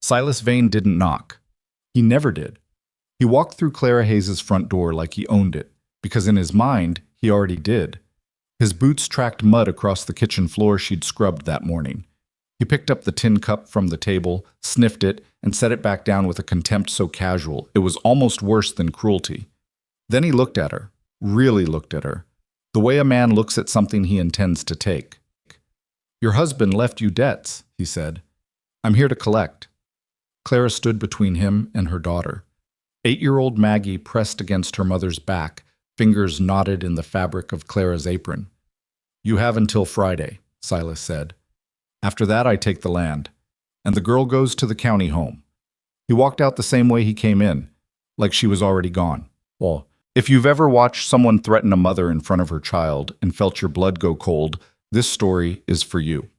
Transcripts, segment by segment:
Silas Vane didn't knock. He never did. He walked through Clara Hayes's front door like he owned it, because in his mind, he already did. His boots tracked mud across the kitchen floor she'd scrubbed that morning. He picked up the tin cup from the table, sniffed it, and set it back down with a contempt so casual it was almost worse than cruelty. Then he looked at her, really looked at her, the way a man looks at something he intends to take. "Your husband left you debts," he said. "I'm here to collect." Clara stood between him and her daughter. 8-year-old Maggie pressed against her mother's back, fingers knotted in the fabric of Clara's apron. "You have until Friday," Silas said. "After that, I take the land, and the girl goes to the county home." He walked out the same way he came in, like she was already gone. Well, if you've ever watched someone threaten a mother in front of her child and felt your blood go cold, this story is for you.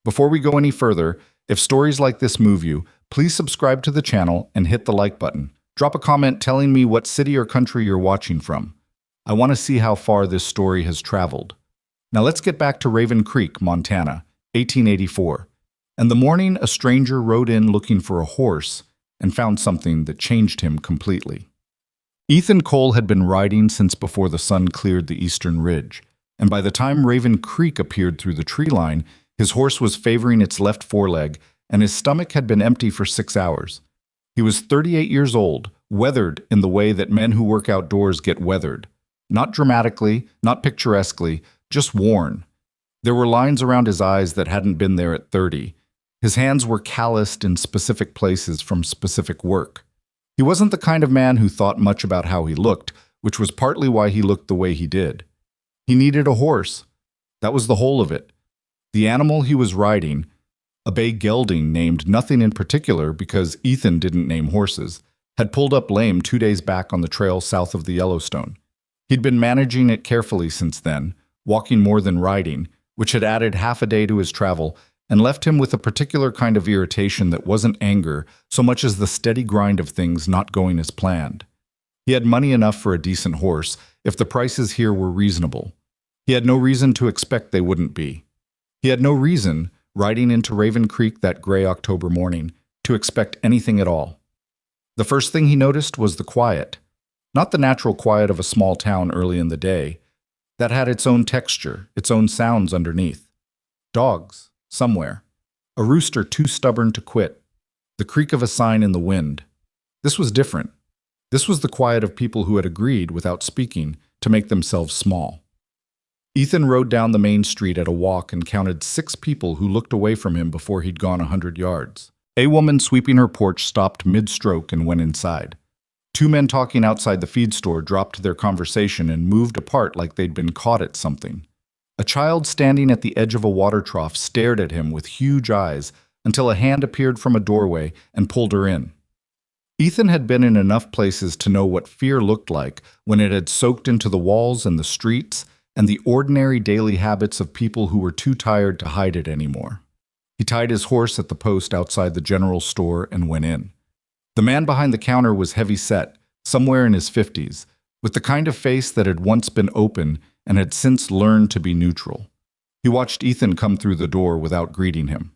Before we go any further, if stories like this move you, please subscribe to the channel and hit the like button. Drop a comment telling me what city or country you're watching from. I want to see how far this story has traveled. Now let's get back to Raven Creek, Montana, 1884. And the morning a stranger rode in looking for a horse and found something that changed him completely. Ethan Cole had been riding since before the sun cleared the eastern ridge, and by the time Raven Creek appeared through the tree line, his horse was favoring its left foreleg, and his stomach had been empty for 6 hours. He was 38 years old, weathered in the way that men who work outdoors get weathered. Not dramatically, not picturesquely, just worn. There were lines around his eyes that hadn't been there at 30. His hands were calloused in specific places from specific work. He wasn't the kind of man who thought much about how he looked, which was partly why he looked the way he did. He needed a horse. That was the whole of it. The animal he was riding, a bay gelding named nothing in particular because Ethan didn't name horses, had pulled up lame 2 days back on the trail south of the Yellowstone. He'd been managing it carefully since then, walking more than riding, which had added half a day to his travel and left him with a particular kind of irritation that wasn't anger so much as the steady grind of things not going as planned. He had money enough for a decent horse if the prices here were reasonable. He had no reason to expect they wouldn't be. He had no reason, riding into Raven Creek that gray October morning, to expect anything at all. The first thing he noticed was the quiet. Not the natural quiet of a small town early in the day. That had its own texture, its own sounds underneath. Dogs, somewhere. A rooster too stubborn to quit. The creak of a sign in the wind. This was different. This was the quiet of people who had agreed, without speaking, to make themselves small. Ethan rode down the main street at a walk and counted 6 people who looked away from him before he'd gone 100 yards. A woman sweeping her porch stopped mid-stroke and went inside. 2 men talking outside the feed store dropped their conversation and moved apart like they'd been caught at something. A child standing at the edge of a water trough stared at him with huge eyes until a hand appeared from a doorway and pulled her in. Ethan had been in enough places to know what fear looked like when it had soaked into the walls and the streets and the ordinary daily habits of people who were too tired to hide it anymore. He tied his horse at the post outside the general store and went in. The man behind the counter was heavy-set, somewhere in his 50s, with the kind of face that had once been open and had since learned to be neutral. He watched Ethan come through the door without greeting him.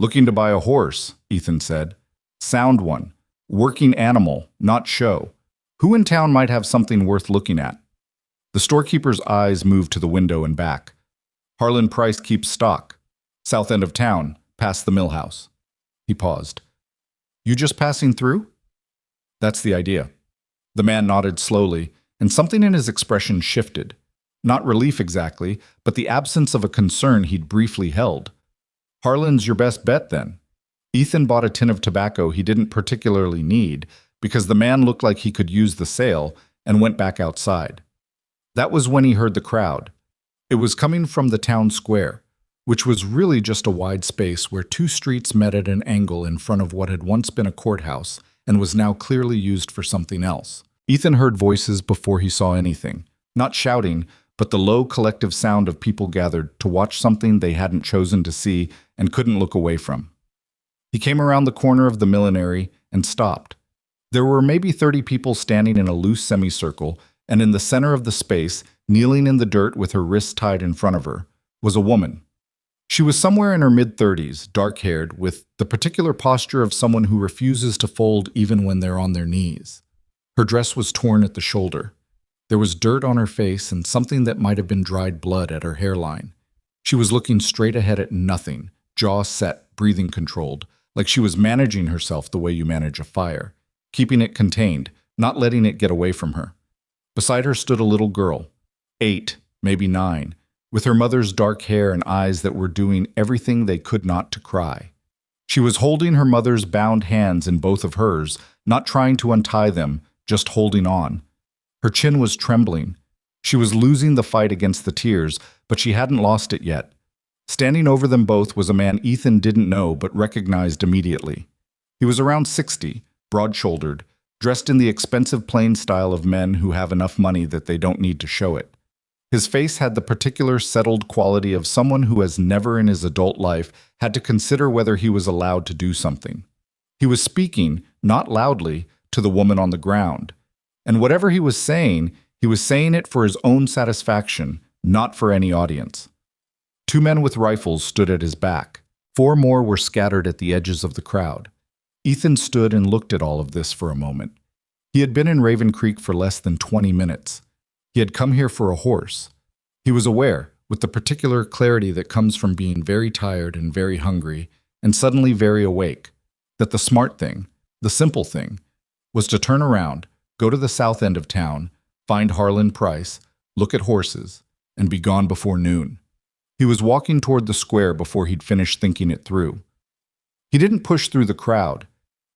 "Looking to buy a horse," Ethan said. "Sound one. Working animal, not show. Who in town might have something worth looking at?" The storekeeper's eyes moved to the window and back. "Harlan Price keeps stock. South end of town, past the mill house." He paused. "You just passing through?" "That's the idea." The man nodded slowly, and something in his expression shifted. Not relief exactly, but the absence of a concern he'd briefly held. "Harlan's your best bet, then." Ethan bought a tin of tobacco he didn't particularly need because the man looked like he could use the sale and went back outside. That was when he heard the crowd. It was coming from the town square, which was really just a wide space where 2 streets met at an angle in front of what had once been a courthouse and was now clearly used for something else. Ethan heard voices before he saw anything. Not shouting, but the low collective sound of people gathered to watch something they hadn't chosen to see and couldn't look away from. He came around the corner of the millinery and stopped. There were maybe 30 people standing in a loose semicircle, and in the center of the space, kneeling in the dirt with her wrists tied in front of her, was a woman. She was somewhere in her mid-30s, dark-haired, with the particular posture of someone who refuses to fold even when they're on their knees. Her dress was torn at the shoulder. There was dirt on her face and something that might have been dried blood at her hairline. She was looking straight ahead at nothing, jaw set, breathing controlled, like she was managing herself the way you manage a fire, keeping it contained, not letting it get away from her. Beside her stood a little girl, 8, maybe 9, with her mother's dark hair and eyes that were doing everything they could not to cry. She was holding her mother's bound hands in both of hers, not trying to untie them, just holding on. Her chin was trembling. She was losing the fight against the tears, but she hadn't lost it yet. Standing over them both was a man Ethan didn't know but recognized immediately. He was around 60, broad-shouldered, dressed in the expensive plain style of men who have enough money that they don't need to show it. His face had the particular settled quality of someone who has never in his adult life had to consider whether he was allowed to do something. He was speaking, not loudly, to the woman on the ground. And whatever he was saying it for his own satisfaction, not for any audience. 2 men with rifles stood at his back. 4 more were scattered at the edges of the crowd. Ethan stood and looked at all of this for a moment. He had been in Raven Creek for less than 20 minutes. He had come here for a horse. He was aware, with the particular clarity that comes from being very tired and very hungry, and suddenly very awake, that the smart thing, the simple thing, was to turn around, go to the south end of town, find Harlan Price, look at horses, and be gone before noon. He was walking toward the square before he'd finished thinking it through. He didn't push through the crowd.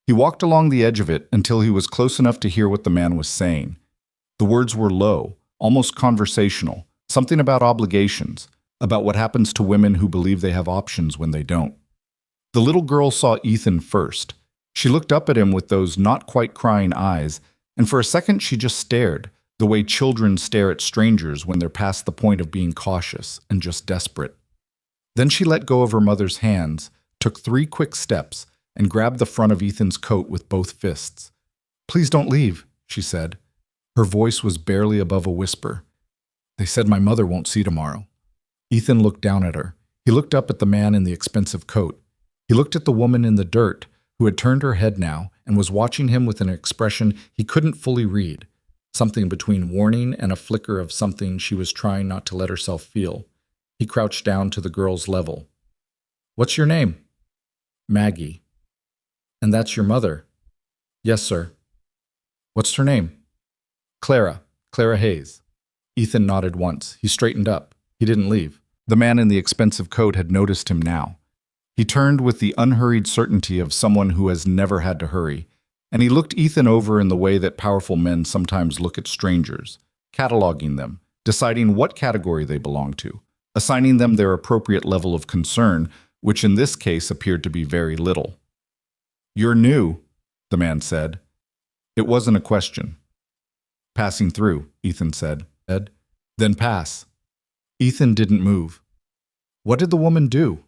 He walked along the edge of it until he was close enough to hear what the man was saying. The words were low, almost conversational, something about obligations, about what happens to women who believe they have options when they don't. The little girl saw Ethan first. She looked up at him with those not quite crying eyes, and for a second she just stared, the way children stare at strangers when they're past the point of being cautious and just desperate. Then she let go of her mother's hands, took 3 quick steps, and grabbed the front of Ethan's coat with both fists. "Please don't leave," she said. Her voice was barely above a whisper. "They said my mother won't see tomorrow." Ethan looked down at her. He looked up at the man in the expensive coat. He looked at the woman in the dirt, who had turned her head now and was watching him with an expression he couldn't fully read, something between warning and a flicker of something she was trying not to let herself feel. He crouched down to the girl's level. "What's your name?" "Maggie." "And that's your mother?" "Yes, sir." "What's her name?" Clara Hayes." Ethan nodded once. He straightened up. He didn't leave. The man in the expensive coat had noticed him now. He turned with the unhurried certainty of someone who has never had to hurry, and he looked Ethan over in the way that powerful men sometimes look at strangers, cataloging them, deciding what category they belong to, assigning them their appropriate level of concern, which in this case appeared to be very little. "You're new," the man said. It wasn't a question. "Passing through," Ethan said. "Then pass." Ethan didn't move. What did the woman do?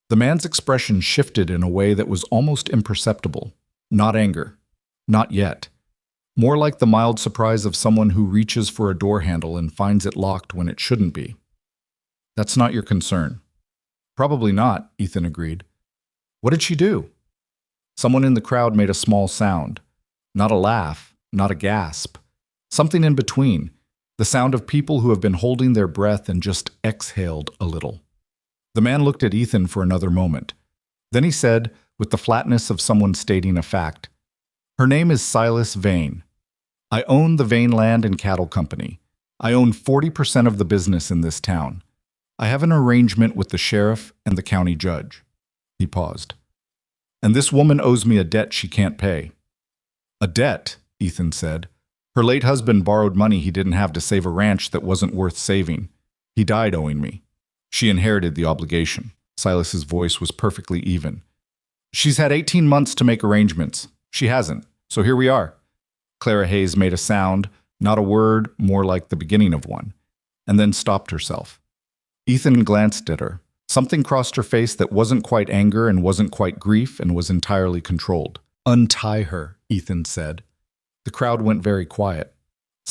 The man's expression shifted in a way that was almost imperceptible. Not anger. Not yet. More like the mild surprise of someone who reaches for a door handle and finds it locked when it shouldn't be. "That's not your concern." "Probably not," Ethan agreed. "What did she do?" Someone in the crowd made a small sound. Not a laugh, not a gasp. Something in between, the sound of people who have been holding their breath and just exhaled a little. The man looked at Ethan for another moment. Then he said, with the flatness of someone stating a fact, "Her name is Silas Vane. I own the Vane Land and Cattle Company. I own 40% of the business in this town. I have an arrangement with the sheriff and the county judge." He paused. "And this woman owes me a debt she can't pay." "A debt?" Ethan said. "Her late husband borrowed money he didn't have to save a ranch that wasn't worth saving. He died owing me. She inherited the obligation." Silas's voice was perfectly even. "She's had 18 months to make arrangements. She hasn't, so here we are." Clara Hayes made a sound, not a word, more like the beginning of one, and then stopped herself. Ethan glanced at her. Something crossed her face that wasn't quite anger and wasn't quite grief and was entirely controlled. "Untie her," Ethan said. The crowd went very quiet.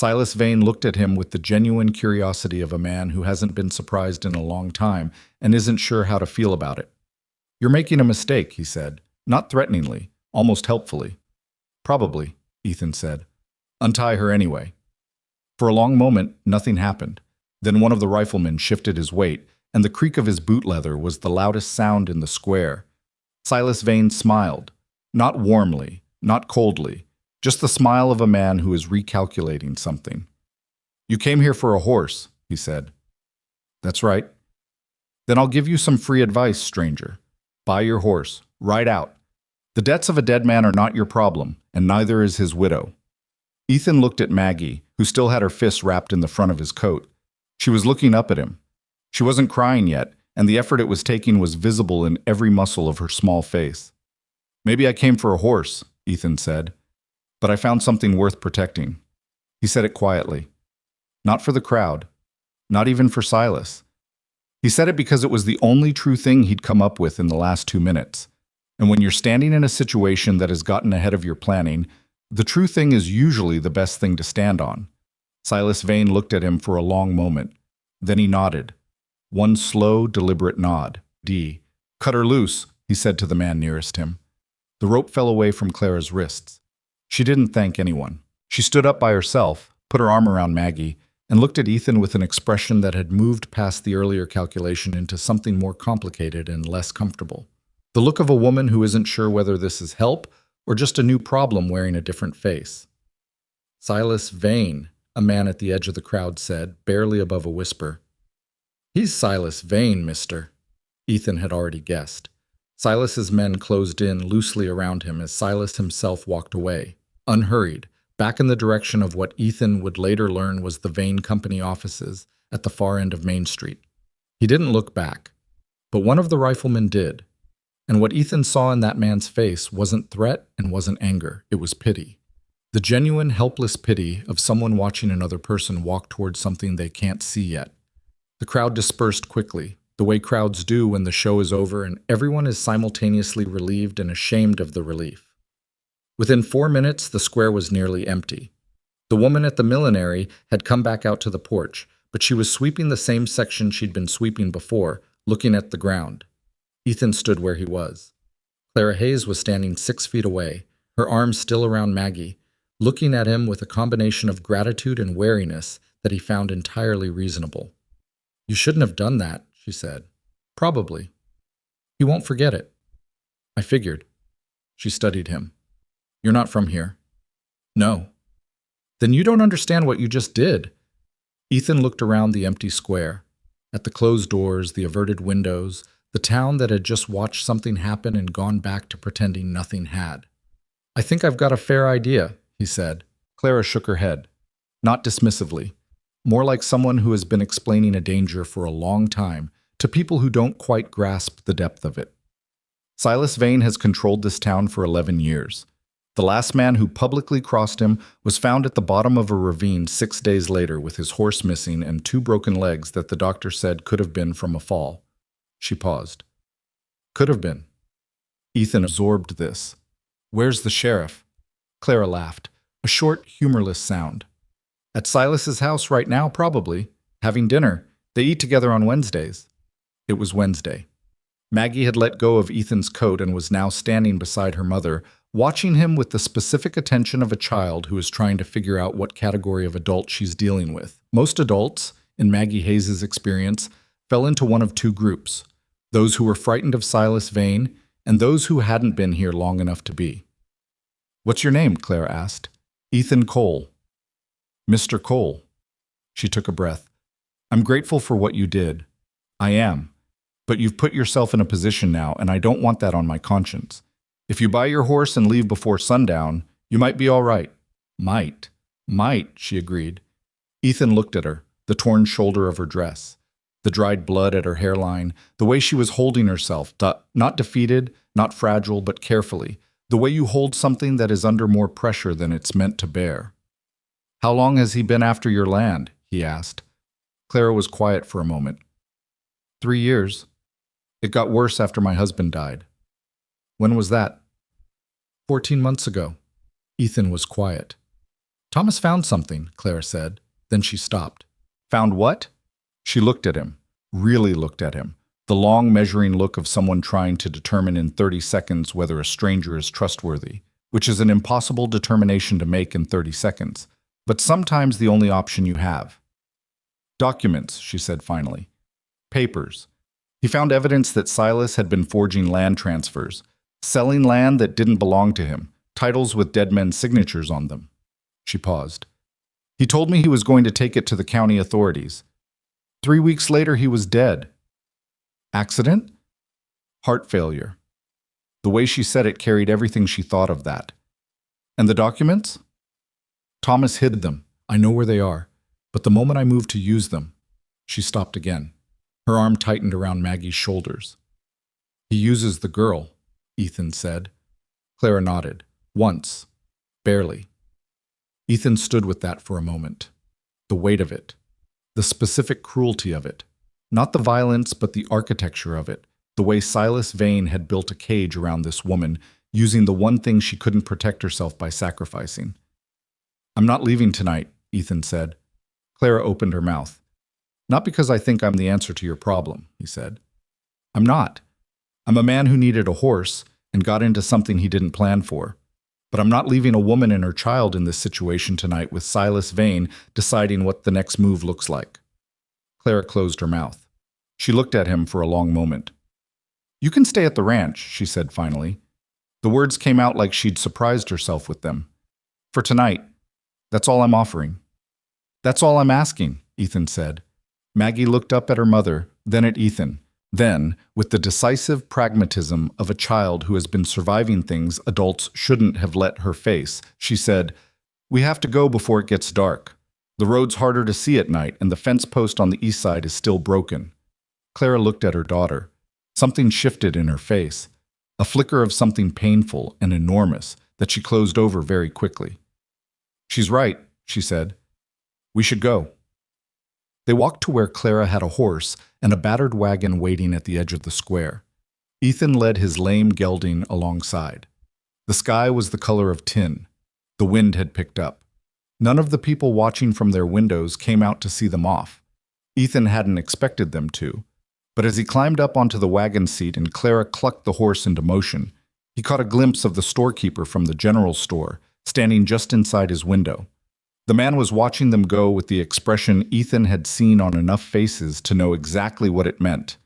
Silas Vane looked at him with the genuine curiosity of a man who hasn't been surprised in a long time and isn't sure how to feel about it. "You're making a mistake," he said, not threateningly, almost helpfully. "Probably," Ethan said. "Untie her anyway." For a long moment, nothing happened. Then one of the riflemen shifted his weight, and the creak of his boot leather was the loudest sound in the square. Silas Vane smiled. Not warmly, not coldly, just the smile of a man who is recalculating something. "You came here for a horse," he said. "That's right." "Then I'll give you some free advice, stranger. Buy your horse. Ride out. The debts of a dead man are not your problem, and neither is his widow." Ethan looked at Maggie, who still had her fists wrapped in the front of his coat. She was looking up at him. She wasn't crying yet, and the effort it was taking was visible in every muscle of her small face. "Maybe I came for a horse," Ethan said, "but I found something worth protecting." He said it quietly. Not for the crowd. Not even for Silas. He said it because it was the only true thing he'd come up with in the last 2 minutes. And when you're standing in a situation that has gotten ahead of your planning, the true thing is usually the best thing to stand on. Silas Vane looked at him for a long moment. Then he nodded. One slow, deliberate nod. "Cut her loose," he said to the man nearest him. The rope fell away from Clara's wrists. She didn't thank anyone. She stood up by herself, put her arm around Maggie, and looked at Ethan with an expression that had moved past the earlier calculation into something more complicated and less comfortable. The look of a woman who isn't sure whether this is help or just a new problem wearing a different face. "Silas Vane," a man at the edge of the crowd said, barely above a whisper. "He's Silas Vane, mister," Ethan had already guessed. Silas's men closed in loosely around him as Silas himself walked away, unhurried, back in the direction of what Ethan would later learn was the Vane Company offices at the far end of Main Street. He didn't look back, but one of the riflemen did. And what Ethan saw in that man's face wasn't threat and wasn't anger, it was pity. The genuine, helpless pity of someone watching another person walk towards something they can't see yet. The crowd dispersed quickly, the way crowds do when the show is over and everyone is simultaneously relieved and ashamed of the relief. Within 4 minutes, the square was nearly empty. The woman at the millinery had come back out to the porch, but she was sweeping the same section she'd been sweeping before, looking at the ground. Ethan stood where he was. Clara Hayes was standing 6 feet away, her arms still around Maggie, looking at him with a combination of gratitude and wariness that he found entirely reasonable. "You shouldn't have done that," she said. "Probably. He won't forget it." "I figured." She studied him. "You're not from here." "No." "Then you don't understand what you just did." Ethan looked around the empty square, at the closed doors, the averted windows, the town that had just watched something happen and gone back to pretending nothing had. "I think I've got a fair idea," he said. Clara shook her head, not dismissively, more like someone who has been explaining a danger for a long time to people who don't quite grasp the depth of it. Silas Vane has controlled this town for 11 years. The last man who publicly crossed him was found at the bottom of a ravine 6 days later with his horse missing and 2 broken legs that the doctor said could have been from a fall. She paused. "Could have been." Ethan absorbed this. "Where's the sheriff?" Clara laughed, a short, humorless sound. "At Silas's house right now, probably. Having dinner. They eat together on Wednesdays." It was Wednesday. Maggie had let go of Ethan's coat and was now standing beside her mother, watching him with the specific attention of a child who is trying to figure out what category of adult she's dealing with. Most adults, in Maggie Hayes' experience, fell into one of 2 groups: those who were frightened of Silas Vane and those who hadn't been here long enough to be. "What's your name?" Clara asked. "Ethan Cole." "Mr. Cole." She took a breath. "I'm grateful for what you did. I am. But you've put yourself in a position now, and I don't want that on my conscience. If you buy your horse and leave before sundown, you might be all right." Might, she agreed. Ethan looked at her, the torn shoulder of her dress, the dried blood at her hairline, the way she was holding herself, not defeated, not fragile, but carefully, the way you hold something that is under more pressure than it's meant to bear. "How long has he been after your land?" he asked. Clara was quiet for a moment. 3 years. It got worse after my husband died." "When was that?" 14 months ago." Ethan was quiet. Thomas found something, Clara said. Then she stopped. Found what? She looked at him, really looked at him, the long measuring look of someone trying to determine in 30 seconds whether a stranger is trustworthy, which is an impossible determination to make in 30 seconds, but sometimes the only option you have. Documents, she said finally. Papers. He found evidence that Silas had been forging land transfers, selling land that didn't belong to him, titles with dead men's signatures on them. She paused. He told me he was going to take it to the county authorities. 3 weeks later, he was dead. Accident? Heart failure. The way she said it carried everything she thought of that. And the documents? Thomas hid them. I know where they are. But the moment I moved to use them, she stopped again. Her arm tightened around Maggie's shoulders. He uses the girl, Ethan said. Clara nodded. Once. Barely. Ethan stood with that for a moment. The weight of it. The specific cruelty of it. Not the violence, but the architecture of it. The way Silas Vane had built a cage around this woman, using the one thing she couldn't protect herself by sacrificing. I'm not leaving tonight, Ethan said. Clara opened her mouth. Not because I think I'm the answer to your problem, he said. I'm not. I'm a man who needed a horse and got into something he didn't plan for. But I'm not leaving a woman and her child in this situation tonight with Silas Vane deciding what the next move looks like. Clara closed her mouth. She looked at him for a long moment. You can stay at the ranch, she said finally. The words came out like she'd surprised herself with them. For tonight. That's all I'm offering. That's all I'm asking, Ethan said. Maggie looked up at her mother, then at Ethan. Then, with the decisive pragmatism of a child who has been surviving things adults shouldn't have let her face, she said, We have to go before it gets dark. The road's harder to see at night, and the fence post on the east side is still broken. Clara looked at her daughter. Something shifted in her face, a flicker of something painful and enormous that she closed over very quickly. She's right, she said. We should go. They walked to where Clara had a horse and a battered wagon waiting at the edge of the square. Ethan led his lame gelding alongside. The sky was the color of tin. The wind had picked up. None of the people watching from their windows came out to see them off. Ethan hadn't expected them to. But as he climbed up onto the wagon seat and Clara clucked the horse into motion, he caught a glimpse of the storekeeper from the general store, standing just inside his window. The man was watching them go with the expression Ethan had seen on enough faces to know exactly what it meant.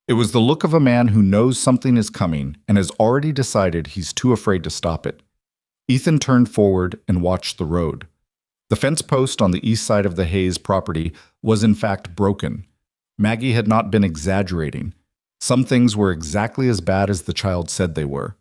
It was the look of a man who knows something is coming and has already decided he's too afraid to stop it. Ethan turned forward and watched the road. The fence post on the east side of the Hayes property was in fact broken. Maggie had not been exaggerating. Some things were exactly as bad as the child said they were.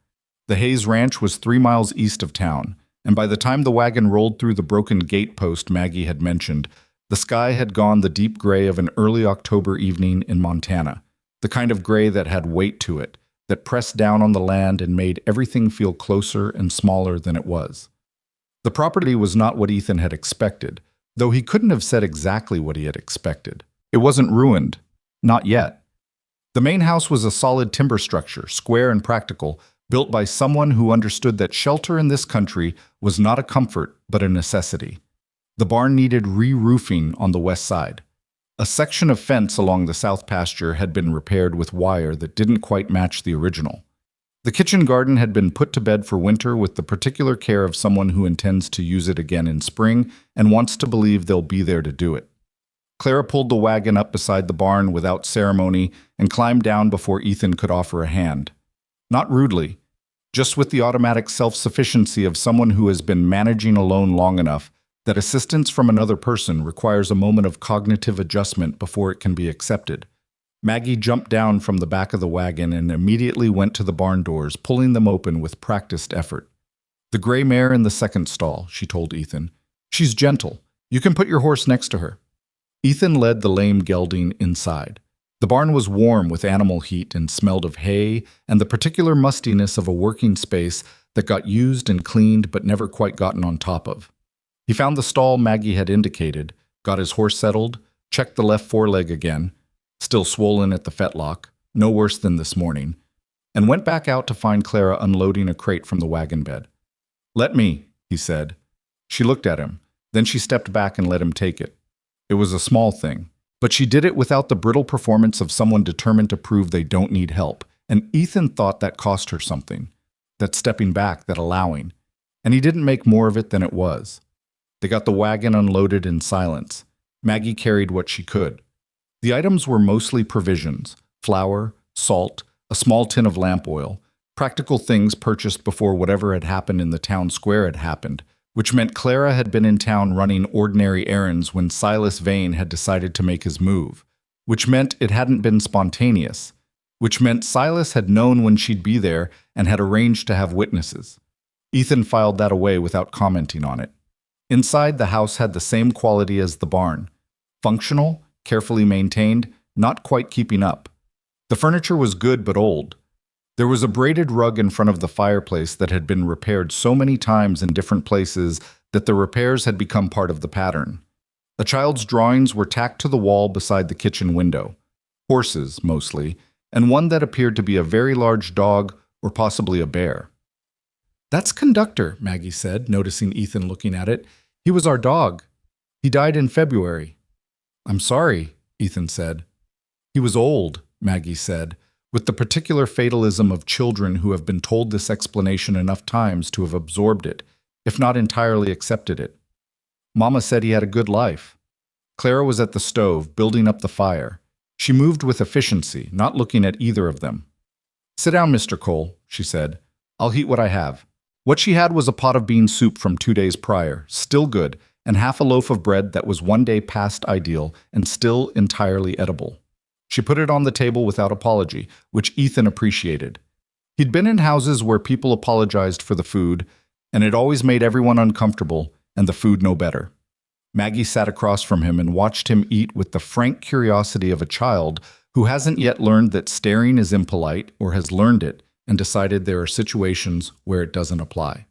The Hayes Ranch was 3 miles east of town, and by the time the wagon rolled through the broken gate post Maggie had mentioned, the sky had gone the deep gray of an early October evening in Montana, the kind of gray that had weight to it, that pressed down on the land and made everything feel closer and smaller than it was. The property was not what Ethan had expected, though he couldn't have said exactly what he had expected. It wasn't ruined. Not yet. The main house was a solid timber structure, square and practical, built by someone who understood that shelter in this country was not a comfort but a necessity. The barn needed re-roofing on the west side. A section of fence along the south pasture had been repaired with wire that didn't quite match the original. The kitchen garden had been put to bed for winter with the particular care of someone who intends to use it again in spring and wants to believe they'll be there to do it. Clara pulled the wagon up beside the barn without ceremony and climbed down before Ethan could offer a hand. Not rudely, just with the automatic self-sufficiency of someone who has been managing alone long enough that assistance from another person requires a moment of cognitive adjustment before it can be accepted. Maggie jumped down from the back of the wagon and immediately went to the barn doors, pulling them open with practiced effort. The gray mare in the second stall, she told Ethan. She's gentle. You can put your horse next to her. Ethan led the lame gelding inside. The barn was warm with animal heat and smelled of hay and the particular mustiness of a working space that got used and cleaned but never quite gotten on top of. He found the stall Maggie had indicated, got his horse settled, checked the left foreleg again, still swollen at the fetlock, no worse than this morning, and went back out to find Clara unloading a crate from the wagon bed. Let me, he said. She looked at him. Then she stepped back and let him take it. It was a small thing, but she did it without the brittle performance of someone determined to prove they don't need help, and Ethan thought that cost her something. That stepping back, that allowing. And he didn't make more of it than it was. They got the wagon unloaded in silence. Maggie carried what she could. The items were mostly provisions: flour, salt, a small tin of lamp oil, practical things purchased before whatever had happened in the town square had happened, which meant Clara had been in town running ordinary errands when Silas Vane had decided to make his move, which meant it hadn't been spontaneous, which meant Silas had known when she'd be there and had arranged to have witnesses. Ethan filed that away without commenting on it. Inside, the house had the same quality as the barn. Functional, carefully maintained, not quite keeping up. The furniture was good but old. There was a braided rug in front of the fireplace that had been repaired so many times in different places that the repairs had become part of the pattern. A child's drawings were tacked to the wall beside the kitchen window. Horses, mostly, and one that appeared to be a very large dog or possibly a bear. "That's Conductor," Maggie said, noticing Ethan looking at it. "He was our dog. He died in February." "I'm sorry," Ethan said. "He was old," Maggie said, with the particular fatalism of children who have been told this explanation enough times to have absorbed it, if not entirely accepted it. "Mama said he had a good life." Clara was at the stove, building up the fire. She moved with efficiency, not looking at either of them. "Sit down, Mr. Cole," she said. "I'll heat what I have." What she had was a pot of bean soup from 2 days prior, still good, and half a loaf of bread that was 1 day past ideal and still entirely edible. She put it on the table without apology, which Ethan appreciated. He'd been in houses where people apologized for the food, and it always made everyone uncomfortable and the food no better. Maggie sat across from him and watched him eat with the frank curiosity of a child who hasn't yet learned that staring is impolite or has learned it and decided there are situations where it doesn't apply.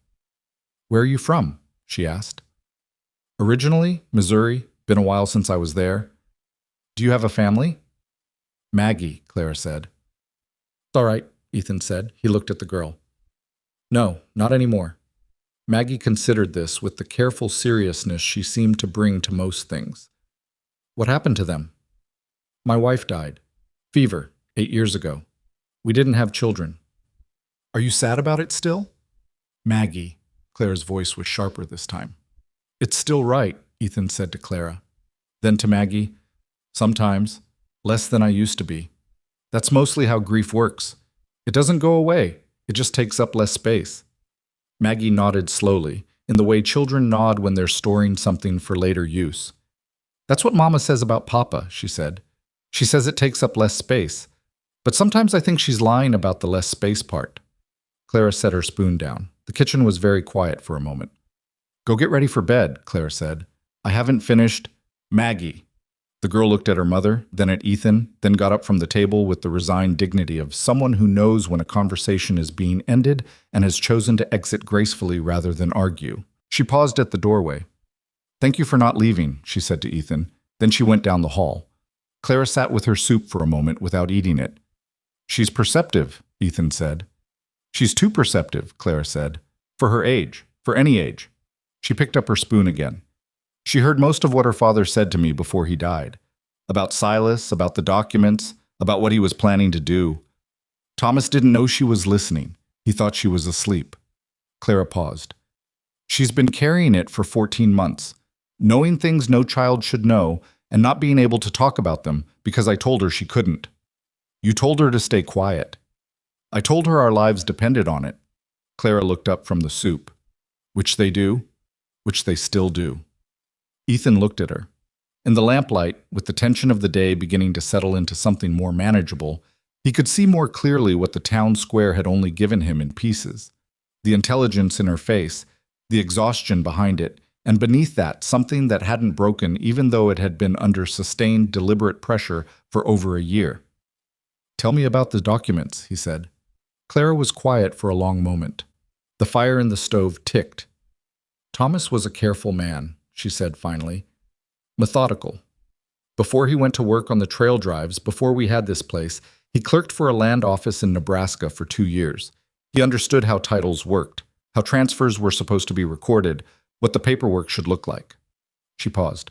"Where are you from?" she asked. "Originally, Missouri. Been a while since I was there." "Do you have a family?" "Maggie," Clara said. "It's all right," Ethan said. He looked at the girl. "No, not anymore." Maggie considered this with the careful seriousness she seemed to bring to most things. "What happened to them?" "My wife died. Fever, 8 years ago. We didn't have children." "Are you sad about it still?" "Maggie," Clara's voice was sharper this time. "It's still right," Ethan said to Clara. Then to Maggie, "Sometimes, less than I used to be. That's mostly how grief works. It doesn't go away, it just takes up less space." Maggie nodded slowly, in the way children nod when they're storing something for later use. "That's what Mama says about Papa," she said. "She says it takes up less space. But sometimes I think she's lying about the less space part." Clara set her spoon down. The kitchen was very quiet for a moment. "Go get ready for bed," Clara said. "I haven't finished—" "Maggie!" The girl looked at her mother, then at Ethan, then got up from the table with the resigned dignity of someone who knows when a conversation is being ended and has chosen to exit gracefully rather than argue. She paused at the doorway. "Thank you for not leaving," she said to Ethan. Then she went down the hall. Clara sat with her soup for a moment without eating it. "She's perceptive," Ethan said. "She's too perceptive," Clara said. "For her age, for any age." She picked up her spoon again. She heard most of what her father said to me before he died. About Silas, about the documents, about what he was planning to do. Thomas didn't know she was listening. He thought she was asleep. Clara paused. "She's been carrying it for 14 months, knowing things no child should know, and not being able to talk about them because I told her she couldn't. You told her to stay quiet. I told her our lives depended on it." Clara looked up from the soup. "Which they do, which they still do." Ethan looked at her. In the lamplight, with the tension of the day beginning to settle into something more manageable, he could see more clearly what the town square had only given him in pieces. The intelligence in her face, the exhaustion behind it, and beneath that, something that hadn't broken even though it had been under sustained, deliberate pressure for over a year. "Tell me about the documents," he said. Clara was quiet for a long moment. The fire in the stove ticked. "Thomas was a careful man," she said finally. "Methodical. Before he went to work on the trail drives, before we had this place, he clerked for a land office in Nebraska for 2 years. He understood how titles worked, how transfers were supposed to be recorded, what the paperwork should look like. She paused.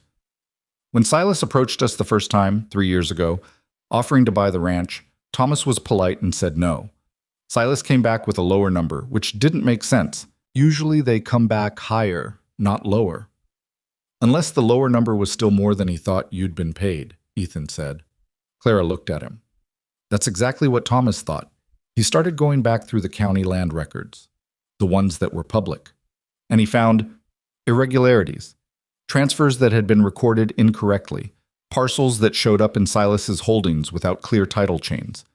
When Silas approached us the first time, 3 years ago, offering to buy the ranch, Thomas was polite and said no. Silas came back with a lower number, which didn't make sense. Usually they come back higher, not lower. Unless the lower number was still more than he thought you'd been paid, Ethan said. Clara looked at him. That's exactly what Thomas thought. He started going back through the county land records, the ones that were public, and he found irregularities, transfers that had been recorded incorrectly, parcels that showed up in Silas's holdings without clear title chains,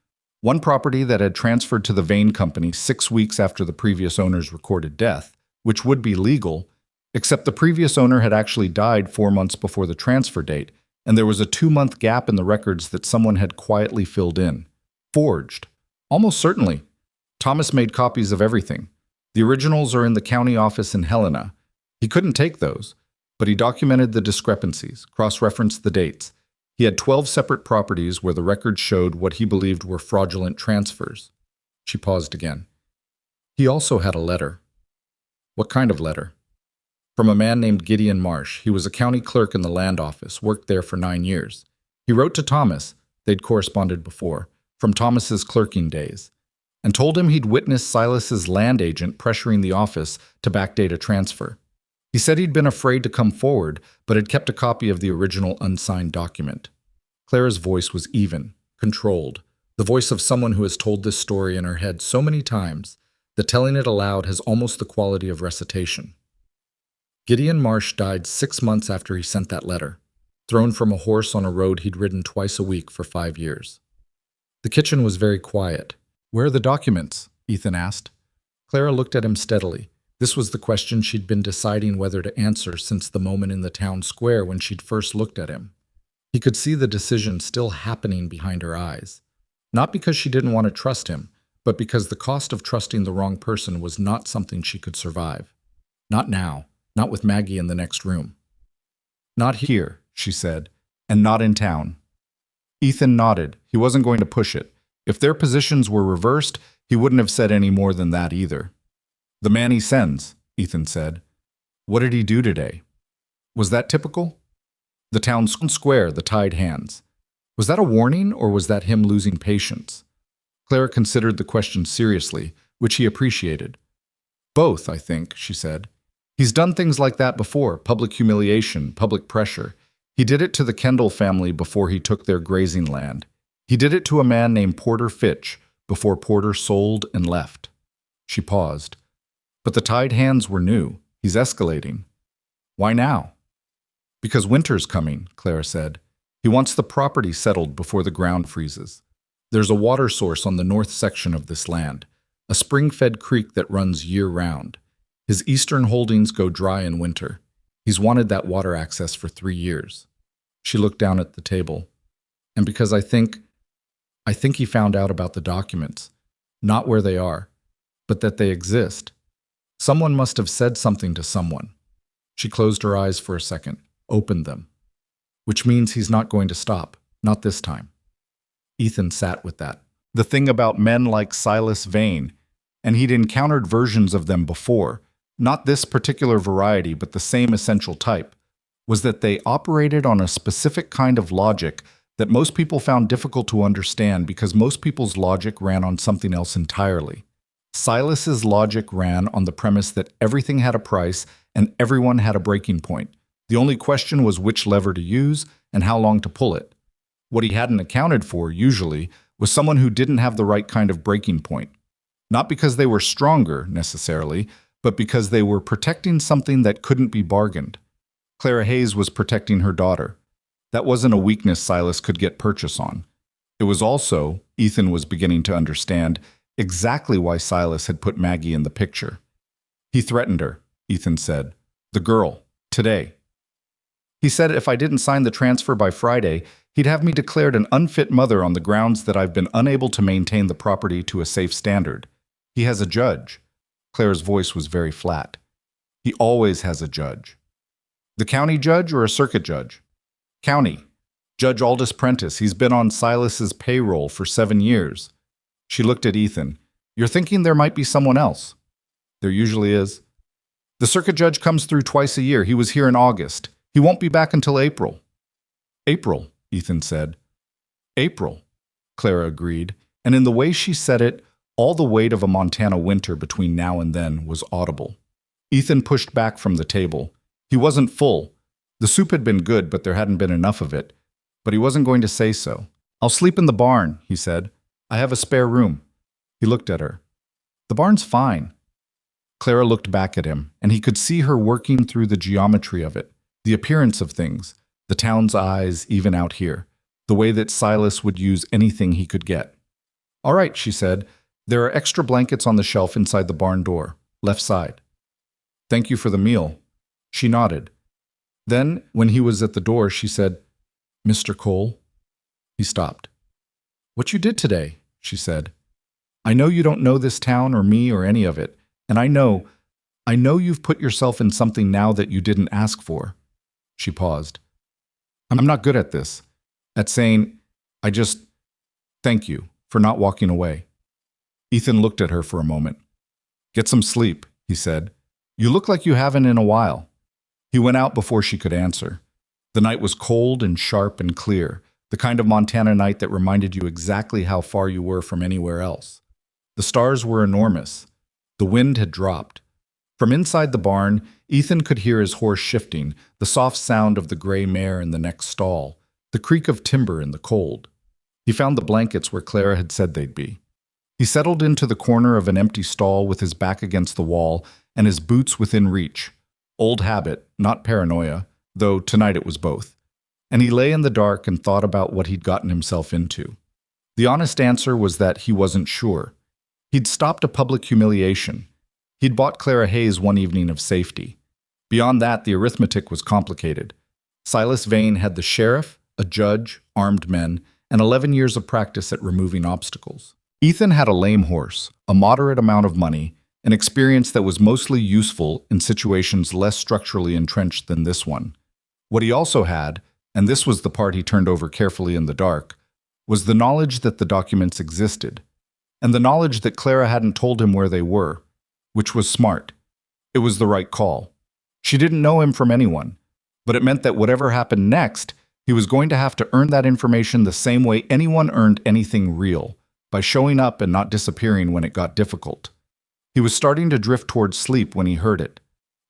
one property that had transferred to the Vane Company 6 weeks after the previous owner's recorded death, which would be legal, except the previous owner had actually died 4 months before the transfer date, and there was a 2-month gap in the records that someone had quietly filled in. Forged. Almost certainly. Thomas made copies of everything. The originals are in the county office in Helena. He couldn't take those, but he documented the discrepancies, cross-referenced the dates. He had 12 separate properties where the records showed what he believed were fraudulent transfers. She paused again. He also had a letter. What kind of letter? From a man named Gideon Marsh. He was a county clerk in the land office, worked there for 9 years. He wrote to Thomas, they'd corresponded before, from Thomas's clerking days, and told him he'd witnessed Silas's land agent pressuring the office to backdate a transfer. He said he'd been afraid to come forward, but had kept a copy of the original unsigned document. Clara's voice was even, controlled, the voice of someone who has told this story in her head so many times that telling it aloud has almost the quality of recitation. Gideon Marsh died 6 months after he sent that letter, thrown from a horse on a road he'd ridden twice a week for 5 years. The kitchen was very quiet. Where are the documents? Ethan asked. Clara looked at him steadily. This was the question she'd been deciding whether to answer since the moment in the town square when she'd first looked at him. He could see the decision still happening behind her eyes. Not because she didn't want to trust him, but because the cost of trusting the wrong person was not something she could survive. Not now, not with Maggie in the next room. Not here, she said, and not in town. Ethan nodded. He wasn't going to push it. If their positions were reversed, he wouldn't have said any more than that either. The man he sends, Ethan said. What did he do today? Was that typical? The town square, the tied hands. Was that a warning, or was that him losing patience? Clara considered the question seriously, which he appreciated. Both, I think, she said. He's done things like that before, public humiliation, public pressure. He did it to the Kendall family before he took their grazing land. He did it to a man named Porter Fitch before Porter sold and left. She paused. But the tied hands were new. He's escalating. Why now? Because winter's coming, Clara said. He wants the property settled before the ground freezes. There's a water source on the north section of this land, a spring-fed creek that runs year-round. His eastern holdings go dry in winter. He's wanted that water access for 3 years. She looked down at the table. And because I think he found out about the documents, not where they are, but that they exist. Someone must have said something to someone. She closed her eyes for a second, opened them. Which means he's not going to stop, not this time. Ethan sat with that. The thing about men like Silas Vane, and he'd encountered versions of them before, not this particular variety, but the same essential type, was that they operated on a specific kind of logic that most people found difficult to understand because most people's logic ran on something else entirely. Silas's logic ran on the premise that everything had a price and everyone had a breaking point. The only question was which lever to use and how long to pull it. What he hadn't accounted for, usually, was someone who didn't have the right kind of breaking point. Not because they were stronger, necessarily, but because they were protecting something that couldn't be bargained. Clara Hayes was protecting her daughter. That wasn't a weakness Silas could get purchase on. It was also, Ethan was beginning to understand, exactly why Silas had put Maggie in the picture. He threatened her, Ethan said. The girl. Today. He said if I didn't sign the transfer by Friday, he'd have me declared an unfit mother on the grounds that I've been unable to maintain the property to a safe standard. He has a judge. Clara's voice was very flat. He always has a judge. The county judge or a circuit judge? County. Judge Aldous Prentice. He's been on Silas's payroll for 7 years. She looked at Ethan. You're thinking there might be someone else? There usually is. The circuit judge comes through twice a year. He was here in August. He won't be back until April. April, Ethan said. April, Clara agreed, and in the way she said it, all the weight of a Montana winter between now and then was audible. Ethan pushed back from the table. He wasn't full. The soup had been good, but there hadn't been enough of it. But he wasn't going to say so. I'll sleep in the barn, he said. I have a spare room. He looked at her. The barn's fine. Clara looked back at him, and he could see her working through the geometry of it, the appearance of things, the town's eyes even out here, the way that Silas would use anything he could get. All right, she said. There are extra blankets on the shelf inside the barn door, left side. Thank you for the meal. She nodded. Then, when he was at the door, she said, Mr. Cole. He stopped. What you did today, she said. I know you don't know this town or me or any of it, and I know you've put yourself in something now that you didn't ask for. She paused. I'm not good at this, at saying, thank you for not walking away. Ethan looked at her for a moment. Get some sleep, he said. You look like you haven't in a while. He went out before she could answer. The night was cold and sharp and clear, the kind of Montana night that reminded you exactly how far you were from anywhere else. The stars were enormous. The wind had dropped. From inside the barn, Ethan could hear his horse shifting, the soft sound of the gray mare in the next stall, the creak of timber in the cold. He found the blankets where Clara had said they'd be. He settled into the corner of an empty stall with his back against the wall and his boots within reach. Old habit, not paranoia, though tonight it was both. And he lay in the dark and thought about what he'd gotten himself into. The honest answer was that he wasn't sure. He'd stopped a public humiliation. He'd bought Clara Hayes one evening of safety. Beyond that, the arithmetic was complicated. Silas Vane had the sheriff, a judge, armed men, and 11 years of practice at removing obstacles. Ethan had a lame horse, a moderate amount of money, an experience that was mostly useful in situations less structurally entrenched than this one. What he also had, and this was the part he turned over carefully in the dark, was the knowledge that the documents existed, and the knowledge that Clara hadn't told him where they were, which was smart. It was the right call. She didn't know him from anyone, but it meant that whatever happened next, he was going to have to earn that information the same way anyone earned anything real, by showing up and not disappearing when it got difficult. He was starting to drift towards sleep when he heard it.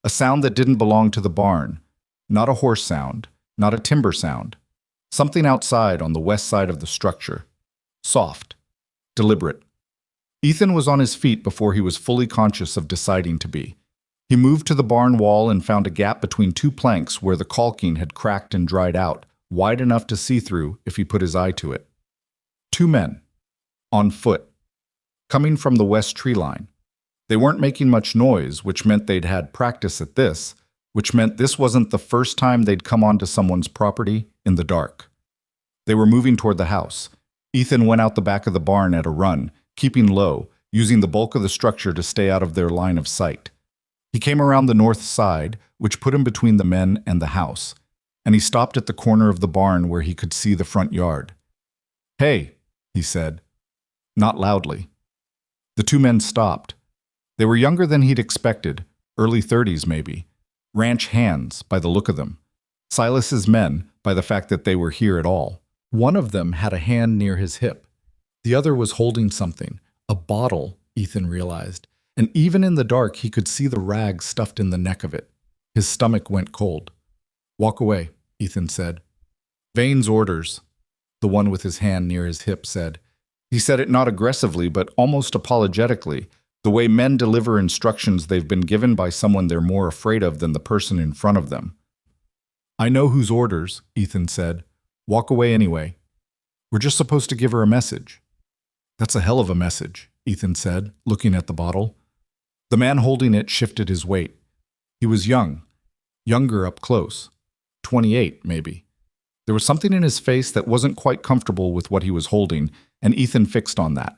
A sound that didn't belong to the barn. Not a horse sound, not a timber sound. Something outside on the west side of the structure. Soft. Deliberate. Ethan was on his feet before he was fully conscious of deciding to be. He moved to the barn wall and found a gap between two planks where the caulking had cracked and dried out, wide enough to see through if he put his eye to it. Two men. On foot. Coming from the west tree line. They weren't making much noise, which meant they'd had practice at this, which meant this wasn't the first time they'd come onto someone's property in the dark. They were moving toward the house. Ethan went out the back of the barn at a run, keeping low, using the bulk of the structure to stay out of their line of sight. He came around the north side, which put him between the men and the house, and he stopped at the corner of the barn where he could see the front yard. Hey, he said. Not loudly. The two men stopped. They were younger than he'd expected, early 30s maybe. Ranch hands, by the look of them. Silas's men, by the fact that they were here at all. One of them had a hand near his hip. The other was holding something, a bottle, Ethan realized, and even in the dark he could see the rag stuffed in the neck of it. His stomach went cold. Walk away, Ethan said. Vane's orders, the one with his hand near his hip said. He said it not aggressively, but almost apologetically, the way men deliver instructions they've been given by someone they're more afraid of than the person in front of them. I know whose orders, Ethan said. Walk away anyway. We're just supposed to give her a message. That's a hell of a message, Ethan said, looking at the bottle. The man holding it shifted his weight. He was young, younger up close, 28 maybe. There was something in his face that wasn't quite comfortable with what he was holding, and Ethan fixed on that.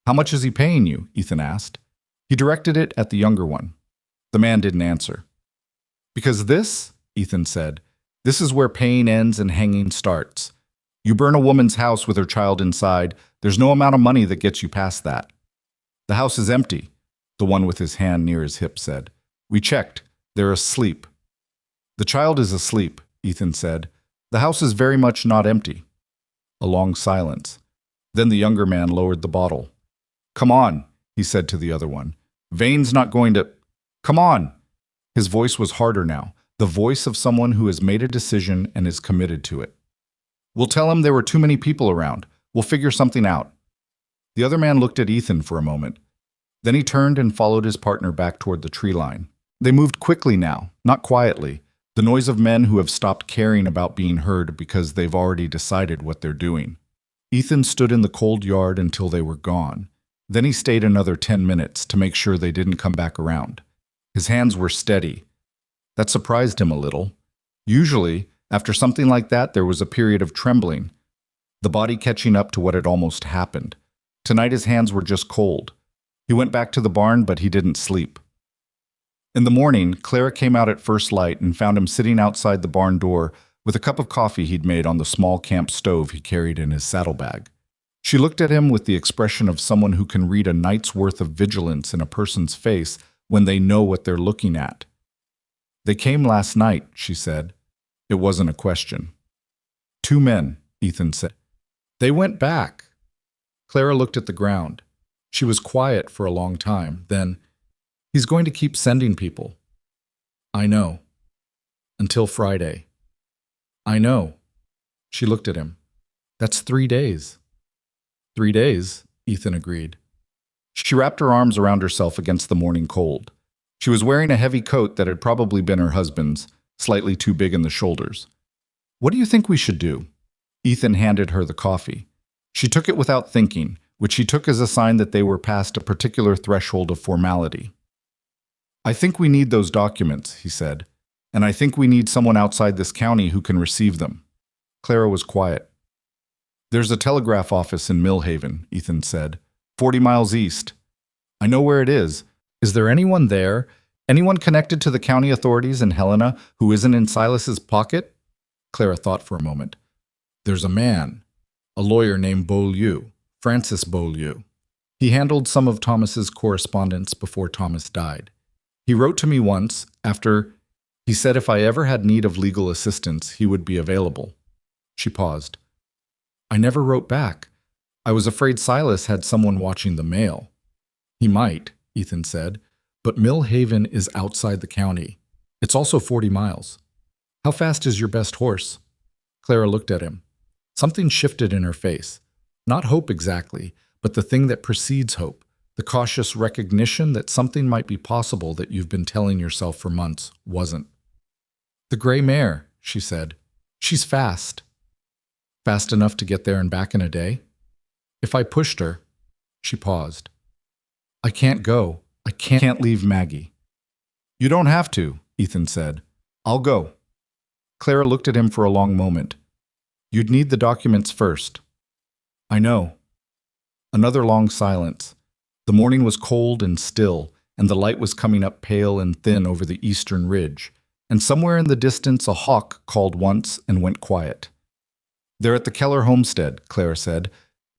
How much is he paying you? Ethan asked. He directed it at the younger one. The man didn't answer. Because this, Ethan said, this is where pain ends and hanging starts. You burn a woman's house with her child inside, there's no amount of money that gets you past that. The house is empty, the one with his hand near his hip said. We checked. They're asleep. The child is asleep, Ethan said. The house is very much not empty. A long silence. Then the younger man lowered the bottle. Come on, he said to the other one. Vane's not going to... Come on! His voice was harder now, the voice of someone who has made a decision and is committed to it. We'll tell him there were too many people around. We'll figure something out. The other man looked at Ethan for a moment. Then he turned and followed his partner back toward the tree line. They moved quickly now, not quietly, the noise of men who have stopped caring about being heard because they've already decided what they're doing. Ethan stood in the cold yard until they were gone. Then he stayed another 10 minutes to make sure they didn't come back around. His hands were steady. That surprised him a little. Usually, after something like that, there was a period of trembling, the body catching up to what had almost happened. Tonight his hands were just cold. He went back to the barn, but he didn't sleep. In the morning, Clara came out at first light and found him sitting outside the barn door with a cup of coffee he'd made on the small camp stove he carried in his saddlebag. She looked at him with the expression of someone who can read a night's worth of vigilance in a person's face when they know what they're looking at. They came last night, she said. It wasn't a question. 2 men, Ethan said. They went back. Clara looked at the ground. She was quiet for a long time. Then, he's going to keep sending people. I know. Until Friday. I know. She looked at him. That's 3 days. 3 days, Ethan agreed. She wrapped her arms around herself against the morning cold. She was wearing a heavy coat that had probably been her husband's, slightly too big in the shoulders. What do you think we should do? Ethan handed her the coffee. She took it without thinking, which she took as a sign that they were past a particular threshold of formality. I think we need those documents, he said, and I think we need someone outside this county who can receive them. Clara was quiet. There's a telegraph office in Millhaven, Ethan said, 40 miles east. I know where it is. Is there anyone there? Anyone connected to the county authorities in Helena who isn't in Silas's pocket? Clara thought for a moment. There's a man, a lawyer named Beaulieu, Francis Beaulieu. He handled some of Thomas's correspondence before Thomas died. He wrote to me once after he said if I ever had need of legal assistance, he would be available. She paused. I never wrote back. I was afraid Silas had someone watching the mail. He might, Ethan said, but Millhaven is outside the county. It's also 40 miles. How fast is your best horse? Clara looked at him. Something shifted in her face. Not hope exactly, but the thing that precedes hope, the cautious recognition that something might be possible that you've been telling yourself for months wasn't. The gray mare, she said. She's fast. Fast enough to get there and back in a day? If I pushed her, she paused. I can't go. I can't leave Maggie. You don't have to, Ethan said. I'll go. Clara looked at him for a long moment. You'd need the documents first. I know. Another long silence. The morning was cold and still, and the light was coming up pale and thin over the eastern ridge, and somewhere in the distance a hawk called once and went quiet. They're at the Keller homestead, Clara said,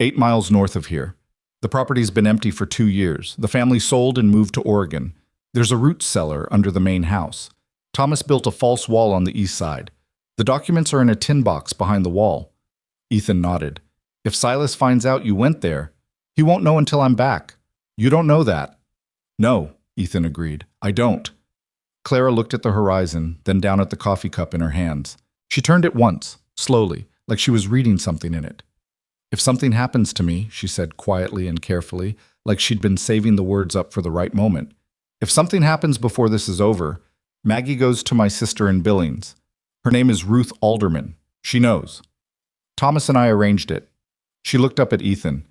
8 miles north of here. The property's been empty for 2 years. The family sold and moved to Oregon. There's a root cellar under the main house. Thomas built a false wall on the east side. The documents are in a tin box behind the wall. Ethan nodded. If Silas finds out you went there, he won't know until I'm back. You don't know that. No, Ethan agreed. I don't. Clara looked at the horizon, then down at the coffee cup in her hands. She turned it once, slowly, like she was reading something in it. If something happens to me, she said quietly and carefully, like she'd been saving the words up for the right moment. If something happens before this is over, Maggie goes to my sister in Billings. Her name is Ruth Alderman. She knows. Thomas and I arranged it. She looked up at Ethan.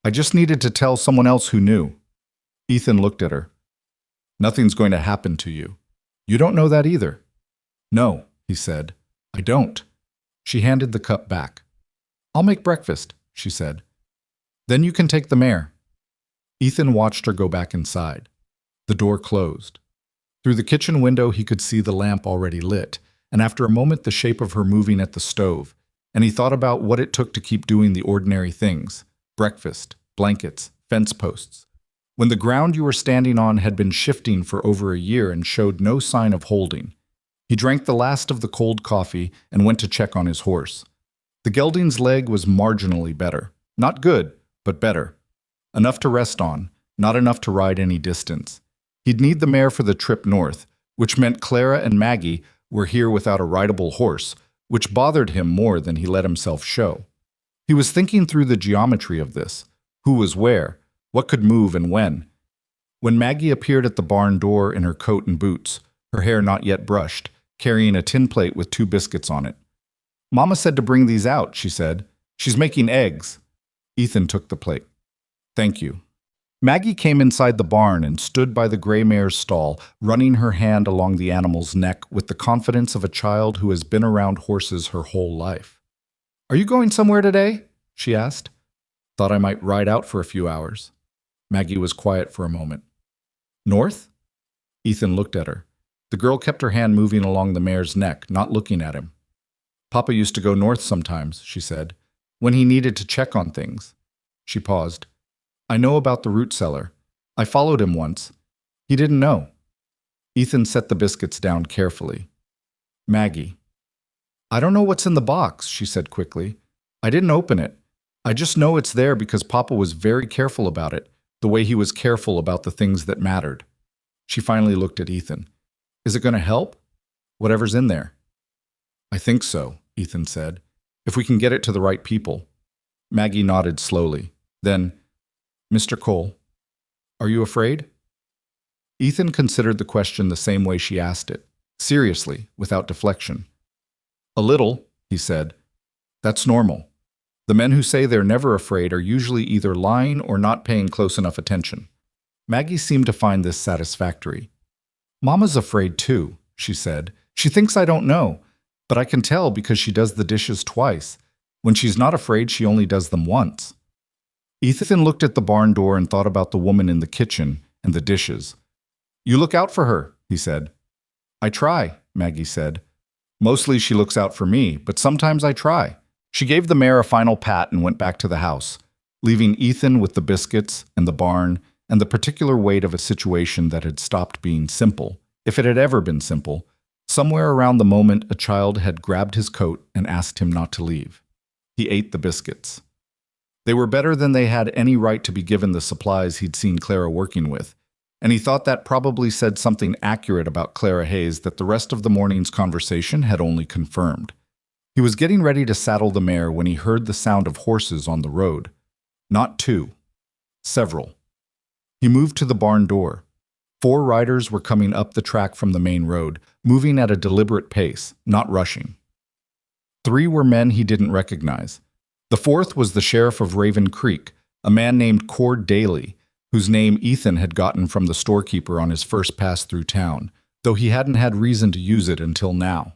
I just needed to tell someone else who knew. Ethan looked at her. Nothing's going to happen to you. You don't know that either. No, he said. I don't. She handed the cup back. I'll make breakfast, she said. Then you can take the mare. Ethan watched her go back inside. The door closed. Through the kitchen window he could see the lamp already lit, and after a moment the shape of her moving at the stove, and he thought about what it took to keep doing the ordinary things. Breakfast, blankets, fence posts. When the ground you were standing on had been shifting for over a year and showed no sign of holding. He drank the last of the cold coffee and went to check on his horse. The gelding's leg was marginally better. Not good, but better. Enough to rest on, not enough to ride any distance. He'd need the mare for the trip north, which meant Clara and Maggie were here without a rideable horse, which bothered him more than he let himself show. He was thinking through the geometry of this. Who was where? What could move and when? When Maggie appeared at the barn door in her coat and boots, her hair not yet brushed, carrying a tin plate with 2 biscuits on it. "Mama said to bring these out," she said. "She's making eggs." Ethan took the plate. "Thank you." Maggie came inside the barn and stood by the gray mare's stall, running her hand along the animal's neck with the confidence of a child who has been around horses her whole life. "Are you going somewhere today?" she asked. "Thought I might ride out for a few hours." Maggie was quiet for a moment. "North?" Ethan looked at her. The girl kept her hand moving along the mare's neck, not looking at him. "Papa used to go north sometimes," she said, "when he needed to check on things." She paused. "I know about the root cellar. I followed him once. He didn't know." Ethan set the biscuits down carefully. "Maggie." "I don't know what's in the box," she said quickly. "I didn't open it. I just know it's there because Papa was very careful about it, the way he was careful about the things that mattered." She finally looked at Ethan. "Is it going to help? Whatever's in there?" "I think so," Ethan said, "if we can get it to the right people." Maggie nodded slowly. Then, "Mr. Cole, are you afraid?" Ethan considered the question the same way she asked it, seriously, without deflection. "A little," he said. "That's normal. The men who say they're never afraid are usually either lying or not paying close enough attention." Maggie seemed to find this satisfactory. "Mama's afraid too," she said. "She thinks I don't know, but I can tell because she does the dishes twice. When she's not afraid, she only does them once." Ethan looked at the barn door and thought about the woman in the kitchen and the dishes. "You look out for her," he said. "I try," Maggie said. "Mostly she looks out for me, but sometimes I try." She gave the mare a final pat and went back to the house, leaving Ethan with the biscuits and the barn and the particular weight of a situation that had stopped being simple, if it had ever been simple. Somewhere around the moment a child had grabbed his coat and asked him not to leave. He ate the biscuits. They were better than they had any right to be given the supplies he'd seen Clara working with, and he thought that probably said something accurate about Clara Hayes that the rest of the morning's conversation had only confirmed. He was getting ready to saddle the mare when he heard the sound of horses on the road. Not 2. Several. He moved to the barn door. 4 riders were coming up the track from the main road, moving at a deliberate pace, not rushing. 3 were men he didn't recognize. The 4th was the sheriff of Raven Creek, a man named Cord Daly, whose name Ethan had gotten from the storekeeper on his first pass through town, though he hadn't had reason to use it until now.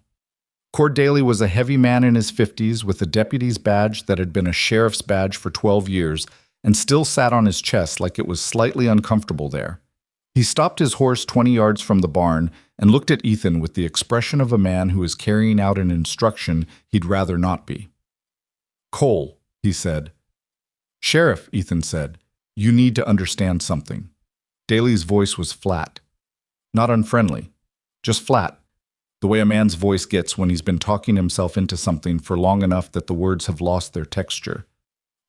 Cord Daly was a heavy man in his 50s with a deputy's badge that had been a sheriff's badge for 12 years and still sat on his chest like it was slightly uncomfortable there. He stopped his horse 20 yards from the barn and looked at Ethan with the expression of a man who is carrying out an instruction he'd rather not be. "Cole," he said. "Sheriff," Ethan said, "you need to understand something." Daly's voice was flat. Not unfriendly, just flat. The way a man's voice gets when he's been talking himself into something for long enough that the words have lost their texture.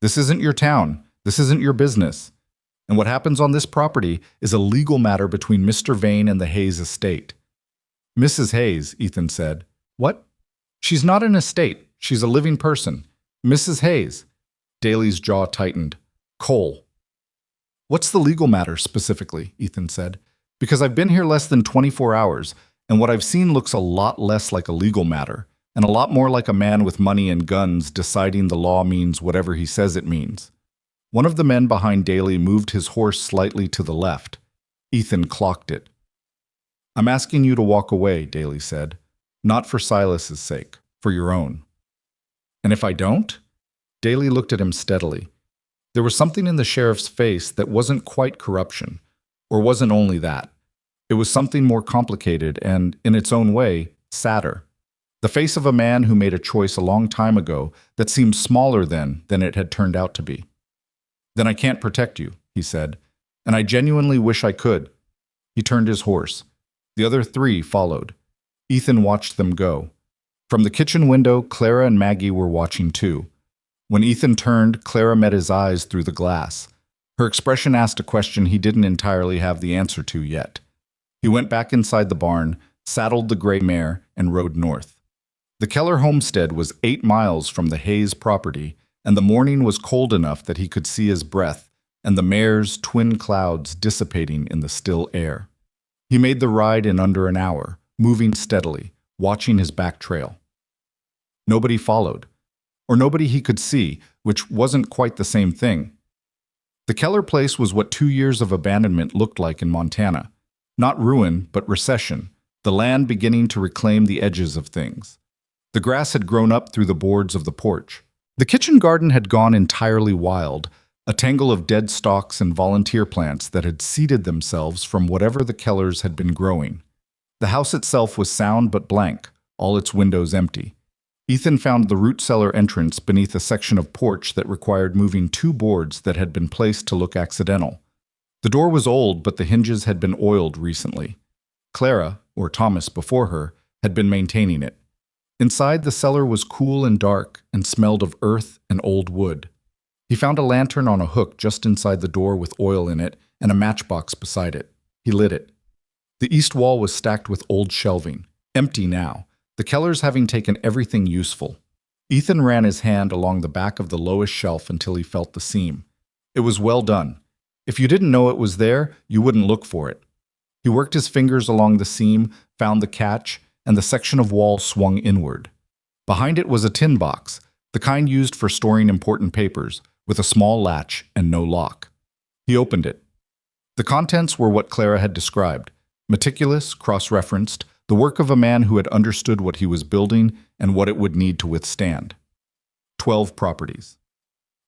"This isn't your town. This isn't your business. And what happens on this property is a legal matter between Mr. Vane and the Hayes estate." "Mrs. Hayes," Ethan said. "What?" "She's not an estate. She's a living person. Mrs. Hayes." Daly's jaw tightened. "Cole." "What's the legal matter specifically?" Ethan said. "Because I've been here less than 24 hours, and what I've seen looks a lot less like a legal matter, and a lot more like a man with money and guns deciding the law means whatever he says it means." One of the men behind Daly moved his horse slightly to the left. Ethan clocked it. "I'm asking you to walk away," Daly said. "Not for Silas's sake, for your own." "And if I don't?" Daly looked at him steadily. There was something in the sheriff's face that wasn't quite corruption, or wasn't only that. It was something more complicated and, in its own way, sadder. The face of a man who made a choice a long time ago that seemed smaller then than it had turned out to be. "Then I can't protect you," he said, "and I genuinely wish I could." He turned his horse. The other 3 followed. Ethan watched them go. From the kitchen window, Clara and Maggie were watching too. When Ethan turned, Clara met his eyes through the glass. Her expression asked a question he didn't entirely have the answer to yet. He went back inside the barn, saddled the gray mare, and rode north. The Keller homestead was 8 miles from the Hayes property, and the morning was cold enough that he could see his breath and the mare's twin clouds dissipating in the still air. He made the ride in under an hour, moving steadily, watching his back trail. Nobody followed, or nobody he could see, which wasn't quite the same thing. The Keller place was what 2 years of abandonment looked like in Montana. Not ruin, but recession, the land beginning to reclaim the edges of things. The grass had grown up through the boards of the porch. The kitchen garden had gone entirely wild, a tangle of dead stalks and volunteer plants that had seeded themselves from whatever the Kellers had been growing. The house itself was sound but blank, all its windows empty. Ethan found the root cellar entrance beneath a section of porch that required moving 2 boards that had been placed to look accidental. The door was old, but the hinges had been oiled recently. Clara, or Thomas before her, had been maintaining it. Inside, the cellar was cool and dark and smelled of earth and old wood. He found a lantern on a hook just inside the door with oil in it and a matchbox beside it. He lit it. The east wall was stacked with old shelving, empty now, the Kellers having taken everything useful. Ethan ran his hand along the back of the lowest shelf until he felt the seam. It was well done. If you didn't know it was there, you wouldn't look for it. He worked his fingers along the seam, found the catch, and the section of wall swung inward. Behind it was a tin box, the kind used for storing important papers, with a small latch and no lock. He opened it. The contents were what Clara had described, meticulous, cross-referenced, the work of a man who had understood what he was building and what it would need to withstand. 12 properties.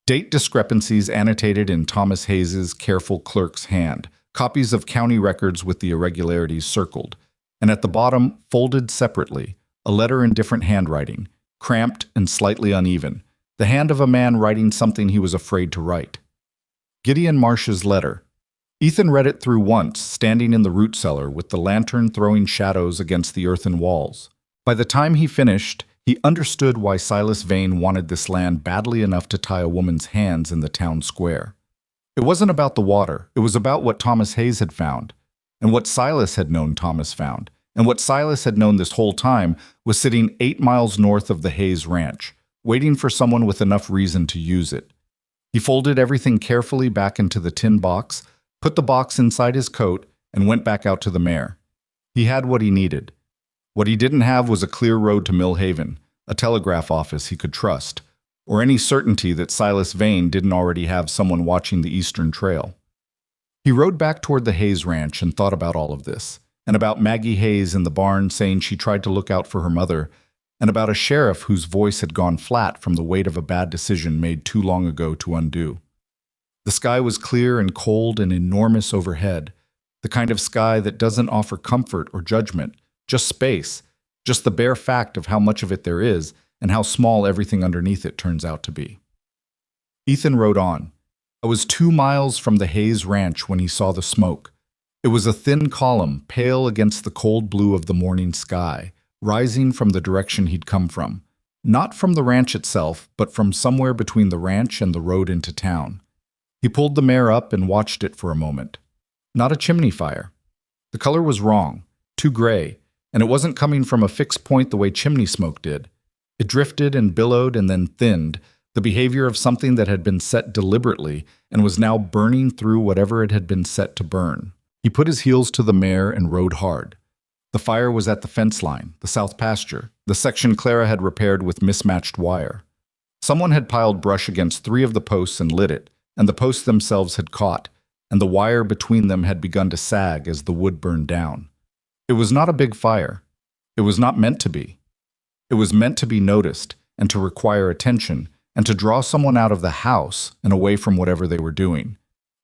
Date discrepancies annotated in Thomas Hayes's careful clerk's hand, copies of county records with the irregularities circled, and at the bottom, folded separately, a letter in different handwriting, cramped and slightly uneven, the hand of a man writing something he was afraid to write. Gideon Marsh's letter. Ethan read it through once, standing in the root cellar with the lantern throwing shadows against the earthen walls. By the time he finished, he understood why Silas Vane wanted this land badly enough to tie a woman's hands in the town square. It wasn't about the water, it was about what Thomas Hayes had found, and what Silas had known Thomas found, and what Silas had known this whole time was sitting 8 miles north of the Hayes ranch, waiting for someone with enough reason to use it. He folded everything carefully back into the tin box, put the box inside his coat, and went back out to the mare. He had what he needed. What he didn't have was a clear road to Mill Haven, a telegraph office he could trust, or any certainty that Silas Vane didn't already have someone watching the Eastern Trail. He rode back toward the Hayes ranch and thought about all of this, and about Maggie Hayes in the barn saying she tried to look out for her mother, and about a sheriff whose voice had gone flat from the weight of a bad decision made too long ago to undo. The sky was clear and cold and enormous overhead, the kind of sky that doesn't offer comfort or judgment, just space, just the bare fact of how much of it there is and how small everything underneath it turns out to be. Ethan rode on. I was 2 miles from the Hayes ranch when he saw the smoke. It was a thin column, pale against the cold blue of the morning sky, rising from the direction he'd come from. Not from the ranch itself, but from somewhere between the ranch and the road into town. He pulled the mare up and watched it for a moment. Not a chimney fire. The color was wrong, too gray, and it wasn't coming from a fixed point the way chimney smoke did. It drifted and billowed and then thinned, the behavior of something that had been set deliberately and was now burning through whatever it had been set to burn. He put his heels to the mare and rode hard. The fire was at the fence line, the south pasture, the section Clara had repaired with mismatched wire. Someone had piled brush against 3 of the posts and lit it, and the posts themselves had caught, and the wire between them had begun to sag as the wood burned down. It was not a big fire. It was not meant to be. It was meant to be noticed and to require attention and to draw someone out of the house and away from whatever they were doing.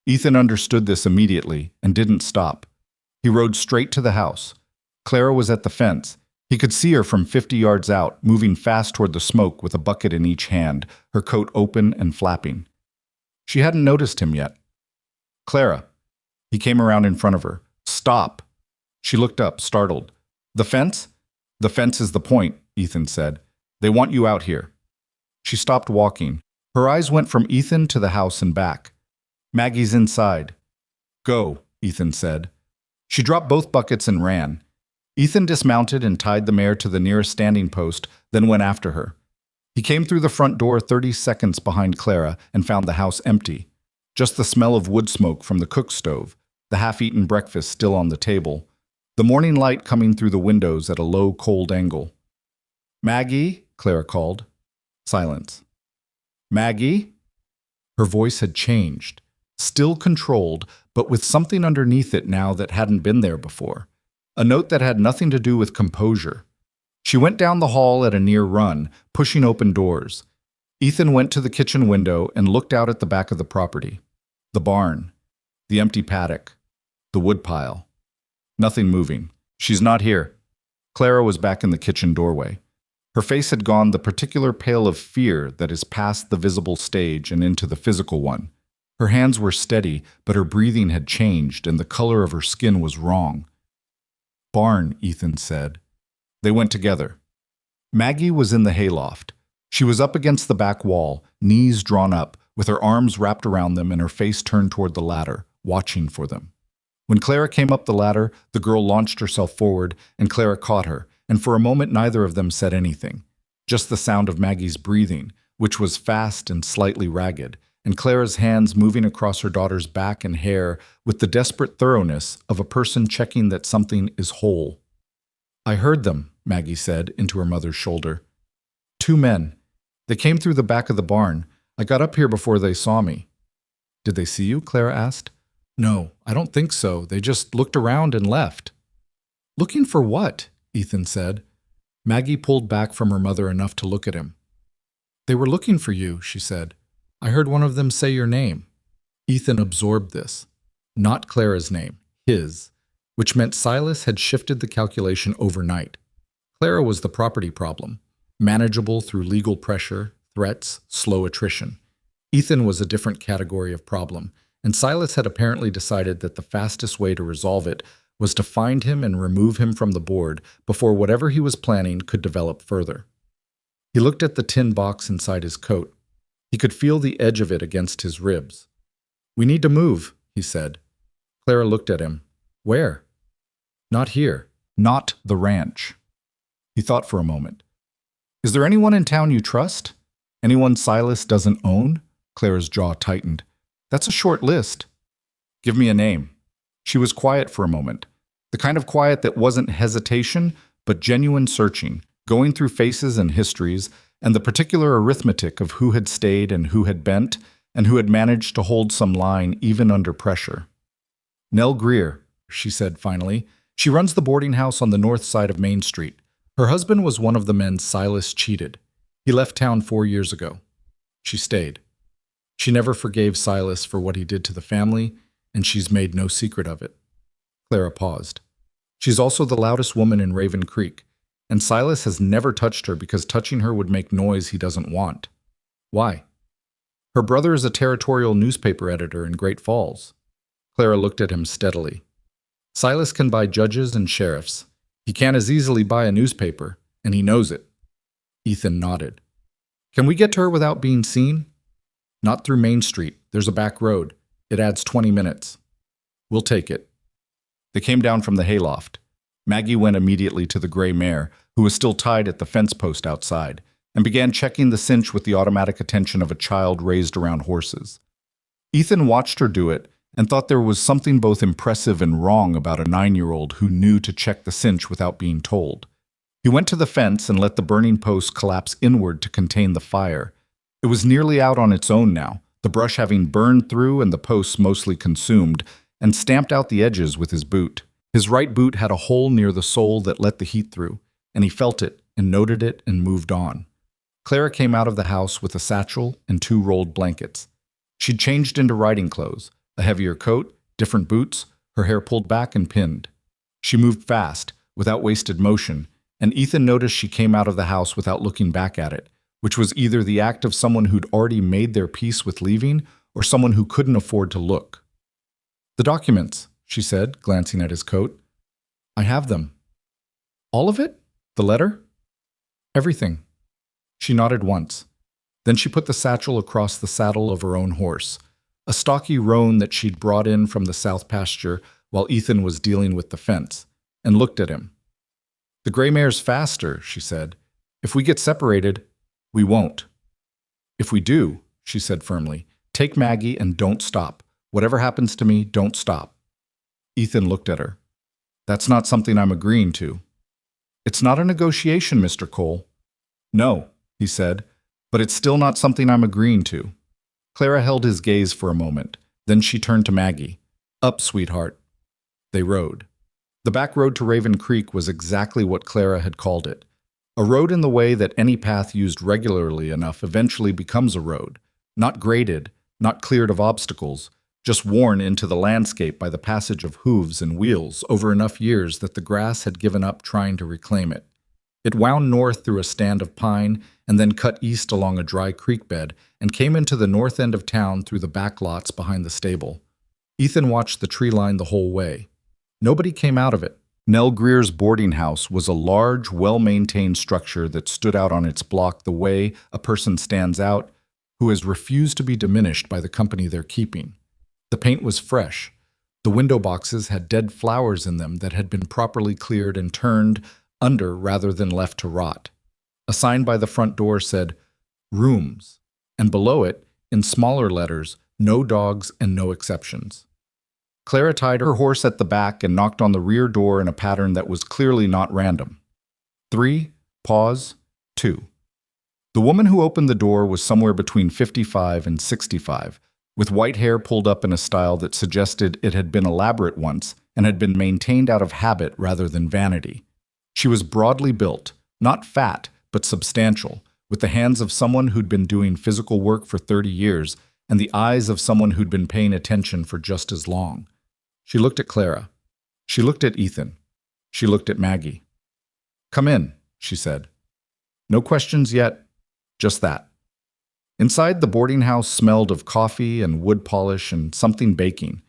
Ethan understood this immediately and didn't stop. He rode straight to the house. Clara was at the fence. He could see her from 50 yards out, moving fast toward the smoke with a bucket in each hand, her coat open and flapping. She hadn't noticed him yet. Clara. He came around in front of her. Stop. She looked up, startled. The fence? The fence is the point, Ethan said. They want you out here. She stopped walking. Her eyes went from Ethan to the house and back. Maggie's inside. Go, Ethan said. She dropped both buckets and ran. Ethan dismounted and tied the mare to the nearest standing post, then went after her. He came through the front door 30 seconds behind Clara and found the house empty. Just the smell of wood smoke from the cook stove, the half-eaten breakfast still on the table, the morning light coming through the windows at a low, cold angle. Maggie, Clara called. Silence. Maggie? Her voice had changed, still controlled, but with something underneath it now that hadn't been there before. A note that had nothing to do with composure. She went down the hall at a near run, pushing open doors. Ethan went to the kitchen window and looked out at the back of the property. The barn, the empty paddock, the woodpile. Nothing moving. She's not here. Clara was back in the kitchen doorway. Her face had gone the particular pale of fear that is past the visible stage and into the physical one. Her hands were steady, but her breathing had changed and the color of her skin was wrong. Barn, Ethan said. They went together. Maggie was in the hayloft. She was up against the back wall, knees drawn up, with her arms wrapped around them and her face turned toward the ladder, watching for them. When Clara came up the ladder, the girl launched herself forward, and Clara caught her, and for a moment neither of them said anything. Just the sound of Maggie's breathing, which was fast and slightly ragged, and Clara's hands moving across her daughter's back and hair with the desperate thoroughness of a person checking that something is whole. I heard them, Maggie said into her mother's shoulder. 2 men. They came through the back of the barn. I got up here before they saw me. Did they see you? Clara asked. No, I don't think so. They just looked around and left. Looking for what? Ethan said. Maggie pulled back from her mother enough to look at him. They were looking for you, she said. I heard one of them say your name. Ethan absorbed this. Not Clara's name, his, which meant Silas had shifted the calculation overnight. Clara was the property problem, manageable through legal pressure, threats, slow attrition. Ethan was a different category of problem, and Silas had apparently decided that the fastest way to resolve it was to find him and remove him from the board before whatever he was planning could develop further. He looked at the tin box inside his coat. He could feel the edge of it against his ribs. We need to move, he said. Clara looked at him. Where? Not here. Not the ranch. He thought for a moment. Is there anyone in town you trust? Anyone Silas doesn't own? Clara's jaw tightened. That's a short list. Give me a name. She was quiet for a moment. The kind of quiet that wasn't hesitation, but genuine searching, going through faces and histories, and the particular arithmetic of who had stayed and who had bent, and who had managed to hold some line even under pressure. Nell Greer, she said finally. She runs the boarding house on the north side of Main Street. Her husband was one of the men Silas cheated. He left town 4 years ago. She stayed. She never forgave Silas for what he did to the family, and she's made no secret of it. Clara paused. She's also the loudest woman in Raven Creek, and Silas has never touched her because touching her would make noise he doesn't want. Why? Her brother is a territorial newspaper editor in Great Falls. Clara looked at him steadily. Silas can buy judges and sheriffs. He can't as easily buy a newspaper, and he knows it. Ethan nodded. Can we get to her without being seen? Not through Main Street. There's a back road. It adds 20 minutes. We'll take it. They came down from the hayloft. Maggie went immediately to the gray mare, who was still tied at the fence post outside, and began checking the cinch with the automatic attention of a child raised around horses. Ethan watched her do it and thought there was something both impressive and wrong about a 9-year-old who knew to check the cinch without being told. He went to the fence and let the burning post collapse inward to contain the fire. It was nearly out on its own now, the brush having burned through and the posts mostly consumed, and stamped out the edges with his boot. His right boot had a hole near the sole that let the heat through, and he felt it and noted it and moved on. Clara came out of the house with a satchel and 2 rolled blankets. She'd changed into riding clothes, a heavier coat, different boots, her hair pulled back and pinned. She moved fast, without wasted motion, and Ethan noticed she came out of the house without looking back at it, which was either the act of someone who'd already made their peace with leaving or someone who couldn't afford to look. The documents, she said, glancing at his coat. I have them. All of it? The letter? Everything. She nodded once. Then she put the satchel across the saddle of her own horse, a stocky roan that she'd brought in from the south pasture while Ethan was dealing with the fence, and looked at him. The gray mare's faster, she said. If we get separated, we won't. If we do, she said firmly, take Maggie and don't stop. Whatever happens to me, don't stop. Ethan looked at her. That's not something I'm agreeing to. It's not a negotiation, Mr. Cole. No, he said, but it's still not something I'm agreeing to. Clara held his gaze for a moment. Then she turned to Maggie. Up, sweetheart. They rode. The back road to Raven Creek was exactly what Clara had called it. A road in the way that any path used regularly enough eventually becomes a road. Not graded, not cleared of obstacles, just worn into the landscape by the passage of hooves and wheels over enough years that the grass had given up trying to reclaim it. It wound north through a stand of pine and then cut east along a dry creek bed and came into the north end of town through the back lots behind the stable. Ethan watched the tree line the whole way. Nobody came out of it. Nell Greer's boarding house was a large, well-maintained structure that stood out on its block the way a person stands out who has refused to be diminished by the company they're keeping. The paint was fresh. The window boxes had dead flowers in them that had been properly cleared and turned under rather than left to rot. A sign by the front door said, Rooms, and below it, in smaller letters, no dogs and no exceptions. Clara tied her horse at the back and knocked on the rear door in a pattern that was clearly not random. 3, pause, 2. The woman who opened the door was somewhere between 55 and 65, with white hair pulled up in a style that suggested it had been elaborate once and had been maintained out of habit rather than vanity. She was broadly built, not fat, but substantial, with the hands of someone who'd been doing physical work for 30 years and the eyes of someone who'd been paying attention for just as long. She looked at Clara. She looked at Ethan. She looked at Maggie. Come in, she said. No questions yet, just that. Inside, the boarding house smelled of coffee and wood polish and something baking.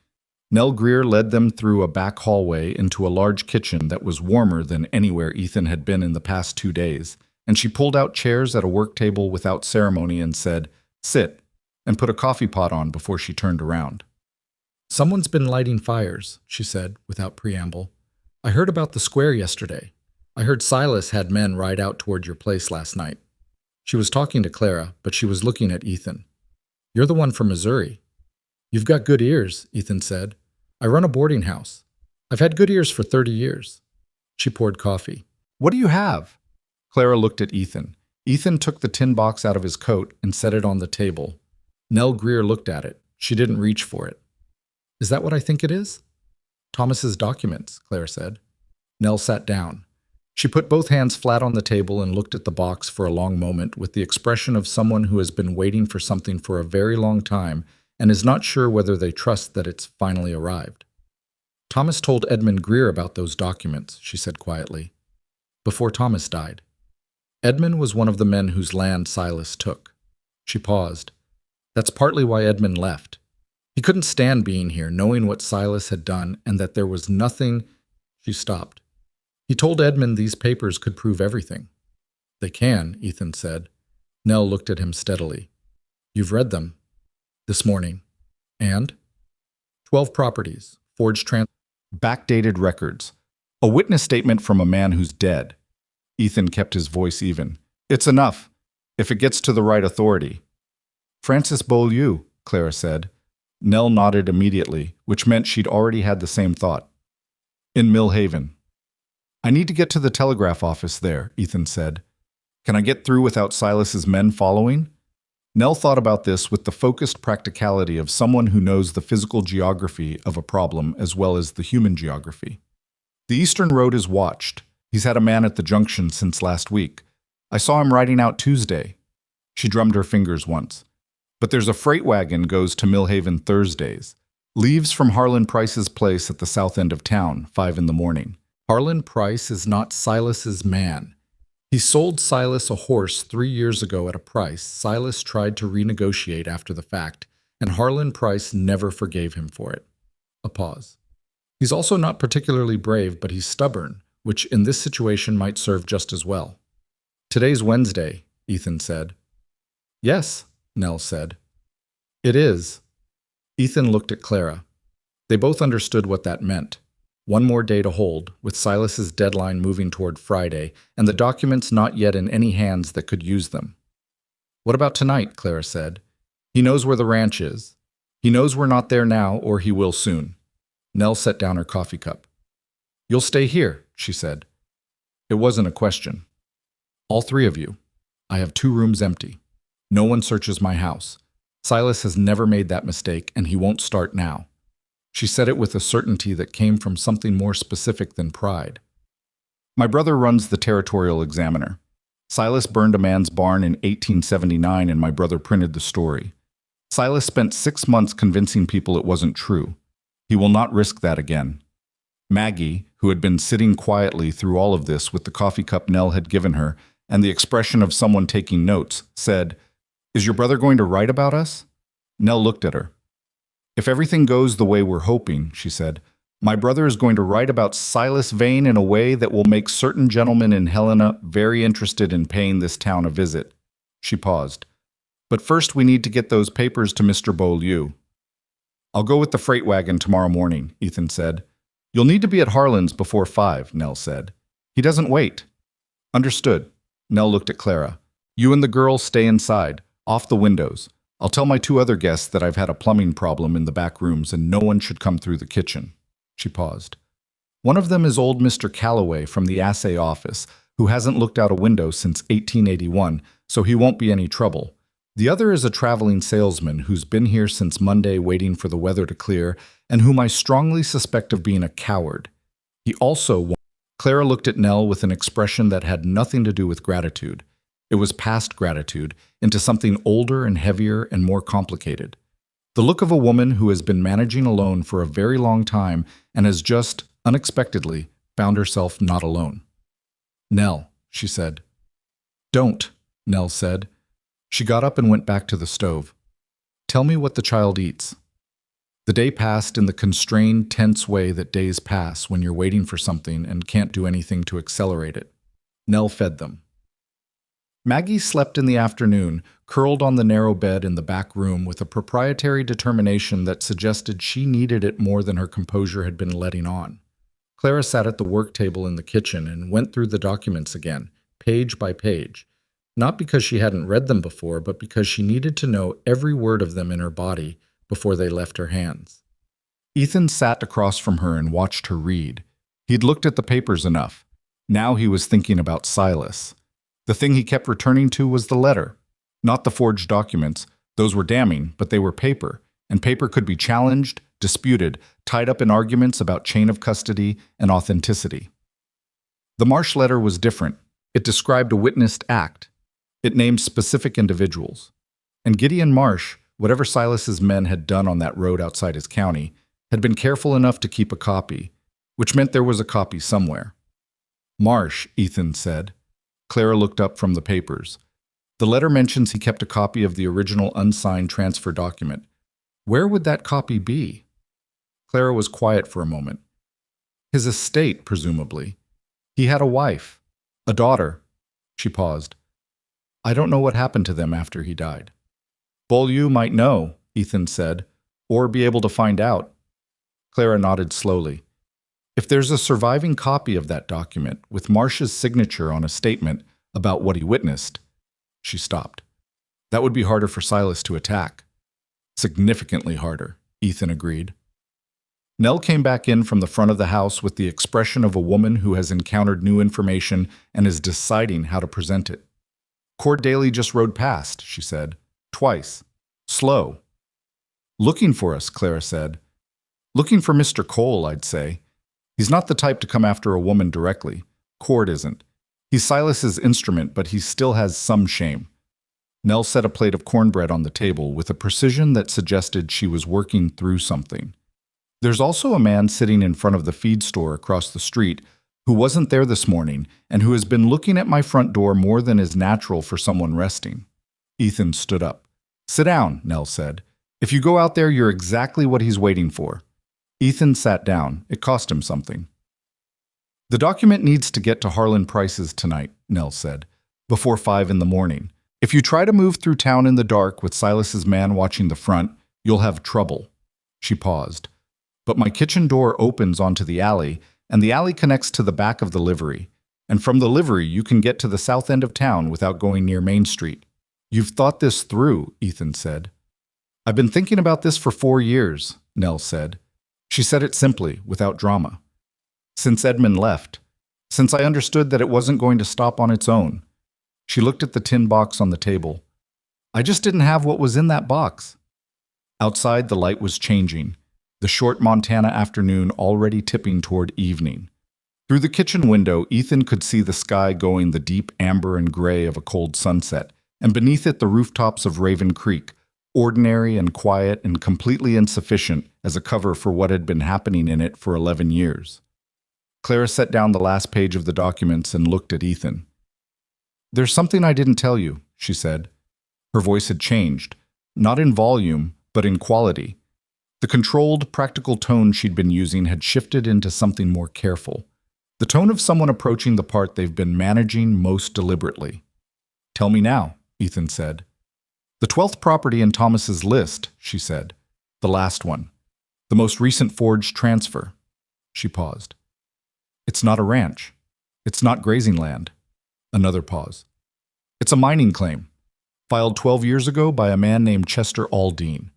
Nell Greer led them through a back hallway into a large kitchen that was warmer than anywhere Ethan had been in the past 2 days, and she pulled out chairs at a work table without ceremony and said, Sit, and put a coffee pot on before she turned around. Someone's been lighting fires, she said, without preamble. I heard about the square yesterday. I heard Silas had men ride out toward your place last night. She was talking to Clara, but she was looking at Ethan. You're the one from Missouri. You've got good ears, Ethan said. I run a boarding house. I've had good ears for 30 years. She poured coffee. What do you have? Clara looked at Ethan. Ethan took the tin box out of his coat and set it on the table. Nell Greer looked at it. She didn't reach for it. Is that what I think it is? Thomas's documents, Claire said. Nell sat down. She put both hands flat on the table and looked at the box for a long moment with the expression of someone who has been waiting for something for a very long time and is not sure whether they trust that it's finally arrived. Thomas told Edmund Greer about those documents, she said quietly, before Thomas died. Edmund was one of the men whose land Silas took. She paused. That's partly why Edmund left. He couldn't stand being here, knowing what Silas had done and that there was nothing. She stopped. He told Edmund these papers could prove everything. They can, Ethan said. Nell looked at him steadily. You've read them. This morning. And? 12 properties, forged backdated records. A witness statement from a man who's dead. Ethan kept his voice even. It's enough, if it gets to the right authority. Francis Beaulieu, Clara said. Nell nodded immediately, which meant she'd already had the same thought. In Mill Haven. I need to get to the telegraph office there, Ethan said. Can I get through without Silas's men following? Nell thought about this with the focused practicality of someone who knows the physical geography of a problem as well as the human geography. The Eastern Road is watched. He's had a man at the junction since last week. I saw him riding out Tuesday. She drummed her fingers once. But there's a freight wagon goes to Millhaven Thursdays. Leaves from Harlan Price's place at the south end of town, 5 in the morning. Harlan Price is not Silas's man. He sold Silas a horse 3 years ago at a price Silas tried to renegotiate after the fact, and Harlan Price never forgave him for it. A pause. He's also not particularly brave, but he's stubborn, which in this situation might serve just as well. Today's Wednesday, Ethan said. Yes, Nell said. It is. Ethan looked at Clara. They both understood what that meant. One more day to hold, with Silas's deadline moving toward Friday, and the documents not yet in any hands that could use them. What about tonight? Clara said. He knows where the ranch is. He knows we're not there now, or he will soon. Nell set down her coffee cup. You'll stay here, she said. It wasn't a question. All three of you. I have 2 rooms empty. No one searches my house. Silas has never made that mistake, and he won't start now. She said it with a certainty that came from something more specific than pride. My brother runs the Territorial Examiner. Silas burned a man's barn in 1879, and my brother printed the story. Silas spent 6 months convincing people it wasn't true. He will not risk that again. Maggie, who had been sitting quietly through all of this with the coffee cup Nell had given her and the expression of someone taking notes, said, Is your brother going to write about us? Nell looked at her. If everything goes the way we're hoping, she said, my brother is going to write about Silas Vane in a way that will make certain gentlemen in Helena very interested in paying this town a visit. She paused. But first we need to get those papers to Mr. Beaulieu. I'll go with the freight wagon tomorrow morning, Ethan said. You'll need to be at Harlan's before 5, Nell said. He doesn't wait. Understood. Nell looked at Clara. You and the girl stay inside, off the windows. I'll tell my 2 other guests that I've had a plumbing problem in the back rooms and no one should come through the kitchen. She paused. One of them is old Mr. Calloway from the assay office, who hasn't looked out a window since 1881, so he won't be any trouble. The other is a traveling salesman who's been here since Monday waiting for the weather to clear and whom I strongly suspect of being a coward. He also won't. Clara looked at Nell with an expression that had nothing to do with gratitude. It was past gratitude into something older and heavier and more complicated. The look of a woman who has been managing alone for a very long time and has just, unexpectedly, found herself not alone. Nell, she said. Don't, Nell said. She got up and went back to the stove. Tell me what the child eats. The day passed in the constrained, tense way that days pass when you're waiting for something and can't do anything to accelerate it. Nell fed them. Maggie slept in the afternoon, curled on the narrow bed in the back room with a proprietary determination that suggested she needed it more than her composure had been letting on. Clara sat at the work table in the kitchen and went through the documents again, page by page, not because she hadn't read them before, but because she needed to know every word of them in her body before they left her hands. Ethan sat across from her and watched her read. He'd looked at the papers enough. Now he was thinking about Silas. The thing he kept returning to was the letter, not the forged documents. Those were damning, but they were paper, and paper could be challenged, disputed, tied up in arguments about chain of custody and authenticity. The Marsh letter was different. It described a witnessed act. It named specific individuals. And Gideon Marsh, whatever Silas's men had done on that road outside his county, had been careful enough to keep a copy, which meant there was a copy somewhere. Marsh, Ethan said. Clara looked up from the papers. The letter mentions he kept a copy of the original unsigned transfer document. Where would that copy be? Clara was quiet for a moment. His estate, presumably. He had a wife, a daughter. She paused. I don't know what happened to them after he died. Beaulieu might know, Ethan said, or be able to find out. Clara nodded slowly. If there's a surviving copy of that document with Marsh's signature on a statement about what he witnessed, she stopped. That would be harder for Silas to attack. Significantly harder, Ethan agreed. Nell came back in from the front of the house with the expression of a woman who has encountered new information and is deciding how to present it. Cord Daly just rode past, she said. Twice. Slow. Looking for us, Clara said. Looking for Mr. Cole, I'd say. He's not the type to come after a woman directly. Cord isn't. He's Silas's instrument, but he still has some shame. Nell set a plate of cornbread on the table with a precision that suggested she was working through something. There's also a man sitting in front of the feed store across the street who wasn't there this morning and who has been looking at my front door more than is natural for someone resting. Ethan stood up. Sit down, Nell said. If you go out there, you're exactly what he's waiting for. Ethan sat down. It cost him something. The document needs to get to Harlan Price's tonight, Nell said, before 5 in the morning. If you try to move through town in the dark with Silas's man watching the front, you'll have trouble. She paused. But my kitchen door opens onto the alley, and the alley connects to the back of the livery. And from the livery, you can get to the south end of town without going near Main Street. You've thought this through, Ethan said. I've been thinking about this for 4 years, Nell said. She said it simply, without drama. Since Edmund left. Since I understood that it wasn't going to stop on its own. She looked at the tin box on the table. I just didn't have what was in that box. Outside, the light was changing, the short Montana afternoon already tipping toward evening. Through the kitchen window, Ethan could see the sky going the deep amber and gray of a cold sunset, and beneath it the rooftops of Raven Creek, ordinary and quiet and completely insufficient as a cover for what had been happening in it for 11 years. Clara set down the last page of the documents and looked at Ethan. There's something I didn't tell you, she said. Her voice had changed, not in volume, but in quality. The controlled, practical tone she'd been using had shifted into something more careful. The tone of someone approaching the part they've been managing most deliberately. Tell me now, Ethan said. The 12th property in Thomas's list, she said. The last one. The most recent forged transfer. She paused. It's not a ranch. It's not grazing land. Another pause. It's a mining claim, filed 12 years ago by a man named Chester Aldine.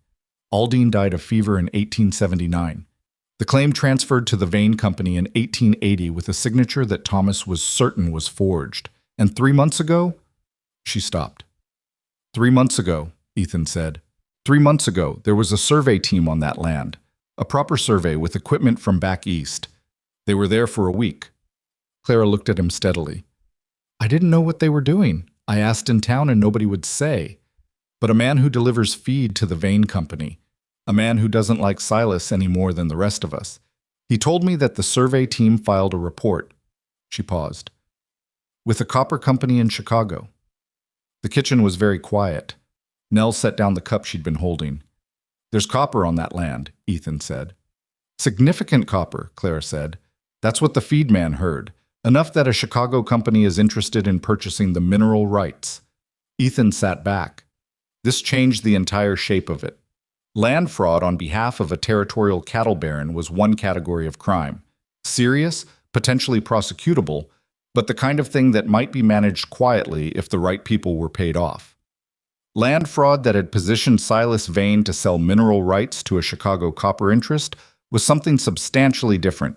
Aldine died of fever in 1879. The claim transferred to the Vane Company in 1880 with a signature that Thomas was certain was forged. And 3 months ago, she stopped. 3 months ago, Ethan said. 3 months ago, there was a survey team on that land, a proper survey with equipment from back east. They were there for a week. Clara looked at him steadily. I didn't know what they were doing. I asked in town and nobody would say. But a man who delivers feed to the Vane Company, a man who doesn't like Silas any more than the rest of us, he told me that the survey team filed a report. She paused. With a copper company in Chicago. The kitchen was very quiet. Nell set down the cup she'd been holding. There's copper on that land, Ethan said. Significant copper, Clara said. That's what the feed man heard. Enough that a Chicago company is interested in purchasing the mineral rights. Ethan sat back. This changed the entire shape of it. Land fraud on behalf of a territorial cattle baron was one category of crime. Serious, potentially prosecutable, but the kind of thing that might be managed quietly if the right people were paid off. Land fraud that had positioned Silas Vane to sell mineral rights to a Chicago copper interest was something substantially different.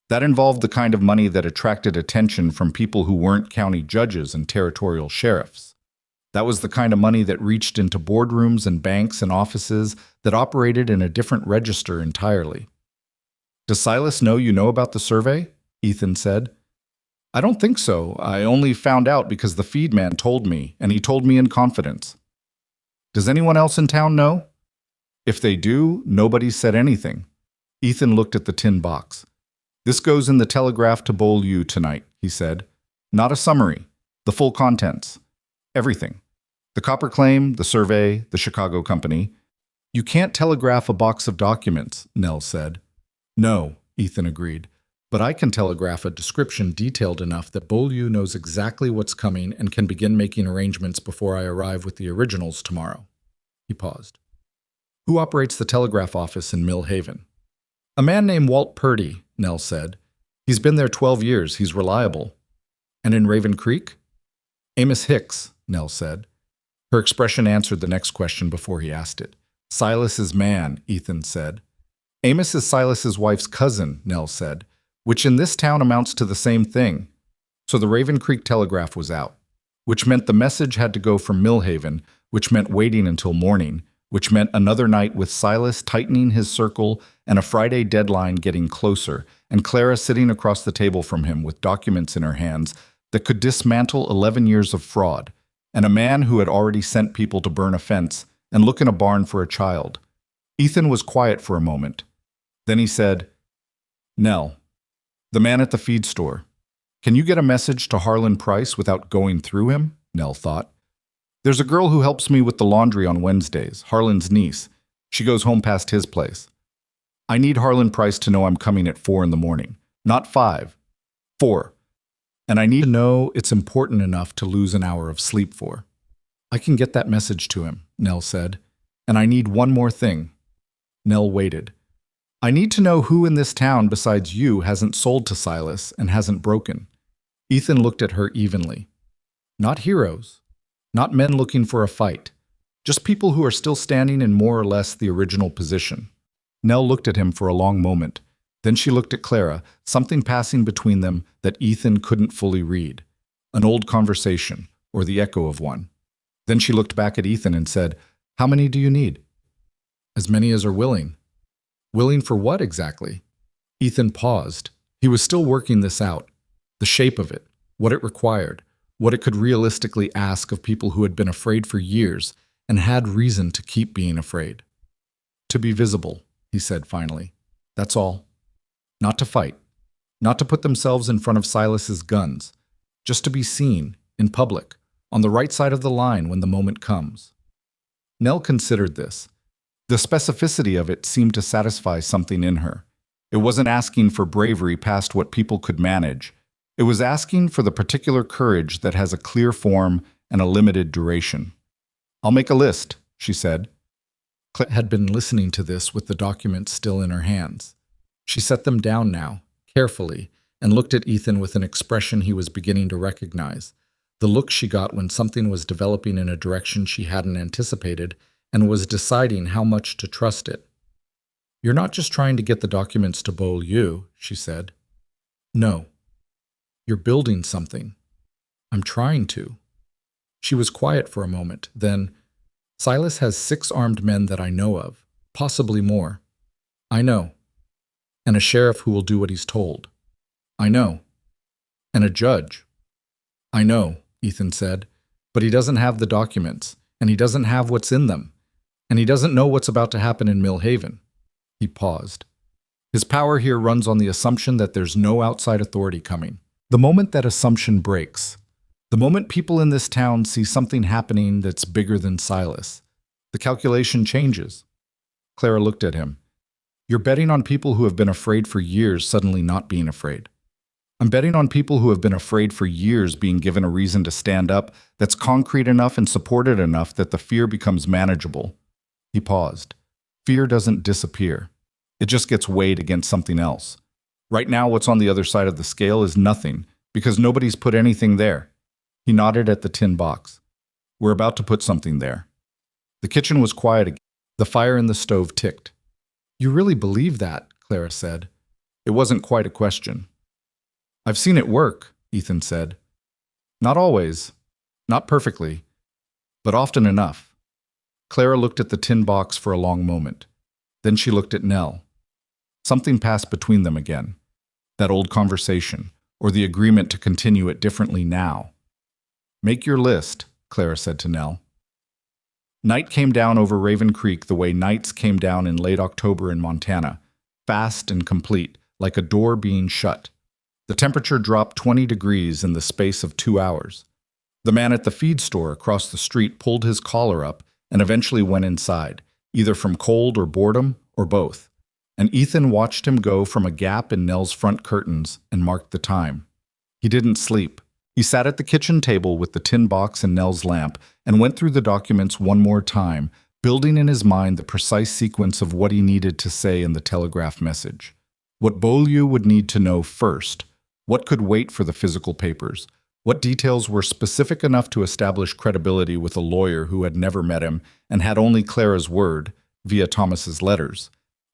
That involved the kind of money that attracted attention from people who weren't county judges and territorial sheriffs. That was the kind of money that reached into boardrooms and banks and offices that operated in a different register entirely. Does Silas know you know about the survey? Ethan said. I don't think so. I only found out because the feed man told me, and he told me in confidence. Does anyone else in town know? If they do, nobody said anything. Ethan looked at the tin box. This goes in the Telegraph to Beaulieu tonight, he said. Not a summary. The full contents. Everything. The copper claim, the survey, the Chicago company. You can't telegraph a box of documents, Nell said. No, Ethan agreed. But I can telegraph a description detailed enough that Beaulieu knows exactly what's coming and can begin making arrangements before I arrive with the originals tomorrow. He paused. Who operates the telegraph office in Mill Haven? A man named Walt Purdy, Nell said. He's been there 12 years. He's reliable. And in Raven Creek? Amos Hicks, Nell said. Her expression answered the next question before he asked it. Silas's man, Ethan said. Amos is Silas's wife's cousin, Nell said, which in this town amounts to the same thing. So the Raven Creek telegraph was out, which meant the message had to go from Millhaven, which meant waiting until morning, which meant another night with Silas tightening his circle and a Friday deadline getting closer, and Clara sitting across the table from him with documents in her hands that could dismantle 11 years of fraud, and a man who had already sent people to burn a fence and look in a barn for a child. Ethan was quiet for a moment. Then he said, Nell, the man at the feed store, can you get a message to Harlan Price without going through him? Nell thought. There's a girl who helps me with the laundry on Wednesdays, Harlan's niece. She goes home past his place. I need Harlan Price to know I'm coming at 4 in the morning, not 5. 4. And I need to know it's important enough to lose an hour of sleep for. I can get that message to him, Nell said. And I need one more thing. Nell waited. I need to know who in this town besides you hasn't sold to Silas and hasn't broken. Ethan looked at her evenly. Not heroes. Not men looking for a fight. Just people who are still standing in more or less the original position. Nell looked at him for a long moment. Then she looked at Clara, something passing between them that Ethan couldn't fully read. An old conversation, or the echo of one. Then she looked back at Ethan and said, How many do you need? As many as are willing. Willing for what exactly? Ethan paused. He was still working this out. The shape of it, what it required, what it could realistically ask of people who had been afraid for years and had reason to keep being afraid. To be visible, he said finally. That's all. Not to fight. Not to put themselves in front of Silas's guns. Just to be seen, in public, on the right side of the line when the moment comes. Nell considered this. The specificity of it seemed to satisfy something in her. It wasn't asking for bravery past what people could manage. It was asking for the particular courage that has a clear form and a limited duration. I'll make a list, she said. Claire had been listening to this with the documents still in her hands. She set them down now, carefully, and looked at Ethan with an expression he was beginning to recognize. The look she got when something was developing in a direction she hadn't anticipated and was deciding how much to trust it. You're not just trying to get the documents to Beaulieu, she said. No. You're building something. I'm trying to. She was quiet for a moment, then, Silas has 6 armed men that I know of, possibly more. I know. And a sheriff who will do what he's told. I know. And a judge. I know, Ethan said, but he doesn't have the documents, and he doesn't have what's in them, and he doesn't know what's about to happen in Millhaven. He paused. His power here runs on the assumption that there's no outside authority coming. The moment that assumption breaks, the moment people in this town see something happening that's bigger than Silas, the calculation changes. Clara looked at him. You're betting on people who have been afraid for years suddenly not being afraid. I'm betting on people who have been afraid for years being given a reason to stand up that's concrete enough and supported enough that the fear becomes manageable. He paused. Fear doesn't disappear. It just gets weighed against something else. Right now, what's on the other side of the scale is nothing, because nobody's put anything there. He nodded at the tin box. We're about to put something there. The kitchen was quiet again. The fire in the stove ticked. You really believe that, Clara said. It wasn't quite a question. I've seen it work, Ethan said. Not always, not perfectly, but often enough. Clara looked at the tin box for a long moment. Then she looked at Nell. Something passed between them again. That old conversation, or the agreement to continue it differently now. Make your list, Clara said to Nell. Night came down over Raven Creek the way nights came down in late October in Montana, fast and complete, like a door being shut. The temperature dropped 20 degrees in the space of 2 hours. The man at the feed store across the street pulled his collar up and eventually went inside, either from cold or boredom or both. And Ethan watched him go from a gap in Nell's front curtains and marked the time. He didn't sleep. He sat at the kitchen table with the tin box and Nell's lamp and went through the documents one more time, building in his mind the precise sequence of what he needed to say in the telegraph message. What Beaulieu would need to know first. What could wait for the physical papers? What details were specific enough to establish credibility with a lawyer who had never met him and had only Clara's word, via Thomas's letters,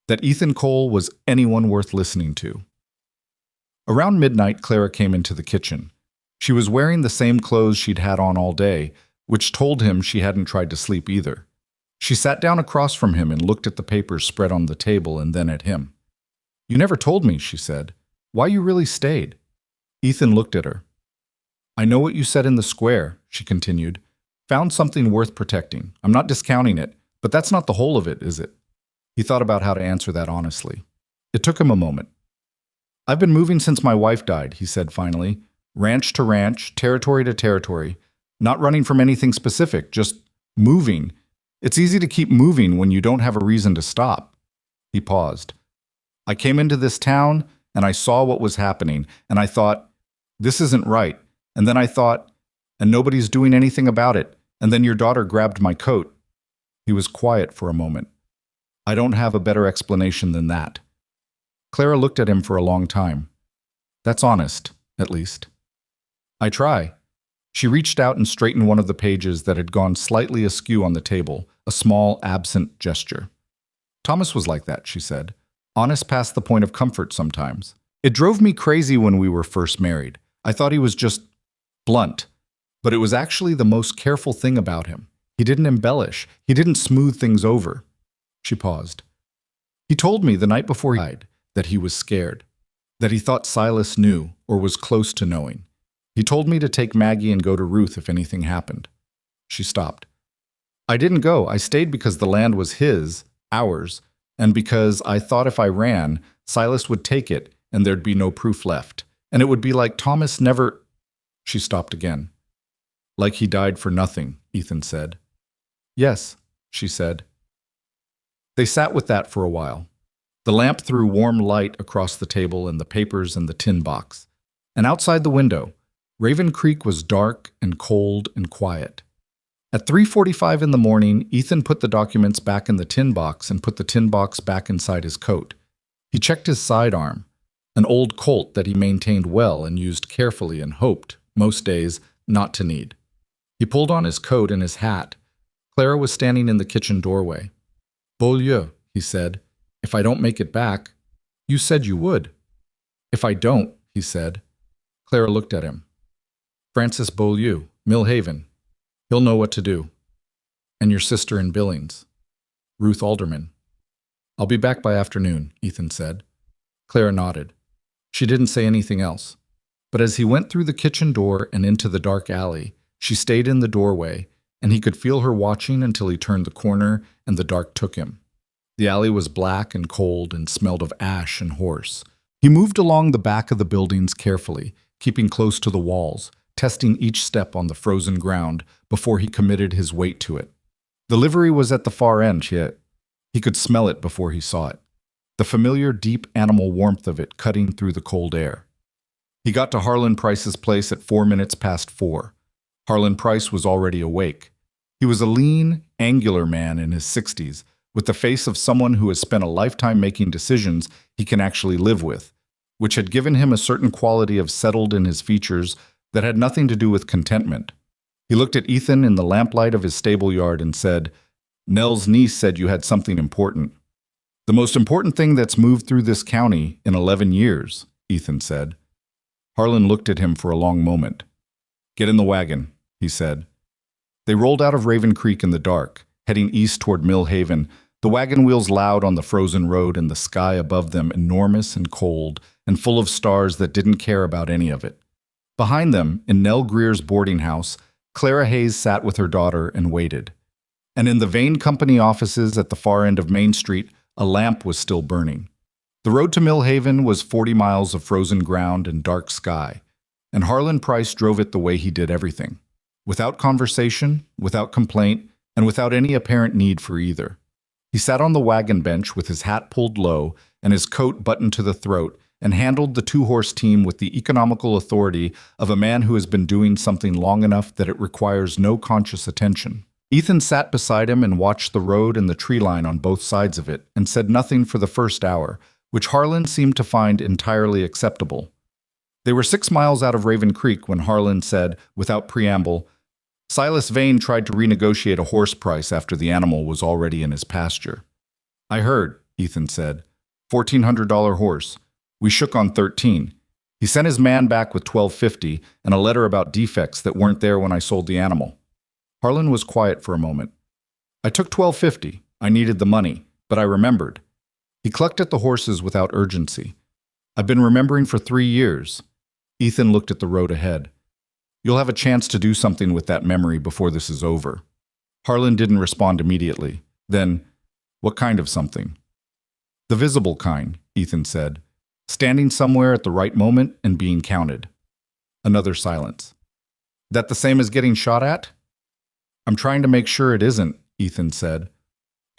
that Ethan Cole was anyone worth listening to? Around midnight, Clara came into the kitchen. She was wearing the same clothes she'd had on all day, which told him she hadn't tried to sleep either. She sat down across from him and looked at the papers spread on the table and then at him. You never told me, she said. Why you really stayed? Ethan looked at her. I know what you said in the square, she continued. Found something worth protecting. I'm not discounting it, but that's not the whole of it, is it? He thought about how to answer that honestly. It took him a moment. I've been moving since my wife died, he said finally. Ranch to ranch, territory to territory. Not running from anything specific, just moving. It's easy to keep moving when you don't have a reason to stop. He paused. I came into this town and I saw what was happening, and I thought, This isn't right. And then I thought, and nobody's doing anything about it. And then your daughter grabbed my coat. He was quiet for a moment. I don't have a better explanation than that. Clara looked at him for a long time. That's honest, at least. I try. She reached out and straightened one of the pages that had gone slightly askew on the table, a small, absent gesture. Thomas was like that, she said. Honest past the point of comfort sometimes. It drove me crazy when we were first married. I thought he was just blunt. But it was actually the most careful thing about him. He didn't embellish. He didn't smooth things over. She paused. He told me the night before he died that he was scared, that he thought Silas knew or was close to knowing. He told me to take Maggie and go to Ruth if anything happened. She stopped. I didn't go. I stayed because the land was his, ours, and because I thought if I ran, Silas would take it and there'd be no proof left. And it would be like Thomas never… She stopped again. Like he died for nothing, Ethan said. Yes, she said. They sat with that for a while. The lamp threw warm light across the table and the papers and the tin box. And outside the window, Raven Creek was dark and cold and quiet. At 3:45 in the morning, Ethan put the documents back in the tin box and put the tin box back inside his coat. He checked his sidearm, an old Colt that he maintained well and used carefully and hoped, most days, not to need. He pulled on his coat and his hat. Clara was standing in the kitchen doorway. Beaulieu, he said, if I don't make it back, you said you would. If I don't, he said. Clara looked at him. Francis Beaulieu, Millhaven. He'll know what to do. And your sister in Billings. Ruth Alderman. I'll be back by afternoon, Ethan said. Clara nodded. She didn't say anything else. But as he went through the kitchen door and into the dark alley, she stayed in the doorway, and he could feel her watching until he turned the corner and the dark took him. The alley was black and cold and smelled of ash and horse. He moved along the back of the buildings carefully, keeping close to the walls, testing each step on the frozen ground before he committed his weight to it. The livery was at the far end, yet he could smell it before he saw it, the familiar deep animal warmth of it cutting through the cold air. He got to Harlan Price's place at 4:04. Harlan Price was already awake. He was a lean, angular man in his 60s, with the face of someone who has spent a lifetime making decisions he can actually live with, which had given him a certain quality of settled in his features that had nothing to do with contentment. He looked at Ethan in the lamplight of his stable yard and said, Nell's niece said you had something important. The most important thing that's moved through this county in 11 years, Ethan said. Harlan looked at him for a long moment. Get in the wagon, he said. They rolled out of Raven Creek in the dark, heading east toward Millhaven, the wagon wheels loud on the frozen road and the sky above them enormous and cold and full of stars that didn't care about any of it. Behind them, in Nell Greer's boarding house, Clara Hayes sat with her daughter and waited. And in the Vane Company offices at the far end of Main Street, a lamp was still burning. The road to Millhaven was 40 miles of frozen ground and dark sky, and Harlan Price drove it the way he did everything, without conversation, without complaint, and without any apparent need for either. He sat on the wagon bench with his hat pulled low and his coat buttoned to the throat and handled the two-horse team with the economical authority of a man who has been doing something long enough that it requires no conscious attention. Ethan sat beside him and watched the road and the tree line on both sides of it and said nothing for the first hour, which Harlan seemed to find entirely acceptable. They were 6 miles out of Raven Creek when Harlan said, without preamble, Silas Vane tried to renegotiate a horse price after the animal was already in his pasture. I heard, Ethan said. $1,400 horse. We shook on 13. He sent his man back with $1,250 and a letter about defects that weren't there when I sold the animal. Harlan was quiet for a moment. I took $1,250. I needed the money, but I remembered. He clucked at the horses without urgency. I've been remembering for 3 years. Ethan looked at the road ahead. You'll have a chance to do something with that memory before this is over. Harlan didn't respond immediately. Then, what kind of something? The visible kind, Ethan said. Standing somewhere at the right moment and being counted. Another silence. That the same as getting shot at? I'm trying to make sure it isn't, Ethan said.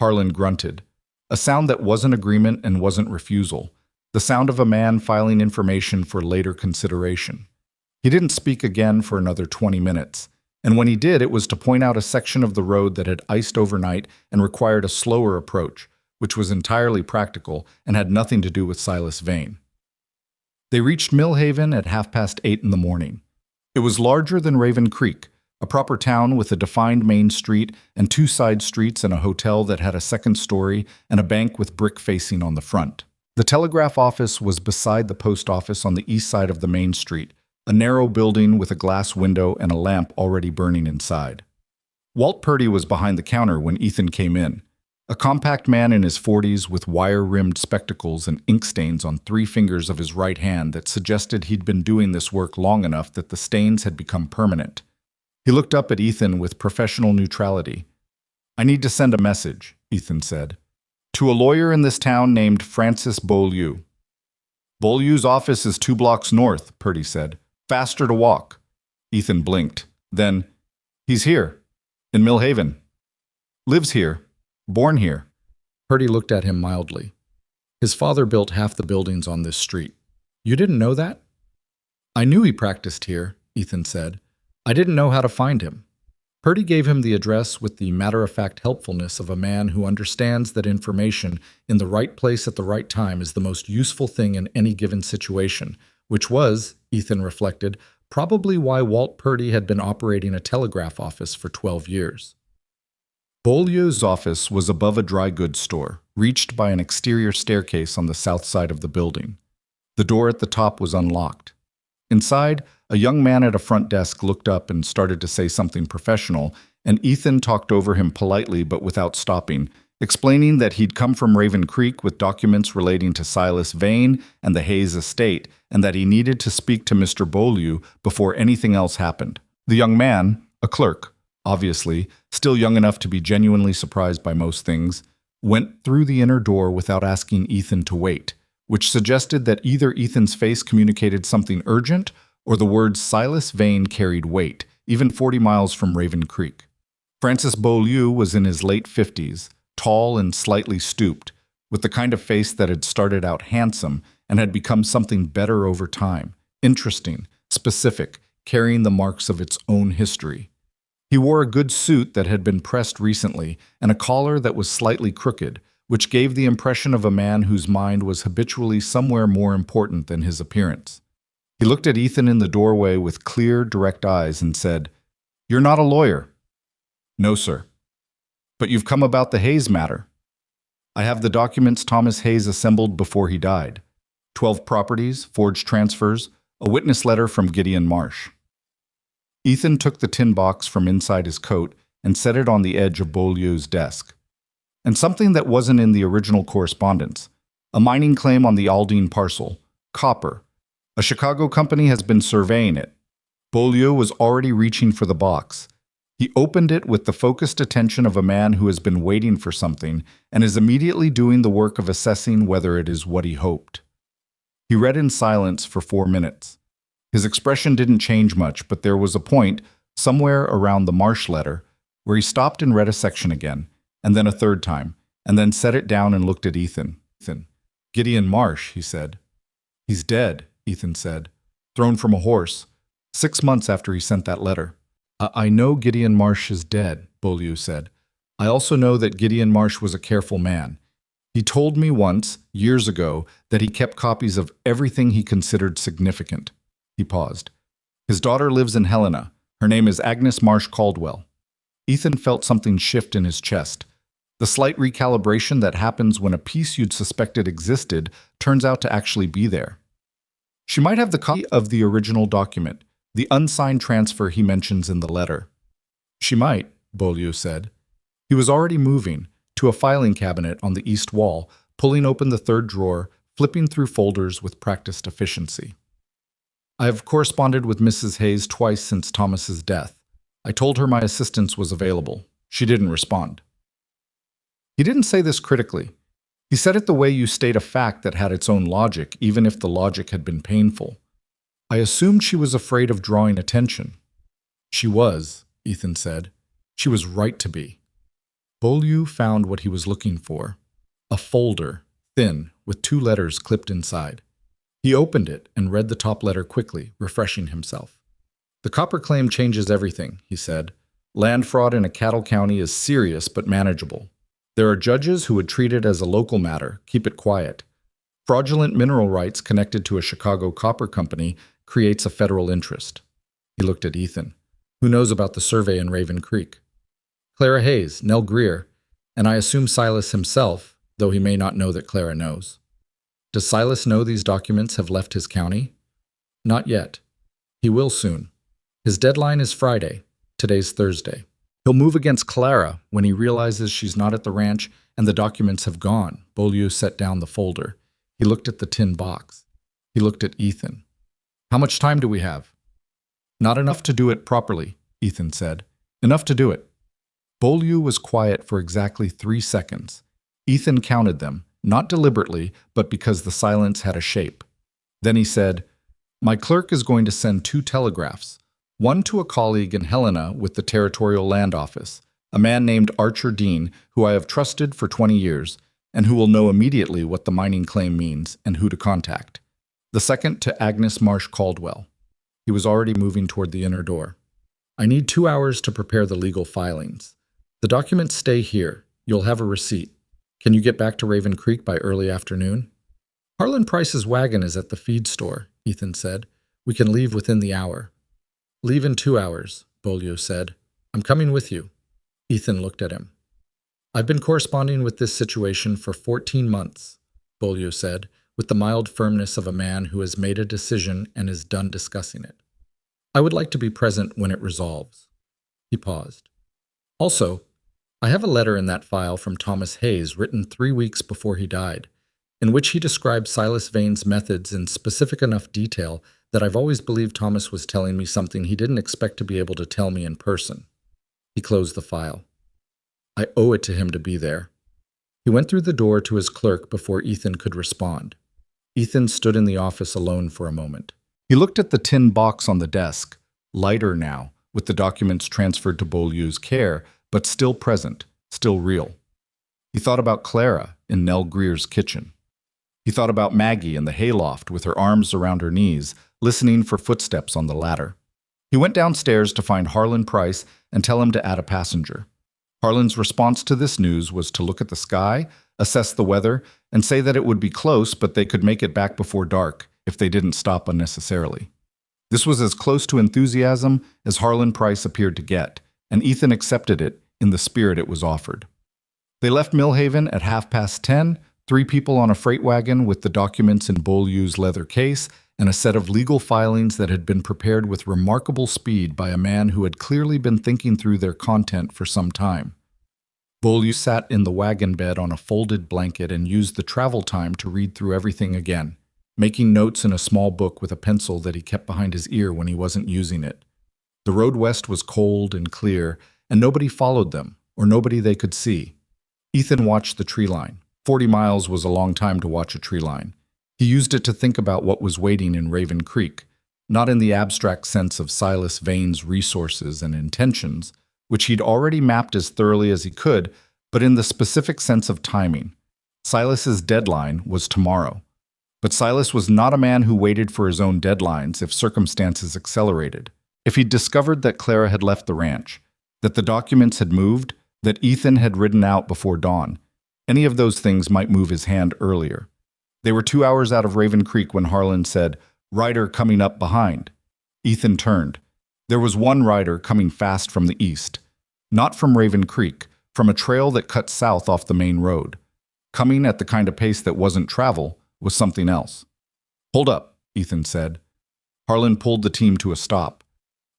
Harlan grunted. A sound that wasn't agreement and wasn't refusal. The sound of a man filing information for later consideration. He didn't speak again for another 20 minutes, and when he did, it was to point out a section of the road that had iced overnight and required a slower approach, which was entirely practical and had nothing to do with Silas Vane. They reached Millhaven at 8:30 in the morning. It was larger than Raven Creek, a proper town with a defined main street and two side streets and a hotel that had a second story and a bank with brick facing on the front. The telegraph office was beside the post office on the east side of the main street, a narrow building with a glass window and a lamp already burning inside. Walt Purdy was behind the counter when Ethan came in, a compact man in his 40s with wire-rimmed spectacles and ink stains on 3 fingers of his right hand that suggested he'd been doing this work long enough that the stains had become permanent. He looked up at Ethan with professional neutrality. "I need to send a message," Ethan said, "to a lawyer in this town named Francis Beaulieu." "Beaulieu's office is 2 blocks north," Purdy said. "Faster to walk." Ethan blinked. Then, "He's here, in Millhaven. Lives here. Born here." Purdy looked at him mildly. "His father built half the buildings on this street. You didn't know that?" "I knew he practiced here," Ethan said. "I didn't know how to find him." Purdy gave him the address with the matter-of-fact helpfulness of a man who understands that information in the right place at the right time is the most useful thing in any given situation, which was, Ethan reflected, probably why Walt Purdy had been operating a telegraph office for 12 years. Beaulieu's office was above a dry goods store, reached by an exterior staircase on the south side of the building. The door at the top was unlocked. Inside, a young man at a front desk looked up and started to say something professional, and Ethan talked over him politely but without stopping, explaining that he'd come from Raven Creek with documents relating to Silas Vane and the Hayes estate, and that he needed to speak to Mr. Beaulieu before anything else happened. The young man, a clerk, obviously, still young enough to be genuinely surprised by most things, went through the inner door without asking Ethan to wait, which suggested that either Ethan's face communicated something urgent or the words Silas Vane carried weight, even 40 miles from Raven Creek. Francis Beaulieu was in his late 50s, tall and slightly stooped, with the kind of face that had started out handsome and had become something better over time, interesting, specific, carrying the marks of its own history. He wore a good suit that had been pressed recently and a collar that was slightly crooked, which gave the impression of a man whose mind was habitually somewhere more important than his appearance. He looked at Ethan in the doorway with clear, direct eyes and said, "You're not a lawyer." "No, sir." "But you've come about the Hayes matter." "I have the documents Thomas Hayes assembled before he died. 12 properties, forged transfers, a witness letter from Gideon Marsh." Ethan took the tin box from inside his coat and set it on the edge of Beaulieu's desk. "And something that wasn't in the original correspondence. A mining claim on the Aldine parcel. Copper. A Chicago company has been surveying it." Beaulieu was already reaching for the box. He opened it with the focused attention of a man who has been waiting for something and is immediately doing the work of assessing whether it is what he hoped. He read in silence for 4 minutes. His expression didn't change much, but there was a point, somewhere around the Marsh letter, where he stopped and read a section again, and then a third time, and then set it down and looked at Ethan. "Gideon Marsh," he said. "He's dead," Ethan said. "Thrown from a horse. 6 months after he sent that letter." I know Gideon Marsh is dead," Beaulieu said. "I also know that Gideon Marsh was a careful man. He told me once, years ago, that he kept copies of everything he considered significant." He paused. "His daughter lives in Helena. Her name is Agnes Marsh Caldwell." Ethan felt something shift in his chest. The slight recalibration that happens when a piece you'd suspected existed turns out to actually be there. "She might have the copy of the original document, the unsigned transfer he mentions in the letter." "She might," Beaulieu said. He was already moving to a filing cabinet on the east wall, pulling open the third drawer, flipping through folders with practiced efficiency. "I have corresponded with Mrs. Hayes twice since Thomas's death. I told her my assistance was available. She didn't respond." He didn't say this critically. He said it the way you state a fact that had its own logic, even if the logic had been painful. "I assumed she was afraid of drawing attention." "She was," Ethan said. "She was right to be." Beaulieu found what he was looking for. A folder, thin, with 2 letters clipped inside. He opened it and read the top letter quickly, refreshing himself. The copper claim changes everything, he said. Land fraud in a cattle county is serious but manageable. There are judges who would treat it as a local matter, keep it quiet. Fraudulent mineral rights connected to a Chicago copper company creates a federal interest. He looked at Ethan. Who knows about the survey in Raven Creek? Clara Hayes, Nell Greer, and I assume Silas himself, though he may not know that Clara knows. Does Silas know these documents have left his county? Not yet. He will soon. His deadline is Friday. Today's Thursday. He'll move against Clara when he realizes she's not at the ranch and the documents have gone. Beaulieu set down the folder. He looked at the tin box. He looked at Ethan. How much time do we have? Not enough to do it properly, Ethan said. Enough to do it. Beaulieu was quiet for exactly 3 seconds. Ethan counted them, not deliberately, but because the silence had a shape. Then he said, My clerk is going to send 2 telegraphs. One to a colleague in Helena with the Territorial Land Office, a man named Archer Dean, who I have trusted for 20 years, and who will know immediately what the mining claim means and who to contact. The second to Agnes Marsh Caldwell. He was already moving toward the inner door. I need 2 hours to prepare the legal filings. The documents stay here. You'll have a receipt. Can you get back to Raven Creek by early afternoon? Harlan Price's wagon is at the feed store, Ethan said. We can leave within the hour. Leave in 2 hours, Beaulieu said. I'm coming with you. Ethan looked at him. I've been corresponding with this situation for 14 months, Beaulieu said, with the mild firmness of a man who has made a decision and is done discussing it. I would like to be present when it resolves. He paused. Also, I have a letter in that file from Thomas Hayes written 3 weeks before he died, in which he described Silas Vane's methods in specific enough detail that I've always believed Thomas was telling me something he didn't expect to be able to tell me in person. He closed the file. I owe it to him to be there. He went through the door to his clerk before Ethan could respond. Ethan stood in the office alone for a moment. He looked at the tin box on the desk, lighter now, with the documents transferred to Beaulieu's care, but still present, still real. He thought about Clara in Nell Greer's kitchen. He thought about Maggie in the hayloft with her arms around her knees, listening for footsteps on the ladder. He went downstairs to find Harlan Price and tell him to add a passenger. Harlan's response to this news was to look at the sky, assess the weather, and say that it would be close, but they could make it back before dark if they didn't stop unnecessarily. This was as close to enthusiasm as Harlan Price appeared to get, and Ethan accepted it in the spirit it was offered. They left Millhaven at 10:30, 3 people on a freight wagon with the documents in Beaulieu's leather case and a set of legal filings that had been prepared with remarkable speed by a man who had clearly been thinking through their content for some time. Beaulieu sat in the wagon bed on a folded blanket and used the travel time to read through everything again, making notes in a small book with a pencil that he kept behind his ear when he wasn't using it. The road west was cold and clear, and nobody followed them, or nobody they could see. Ethan watched the tree line. 40 miles was a long time to watch a tree line. He used it to think about what was waiting in Raven Creek, not in the abstract sense of Silas Vane's resources and intentions, which he'd already mapped as thoroughly as he could, but in the specific sense of timing. Silas's deadline was tomorrow. But Silas was not a man who waited for his own deadlines if circumstances accelerated. If he'd discovered that Clara had left the ranch, that the documents had moved, that Ethan had ridden out before dawn, any of those things might move his hand earlier. They were 2 hours out of Raven Creek when Harlan said, "Rider coming up behind." Ethan turned. There was one rider coming fast from the east. Not from Raven Creek, from a trail that cut south off the main road. Coming at the kind of pace that wasn't travel was something else. "Hold up," Ethan said. Harlan pulled the team to a stop.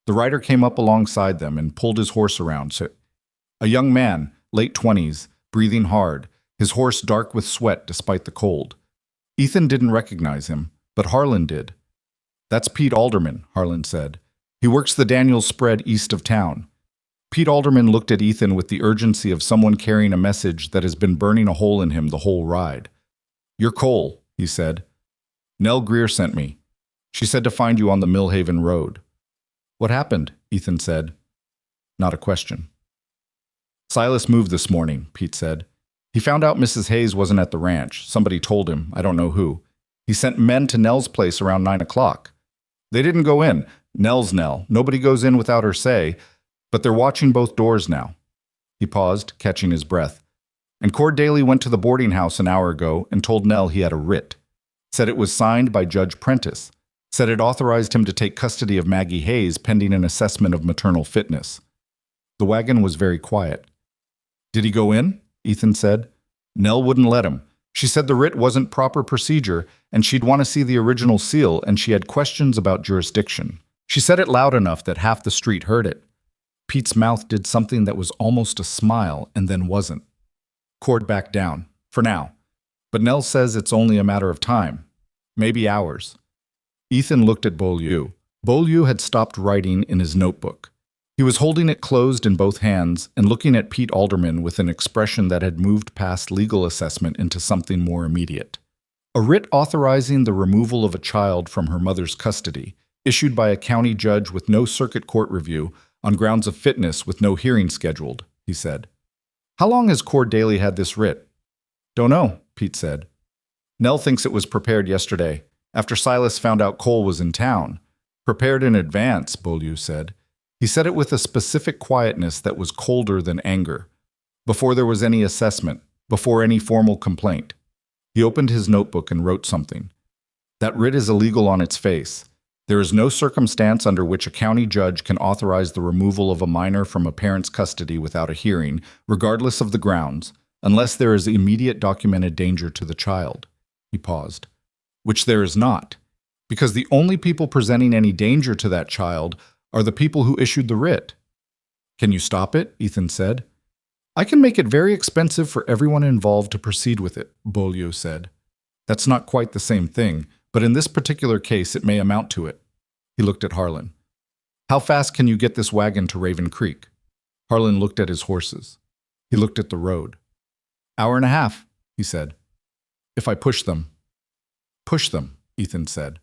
The rider came up alongside them and pulled his horse around. A young man, late 20s, breathing hard, his horse dark with sweat despite the cold. Ethan didn't recognize him, but Harlan did. "That's Pete Alderman," Harlan said. "He works the Daniels spread east of town." Pete Alderman looked at Ethan with the urgency of someone carrying a message that has been burning a hole in him the whole ride. "You're Cole," he said. "Nell Greer sent me. She said to find you on the Millhaven Road." "What happened?" Ethan said. Not a question. "Silas moved this morning," Pete said. "He found out Mrs. Hayes wasn't at the ranch. Somebody told him, I don't know who. He sent men to Nell's place around 9 o'clock. They didn't go in. Nell's Nell. Nobody goes in without her say, but they're watching both doors now. He paused, catching his breath. And Cord Daly went to the boarding house an hour ago and told Nell he had a writ. Said it was signed by Judge Prentice. Said it authorized him to take custody of Maggie Hayes pending an assessment of maternal fitness. The wagon was very quiet. Did he go in? Ethan said. Nell wouldn't let him. She said the writ wasn't proper procedure, and she'd want to see the original seal, and she had questions about jurisdiction. She said it loud enough that half the street heard it. Pete's mouth did something that was almost a smile and then wasn't. Cord backed down, for now. But Nell says it's only a matter of time. Maybe hours. Ethan looked at Beaulieu. Beaulieu had stopped writing in his notebook. He was holding it closed in both hands and looking at Pete Alderman with an expression that had moved past legal assessment into something more immediate. A writ authorizing the removal of a child from her mother's custody, issued by a county judge with no circuit court review, on grounds of fitness with no hearing scheduled, he said. How long has Cord Daly had this writ? Don't know, Pete said. Nell thinks it was prepared yesterday, after Silas found out Cole was in town. Prepared in advance, Beaulieu said. He said it with a specific quietness that was colder than anger. Before there was any assessment, before any formal complaint. He opened his notebook and wrote something. That writ is illegal on its face. There is no circumstance under which a county judge can authorize the removal of a minor from a parent's custody without a hearing, regardless of the grounds, unless there is immediate documented danger to the child. He paused. Which there is not, because the only people presenting any danger to that child are the people who issued the writ. Can you stop it? Ethan said. I can make it very expensive for everyone involved to proceed with it, Beaulieu said. That's not quite the same thing, but in this particular case it may amount to it. He looked at Harlan. How fast can you get this wagon to Raven Creek? Harlan looked at his horses. He looked at the road. Hour and a half, he said. If I push them. Push them, Ethan said.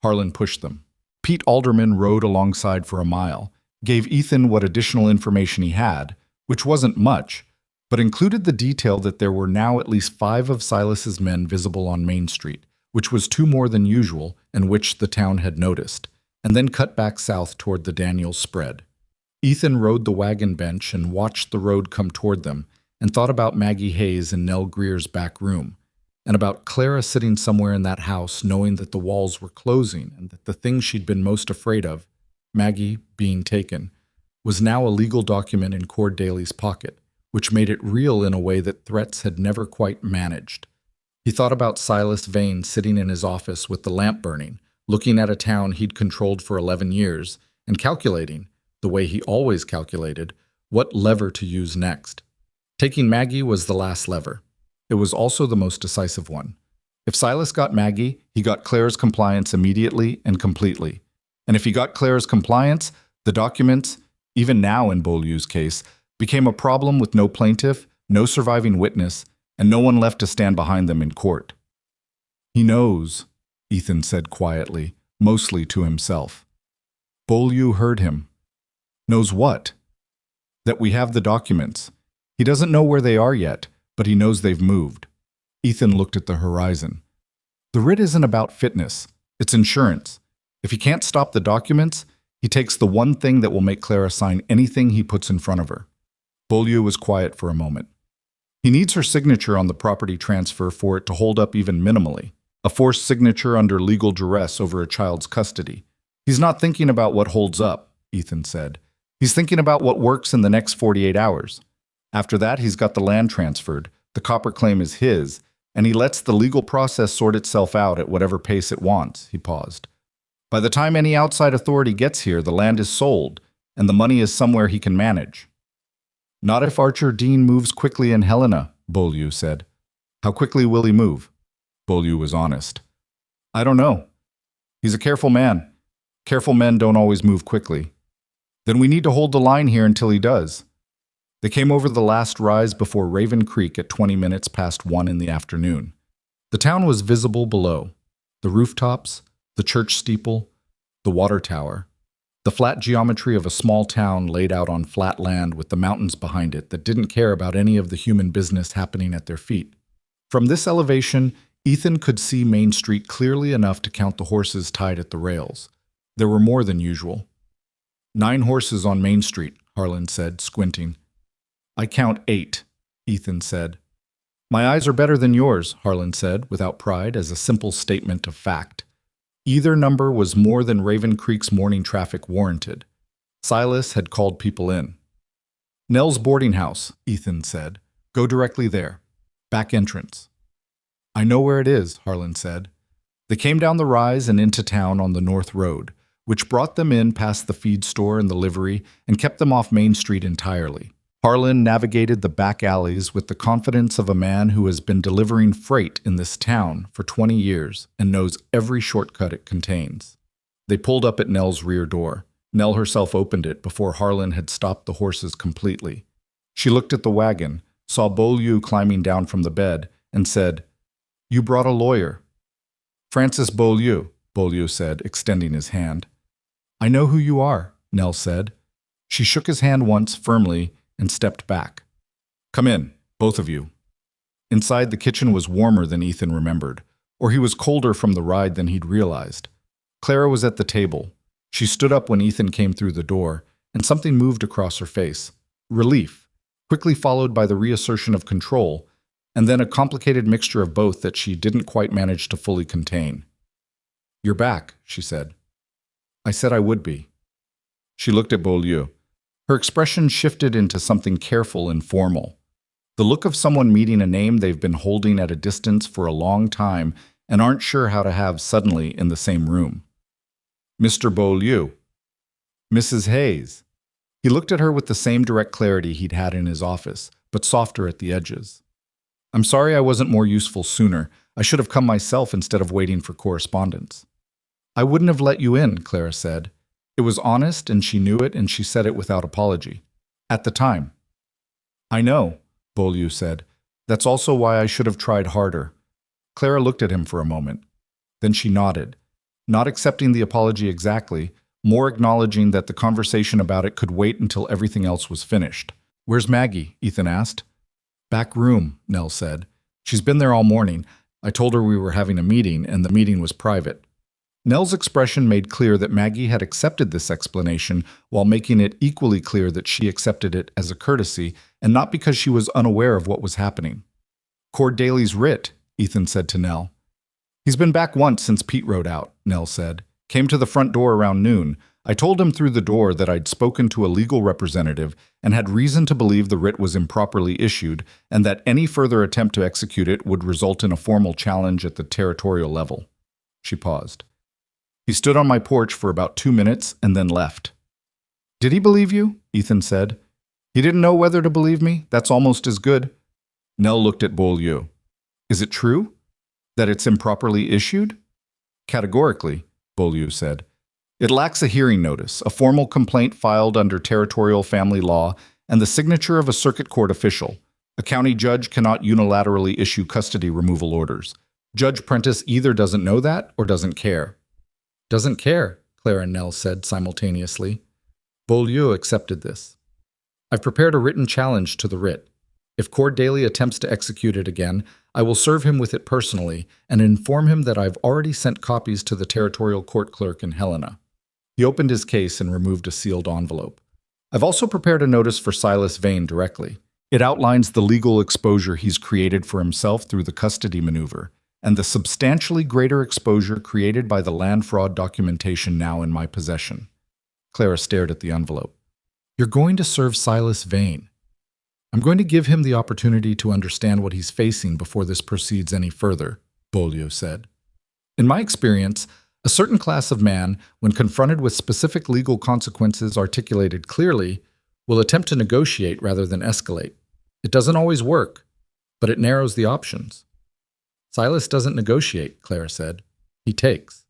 Harlan pushed them. Pete Alderman rode alongside for a mile, gave Ethan what additional information he had, which wasn't much, but included the detail that there were now at least 5 of Silas's men visible on Main Street, which was 2 more than usual and which the town had noticed, and then cut back south toward the Daniels spread. Ethan rode the wagon bench and watched the road come toward them, and thought about Maggie Hayes in Nell Greer's back room, and about Clara sitting somewhere in that house knowing that the walls were closing and that the thing she'd been most afraid of, Maggie being taken, was now a legal document in Cord Daly's pocket, which made it real in a way that threats had never quite managed. He thought about Silas Vane sitting in his office with the lamp burning, looking at a town he'd controlled for 11 years, and calculating, the way he always calculated, what lever to use next. Taking Maggie was the last lever. It was also the most decisive one. If Silas got Maggie, he got Claire's compliance immediately and completely. And if he got Claire's compliance, the documents, even now in Beaulieu's case, became a problem with no plaintiff, no surviving witness, and no one left to stand behind them in court. He knows, Ethan said quietly, mostly to himself. Beaulieu heard him. Knows what? That we have the documents. He doesn't know where they are yet, but he knows they've moved. Ethan looked at the horizon. The writ isn't about fitness. It's insurance. If he can't stop the documents, he takes the one thing that will make Clara sign anything he puts in front of her. Beaulieu was quiet for a moment. He needs her signature on the property transfer for it to hold up even minimally. A forced signature under legal duress over a child's custody. He's not thinking about what holds up, Ethan said. He's thinking about what works in the next 48 hours. After that, he's got the land transferred, the copper claim is his, and he lets the legal process sort itself out at whatever pace it wants, he paused. By the time any outside authority gets here, the land is sold, and the money is somewhere he can manage. Not if Archer Dean moves quickly in Helena, Beaulieu said. How quickly will he move? Beaulieu was honest. I don't know. He's a careful man. Careful men don't always move quickly. Then we need to hold the line here until he does. They came over the last rise before Raven Creek at 20 minutes past 1 in the afternoon. The town was visible below. The rooftops, the church steeple, the water tower, the flat geometry of a small town laid out on flat land with the mountains behind it that didn't care about any of the human business happening at their feet. From this elevation, Ethan could see Main Street clearly enough to count the horses tied at the rails. There were more than usual. 9 horses on Main Street, Harlan said, squinting. I count 8, Ethan said. My eyes are better than yours, Harlan said, without pride, as a simple statement of fact. Either number was more than Raven Creek's morning traffic warranted. Silas had called people in. Nell's boarding house, Ethan said. Go directly there. Back entrance. I know where it is, Harlan said. They came down the rise and into town on the North Road, which brought them in past the feed store and the livery and kept them off Main Street entirely. Harlan navigated the back alleys with the confidence of a man who has been delivering freight in this town for 20 years and knows every shortcut it contains. They pulled up at Nell's rear door. Nell herself opened it before Harlan had stopped the horses completely. She looked at the wagon, saw Beaulieu climbing down from the bed, and said, You brought a lawyer. Francis Beaulieu, Beaulieu said, extending his hand. I know who you are, Nell said. She shook his hand once firmly and stepped back. Come in, both of you. Inside, the kitchen was warmer than Ethan remembered, or he was colder from the ride than he'd realized. Clara was at the table. She stood up when Ethan came through the door, and something moved across her face. Relief, quickly followed by the reassertion of control, and then a complicated mixture of both that she didn't quite manage to fully contain. You're back, she said. I said I would be. She looked at Beaulieu. Her expression shifted into something careful and formal. The look of someone meeting a name they've been holding at a distance for a long time and aren't sure how to have suddenly in the same room. Mr. Beaulieu. Mrs. Hayes. He looked at her with the same direct clarity he'd had in his office, but softer at the edges. I'm sorry I wasn't more useful sooner. I should have come myself instead of waiting for correspondence. I wouldn't have let you in, Clara said. It was honest, and she knew it, and she said it without apology. At the time. I know, Beaulieu said. That's also why I should have tried harder. Clara looked at him for a moment. Then she nodded, not accepting the apology exactly, more acknowledging that the conversation about it could wait until everything else was finished. Where's Maggie? Ethan asked. Back room, Nell said. She's been there all morning. I told her we were having a meeting, and the meeting was private. Nell's expression made clear that Maggie had accepted this explanation while making it equally clear that she accepted it as a courtesy and not because she was unaware of what was happening. Cord Daly's writ, Ethan said to Nell. He's been back once since Pete rode out, Nell said. Came to the front door around noon. I told him through the door that I'd spoken to a legal representative and had reason to believe the writ was improperly issued and that any further attempt to execute it would result in a formal challenge at the territorial level. She paused. He stood on my porch for about 2 minutes and then left. Did he believe you? Ethan said. He didn't know whether to believe me. That's almost as good. Nell looked at Beaulieu. Is it true? That it's improperly issued? Categorically, Beaulieu said. It lacks a hearing notice, a formal complaint filed under territorial family law, and the signature of a circuit court official. A county judge cannot unilaterally issue custody removal orders. Judge Prentice either doesn't know that or doesn't care. Doesn't care, Clara and Nell said simultaneously. Beaulieu accepted this. I've prepared a written challenge to the writ. If Cord Daly attempts to execute it again, I will serve him with it personally and inform him that I've already sent copies to the territorial court clerk in Helena. He opened his case and removed a sealed envelope. I've also prepared a notice for Silas Vane directly. It outlines the legal exposure he's created for himself through the custody maneuver, and the substantially greater exposure created by the land fraud documentation now in my possession. Clara stared at the envelope. You're going to serve Silas Vane. I'm going to give him the opportunity to understand what he's facing before this proceeds any further, Beaulieu said. In my experience, a certain class of man, when confronted with specific legal consequences articulated clearly, will attempt to negotiate rather than escalate. It doesn't always work, but it narrows the options. Silas doesn't negotiate, Clara said. He takes.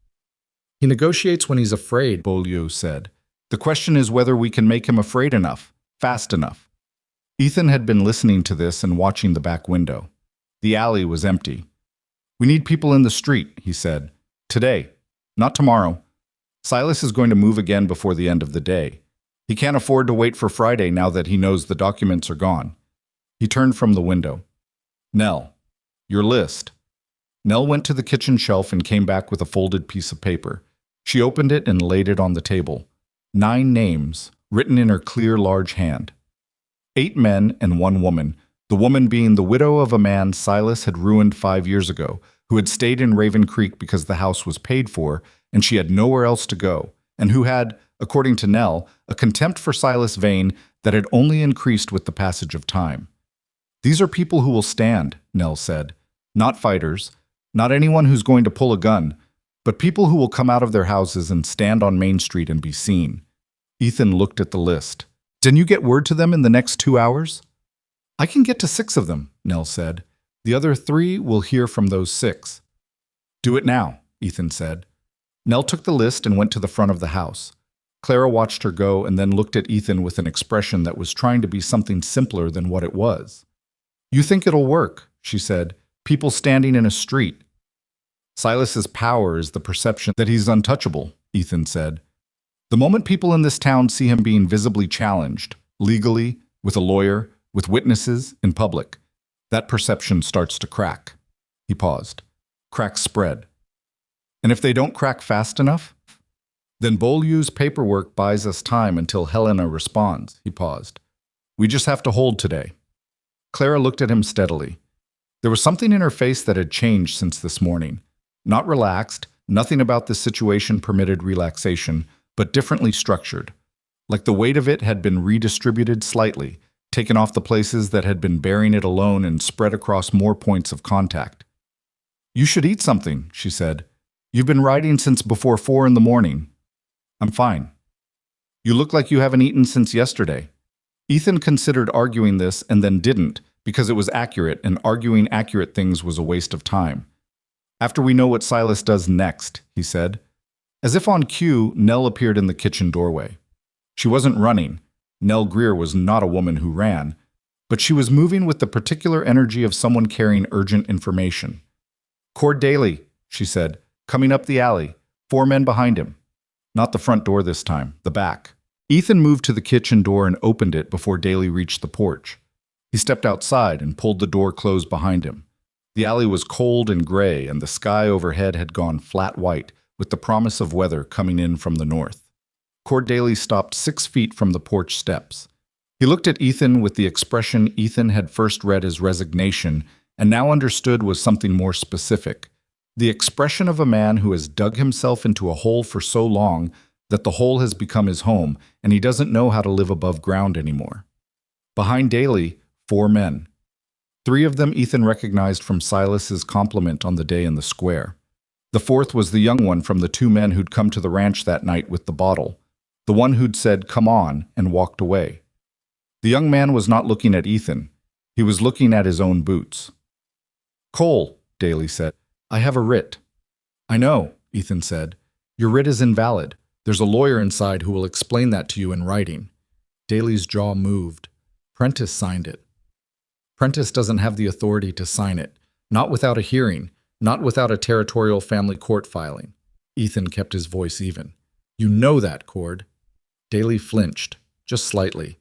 He negotiates when he's afraid, Beaulieu said. The question is whether we can make him afraid enough, fast enough. Ethan had been listening to this and watching the back window. The alley was empty. We need people in the street, he said. Today, not tomorrow. Silas is going to move again before the end of the day. He can't afford to wait for Friday now that he knows the documents are gone. He turned from the window. Nell, your list. Nell went to the kitchen shelf and came back with a folded piece of paper. She opened it and laid it on the table. 9 names, written in her clear, large hand. 8 men and 1 woman, the woman being the widow of a man Silas had ruined 5 years ago, who had stayed in Raven Creek because the house was paid for and she had nowhere else to go, and who had, according to Nell, a contempt for Silas Vane that had only increased with the passage of time. These are people who will stand, Nell said. Not fighters, not anyone who's going to pull a gun, but people who will come out of their houses and stand on Main Street and be seen. Ethan looked at the list. Didn't you get word to them in the next 2 hours? I can get to 6 of them, Nell said. The other 3 will hear from those 6. Do it now, Ethan said. Nell took the list and went to the front of the house. Clara watched her go and then looked at Ethan with an expression that was trying to be something simpler than what it was. You think it'll work, she said. People standing in a street. Silas's power is the perception that he's untouchable, Ethan said. The moment people in this town see him being visibly challenged, legally, with a lawyer, with witnesses, in public, that perception starts to crack. He paused. Cracks spread. And if they don't crack fast enough? Then Beaulieu's paperwork buys us time until Helena responds. He paused. We just have to hold today. Clara looked at him steadily. There was something in her face that had changed since this morning. Not relaxed, nothing about this situation permitted relaxation, but differently structured. Like the weight of it had been redistributed slightly, taken off the places that had been bearing it alone and spread across more points of contact. You should eat something, she said. You've been writing since before 4 in the morning. I'm fine. You look like you haven't eaten since yesterday. Ethan considered arguing this and then didn't, because it was accurate, and arguing accurate things was a waste of time. After we know what Silas does next, he said. As if on cue, Nell appeared in the kitchen doorway. She wasn't running. Nell Greer was not a woman who ran, but she was moving with the particular energy of someone carrying urgent information. Cord Daly, she said, coming up the alley, 4 men behind him. Not the front door this time, the back. Ethan moved to the kitchen door and opened it before Daly reached the porch. He stepped outside and pulled the door closed behind him. The alley was cold and gray, and the sky overhead had gone flat white, with the promise of weather coming in from the north. Cord Daly stopped 6 feet from the porch steps. He looked at Ethan with the expression Ethan had first read as resignation and now understood was something more specific. The expression of a man who has dug himself into a hole for so long that the hole has become his home and he doesn't know how to live above ground anymore. Behind Daly, 4 men. 3 of them Ethan recognized from Silas's compliment on the day in the square. The 4th was the young one from the 2 men who'd come to the ranch that night with the bottle, the one who'd said, "Come on," and walked away. The young man was not looking at Ethan. He was looking at his own boots. Cole, Daly said, I have a writ. I know, Ethan said. Your writ is invalid. There's a lawyer inside who will explain that to you in writing. Daly's jaw moved. Prentice signed it. Prentice doesn't have the authority to sign it. Not without a hearing. Not without a territorial family court filing. Ethan kept his voice even. You know that, Cord. Daly flinched, just slightly.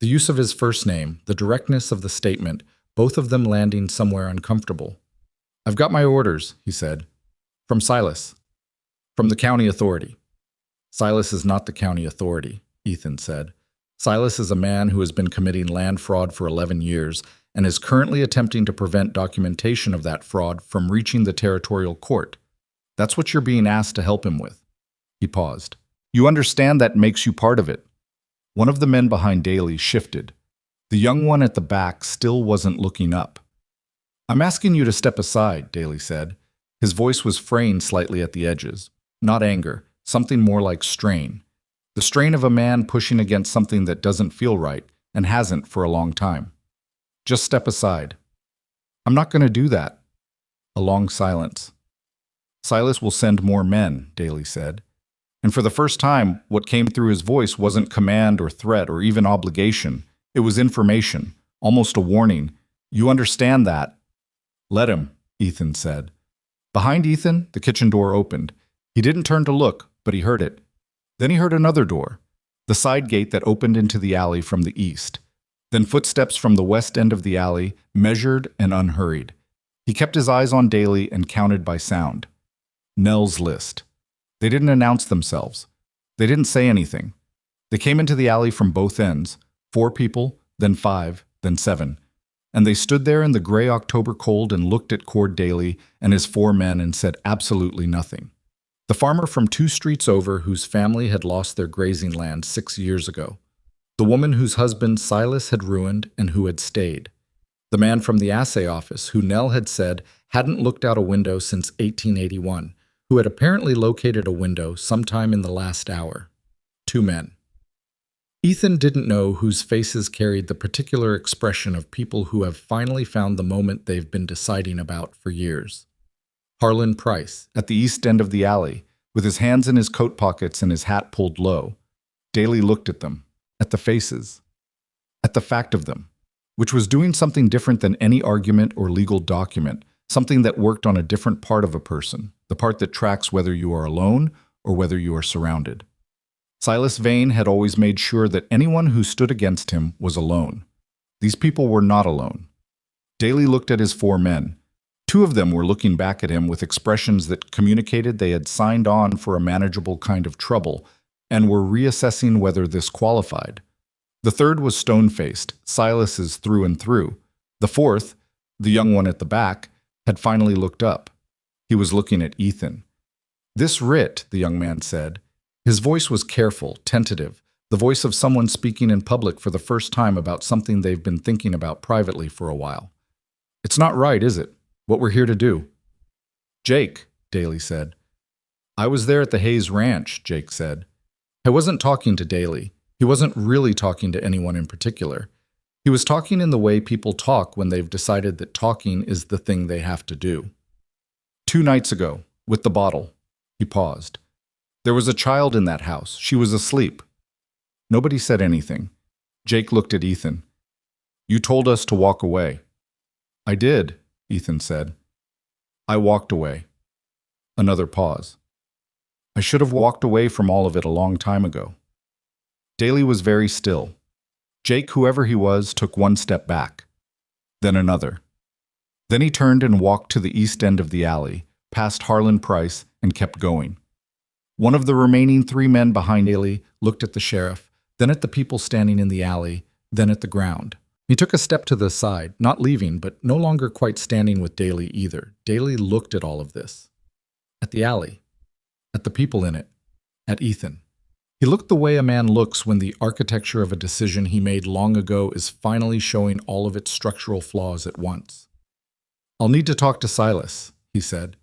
The use of his first name, the directness of the statement, both of them landing somewhere uncomfortable. I've got my orders, he said. From Silas. From the county authority. Silas is not the county authority, Ethan said. Silas is a man who has been committing land fraud for 11 years and is currently attempting to prevent documentation of that fraud from reaching the territorial court. That's what you're being asked to help him with. He paused. You understand that makes you part of it. One of the men behind Daly shifted. The young one at the back still wasn't looking up. I'm asking you to step aside, Daly said. His voice was fraying slightly at the edges. Not anger, something more like strain. The strain of a man pushing against something that doesn't feel right and hasn't for a long time. Just step aside. I'm not going to do that. A long silence. Silas will send more men, Daly said. And for the first time, what came through his voice wasn't command or threat or even obligation. It was information, almost a warning. You understand that? Let him, Ethan said. Behind Ethan, the kitchen door opened. He didn't turn to look, but he heard it. Then he heard another door, the side gate that opened into the alley from the east. Then footsteps from the west end of the alley, measured and unhurried. He kept his eyes on Daly and counted by sound. Nell's list. They didn't announce themselves. They didn't say anything. They came into the alley from both ends, 4 people, then 5, then 7. And they stood there in the gray October cold and looked at Cord Daly and his 4 men and said absolutely nothing. The farmer from 2 streets over whose family had lost their grazing land 6 years ago. The woman whose husband Silas had ruined and who had stayed. The man from the assay office who Nell had said hadn't looked out a window since 1881, who had apparently located a window sometime in the last hour. 2 men. Ethan didn't know whose faces carried the particular expression of people who have finally found the moment they've been deciding about for years. Harlan Price, at the east end of the alley, with his hands in his coat pockets and his hat pulled low. Daly looked at them, at the faces, at the fact of them, which was doing something different than any argument or legal document, something that worked on a different part of a person, the part that tracks whether you are alone or whether you are surrounded. Silas Vane had always made sure that anyone who stood against him was alone. These people were not alone. Daly looked at his 4 men. 2 of them were looking back at him with expressions that communicated they had signed on for a manageable kind of trouble and were reassessing whether this qualified. The 3rd was stone-faced, Silas's through and through. The 4th, the young one at the back, had finally looked up. He was looking at Ethan. "This writ," the young man said. His voice was careful, tentative, the voice of someone speaking in public for the first time about something they've been thinking about privately for a while. "It's not right, is it? What we're here to do?" "Jake," Daly said. "I was there at the Hayes Ranch," Jake said. I wasn't talking to Daly. He wasn't really talking to anyone in particular. He was talking in the way people talk when they've decided that talking is the thing they have to do. 2 nights ago, with the bottle." He paused. "There was a child in that house. She was asleep." Nobody said anything. Jake looked at Ethan. "You told us to walk away." "I did," Ethan said. "I walked away." Another pause. "I should have walked away from all of it a long time ago." Daly was very still. Jake, whoever he was, took 1 step back. Then another. Then he turned and walked to the east end of the alley, past Harlan Price, and kept going. One of the remaining 3 men behind Daly looked at the sheriff, then at the people standing in the alley, then at the ground. He took a step to the side, not leaving, but no longer quite standing with Daly either. Daly looked at all of this. At the alley. At the people in it. At Ethan. He looked the way a man looks when the architecture of a decision he made long ago is finally showing all of its structural flaws at once. "I'll need to talk to Silas," he said.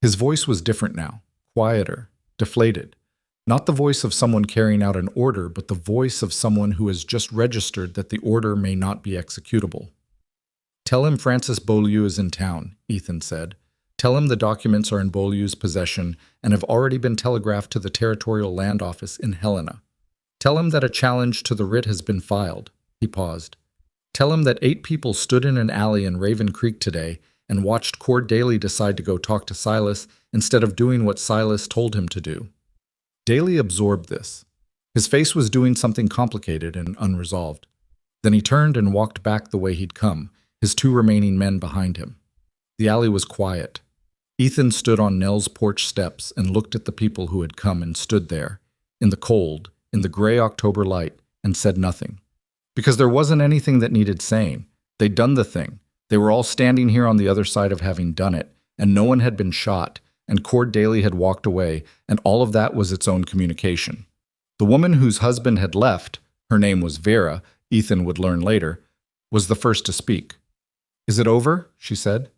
His voice was different now, quieter, deflated. Not the voice of someone carrying out an order, but the voice of someone who has just registered that the order may not be executable. "Tell him Francis Beaulieu is in town," Ethan said. "Tell him the documents are in Beaulieu's possession and have already been telegraphed to the Territorial Land Office in Helena. Tell him that a challenge to the writ has been filed." He paused. "Tell him that 8 people stood in an alley in Raven Creek today and watched Cord Daly decide to go talk to Silas instead of doing what Silas told him to do." Daly absorbed this. His face was doing something complicated and unresolved. Then he turned and walked back the way he'd come, his 2 remaining men behind him. The alley was quiet. Ethan stood on Nell's porch steps and looked at the people who had come and stood there, in the cold, in the gray October light, and said nothing. Because there wasn't anything that needed saying. They'd done the thing. They were all standing here on the other side of having done it, and no one had been shot, and Cord Daly had walked away, and all of that was its own communication. The woman whose husband had left, her name was Vera, Ethan would learn later, was the first to speak. "Is it over?" she said.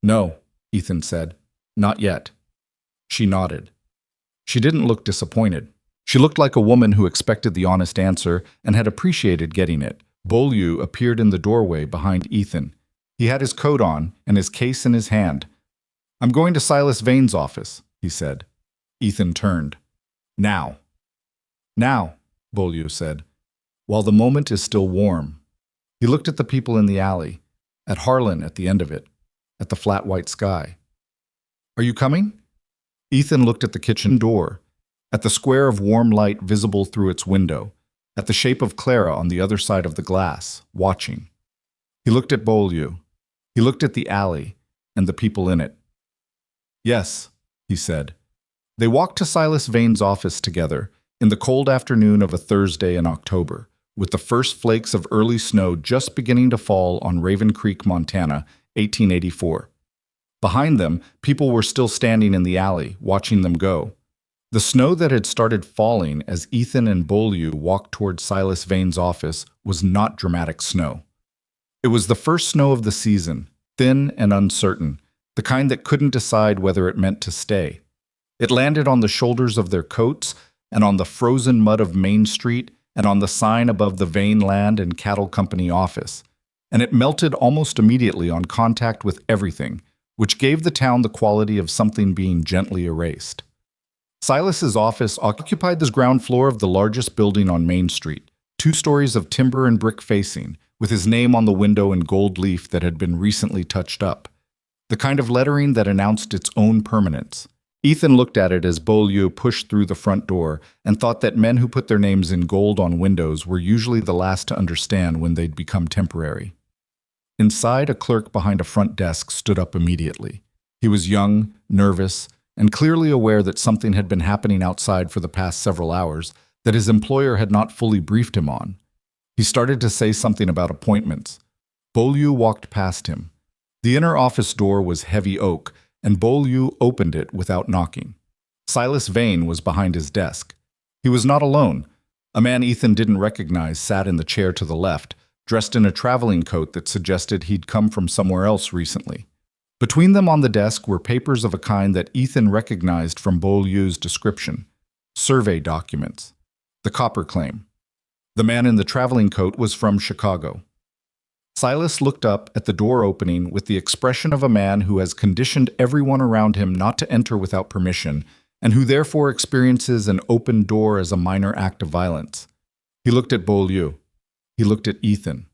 "No," Ethan said. "Not yet." She nodded. She didn't look disappointed. She looked like a woman who expected the honest answer and had appreciated getting it. Beaulieu appeared in the doorway behind Ethan. He had his coat on and his case in his hand. "I'm going to Silas Vane's office," he said. Ethan turned. "Now." "Now," Beaulieu said, "while the moment is still warm." He looked at the people in the alley, at Harlan at the end of it, at the flat white sky. "Are you coming?" Ethan looked at the kitchen door, at the square of warm light visible through its window, at the shape of Clara on the other side of the glass, watching. He looked at Beaulieu. He looked at the alley, and the people in it. Yes, he said. They walked to Silas Vane's office together in the cold afternoon of a Thursday in October, with the first flakes of early snow just beginning to fall on Raven Creek, Montana, 1884. Behind them, people were still standing in the alley, watching them go. The snow that had started falling as Ethan and Beaulieu walked toward Silas Vane's office was not dramatic snow. It was the first snow of the season, thin and uncertain, the kind that couldn't decide whether it meant to stay. It landed on the shoulders of their coats and on the frozen mud of Main Street and on the sign above the Vane Land and Cattle Company office. And it melted almost immediately on contact with everything, which gave the town the quality of something being gently erased. Silas's office occupied the ground floor of the largest building on Main Street, 2 stories of timber and brick facing, with his name on the window in gold leaf that had been recently touched up, the kind of lettering that announced its own permanence. Ethan looked at it as Beaulieu pushed through the front door and thought that men who put their names in gold on windows were usually the last to understand when they'd become temporary. Inside, a clerk behind a front desk stood up immediately. He was young, nervous, and clearly aware that something had been happening outside for the past several hours that his employer had not fully briefed him on. He started to say something about appointments. Beaulieu walked past him. The inner office door was heavy oak, and Beaulieu opened it without knocking. Silas Vane was behind his desk. He was not alone. A man Ethan didn't recognize sat in the chair to the left, dressed in a traveling coat that suggested he'd come from somewhere else recently. Between them on the desk were papers of a kind that Ethan recognized from Beaulieu's description. Survey documents. The copper claim. The man in the traveling coat was from Chicago. Silas looked up at the door opening with the expression of a man who has conditioned everyone around him not to enter without permission, and who therefore experiences an open door as a minor act of violence. He looked at Beaulieu. He looked at Ethan.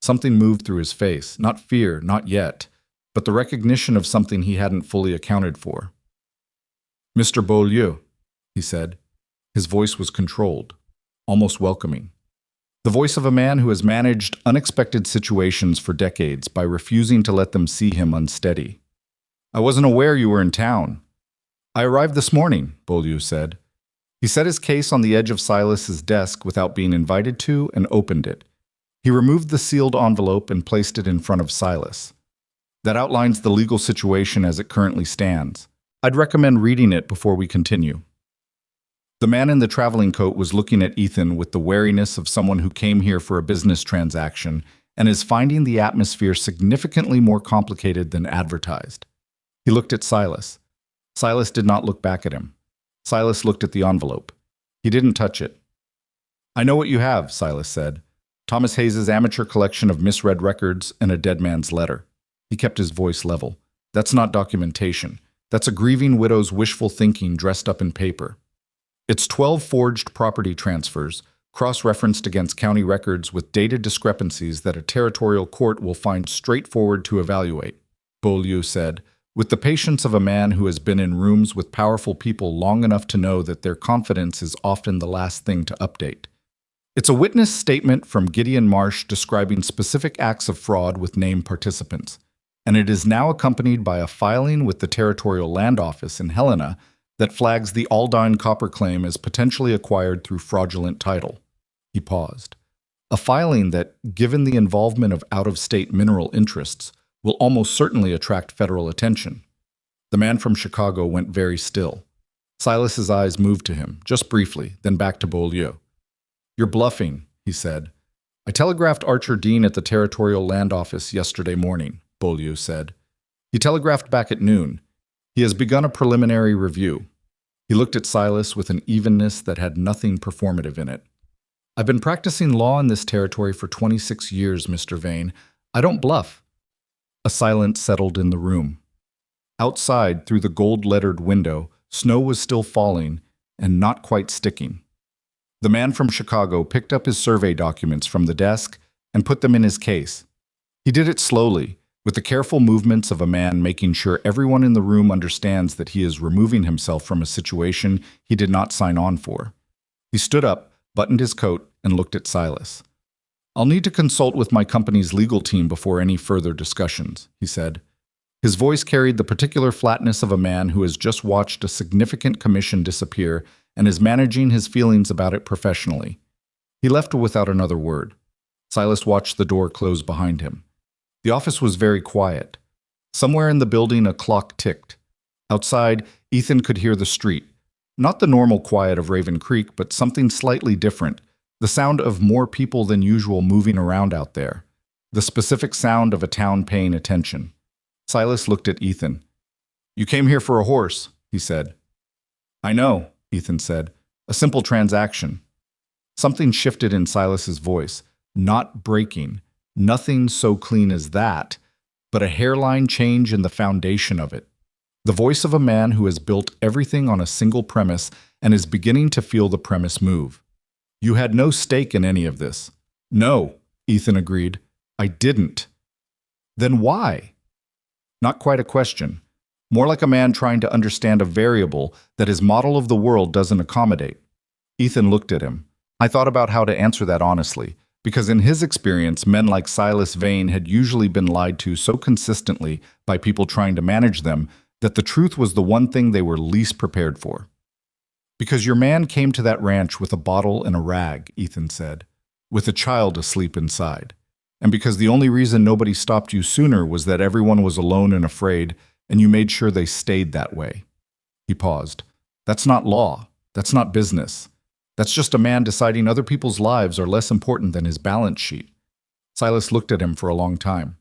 Something moved through his face, not fear, not yet, but the recognition of something he hadn't fully accounted for. "Mr. Beaulieu," he said. His voice was controlled, almost welcoming. The voice of a man who has managed unexpected situations for decades by refusing to let them see him unsteady. "I wasn't aware you were in town." "I arrived this morning," Beaulieu said. He set his case on the edge of Silas's desk without being invited to and opened it. He removed the sealed envelope and placed it in front of Silas. "That outlines the legal situation as it currently stands. I'd recommend reading it before we continue." The man in the traveling coat was looking at Ethan with the wariness of someone who came here for a business transaction and is finding the atmosphere significantly more complicated than advertised. He looked at Silas. Silas did not look back at him. Silas looked at the envelope. He didn't touch it. "I know what you have," Silas said. "Thomas Hayes's amateur collection of misread records and a dead man's letter." He kept his voice level. "That's not documentation. That's a grieving widow's wishful thinking dressed up in paper. It's 12 forged property transfers, cross-referenced against county records with dated discrepancies that a territorial court will find straightforward to evaluate," Beaulieu said, with the patience of a man who has been in rooms with powerful people long enough to know that their confidence is often the last thing to update. "It's a witness statement from Gideon Marsh describing specific acts of fraud with named participants, and it is now accompanied by a filing with the Territorial Land Office in Helena that flags the Aldine copper claim as potentially acquired through fraudulent title." He paused. "A filing that, given the involvement of out-of-state mineral interests, will almost certainly attract federal attention." The man from Chicago went very still. Silas's eyes moved to him, just briefly, then back to Beaulieu. "You're bluffing," he said. "I telegraphed Archer Dean at the Territorial Land Office yesterday morning," Beaulieu said. "He telegraphed back at noon. He has begun a preliminary review." He looked at Silas with an evenness that had nothing performative in it. "I've been practicing law in this territory for 26 years, Mr. Vane. I don't bluff." A silence settled in the room. Outside, through the gold-lettered window, snow was still falling and not quite sticking. The man from Chicago picked up his survey documents from the desk and put them in his case. He did it slowly, with the careful movements of a man making sure everyone in the room understands that he is removing himself from a situation he did not sign on for. He stood up, buttoned his coat, and looked at Silas. "I'll need to consult with my company's legal team before any further discussions," he said. His voice carried the particular flatness of a man who has just watched a significant commission disappear and is managing his feelings about it professionally. He left without another word. Silas watched the door close behind him. The office was very quiet. Somewhere in the building a clock ticked. Outside, Ethan could hear the street. Not the normal quiet of Raven Creek, but something slightly different. The sound of more people than usual moving around out there. The specific sound of a town paying attention. Silas looked at Ethan. "You came here for a horse," he said. "I know," Ethan said. "A simple transaction." Something shifted in Silas's voice. Not breaking. Nothing so clean as that, but a hairline change in the foundation of it. The voice of a man who has built everything on a single premise and is beginning to feel the premise move. "You had no stake in any of this." "No," Ethan agreed. "I didn't." "Then why?" Not quite a question. More like a man trying to understand a variable that his model of the world doesn't accommodate. Ethan looked at him. I thought about how to answer that honestly, because in his experience, men like Silas Vane had usually been lied to so consistently by people trying to manage them that the truth was the one thing they were least prepared for. "Because your man came to that ranch with a bottle and a rag," Ethan said, "with a child asleep inside. And because the only reason nobody stopped you sooner was that everyone was alone and afraid, and you made sure they stayed that way." He paused. "That's not law. That's not business. That's just a man deciding other people's lives are less important than his balance sheet." Silas looked at him for a long time.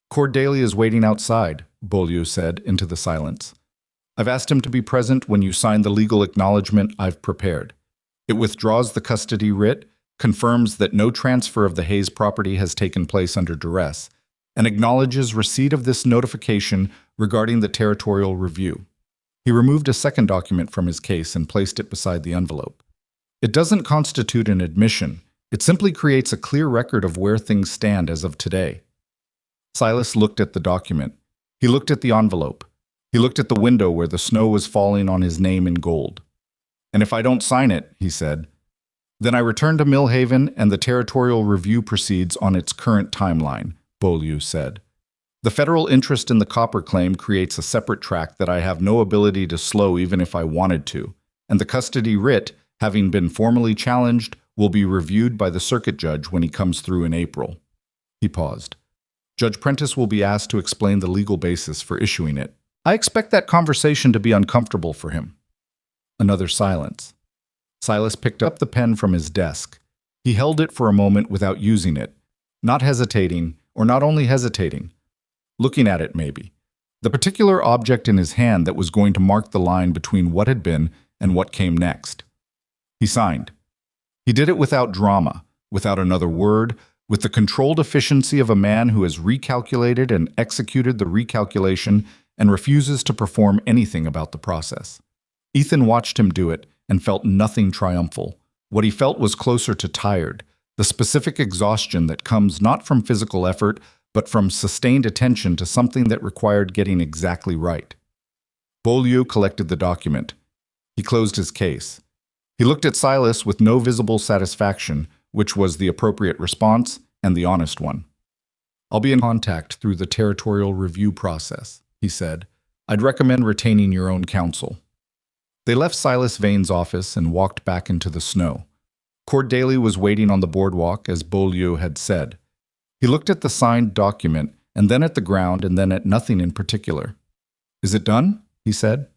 "Cord Daly is waiting outside," Beaulieu said into the silence. "I've asked him to be present when you sign the legal acknowledgement I've prepared. It withdraws the custody writ, confirms that no transfer of the Hayes property has taken place under duress, and acknowledges receipt of this notification regarding the territorial review." He removed a second document from his case and placed it beside the envelope. "It doesn't constitute an admission. It simply creates a clear record of where things stand as of today." Silas looked at the document. He looked at the envelope. He looked at the window where the snow was falling on his name in gold. "And if I don't sign it," he said, "then I return to Millhaven and the territorial review proceeds on its current timeline," Beaulieu said. "The federal interest in the copper claim creates a separate track that I have no ability to slow even if I wanted to, and the custody writ, having been formally challenged, will be reviewed by the circuit judge when he comes through in April." He paused. "Judge Prentice will be asked to explain the legal basis for issuing it. I expect that conversation to be uncomfortable for him." Another silence. Silas picked up the pen from his desk. He held it for a moment without using it, not hesitating, or not only hesitating, looking at it maybe. The particular object in his hand that was going to mark the line between what had been and what came next. He signed. He did it without drama, without another word, with the controlled efficiency of a man who has recalculated and executed the recalculation and refuses to perform anything about the process. Ethan watched him do it and felt nothing triumphal. What he felt was closer to tired, the specific exhaustion that comes not from physical effort, but from sustained attention to something that required getting exactly right. Beaulieu collected the document. He closed his case. He looked at Silas with no visible satisfaction, which was the appropriate response and the honest one. "I'll be in contact through the territorial review process," he said. "I'd recommend retaining your own counsel." They left Silas Vane's office and walked back into the snow. Cord Daly was waiting on the boardwalk, as Beaulieu had said. He looked at the signed document, and then at the ground, and then at nothing in particular. "Is it done?" he said.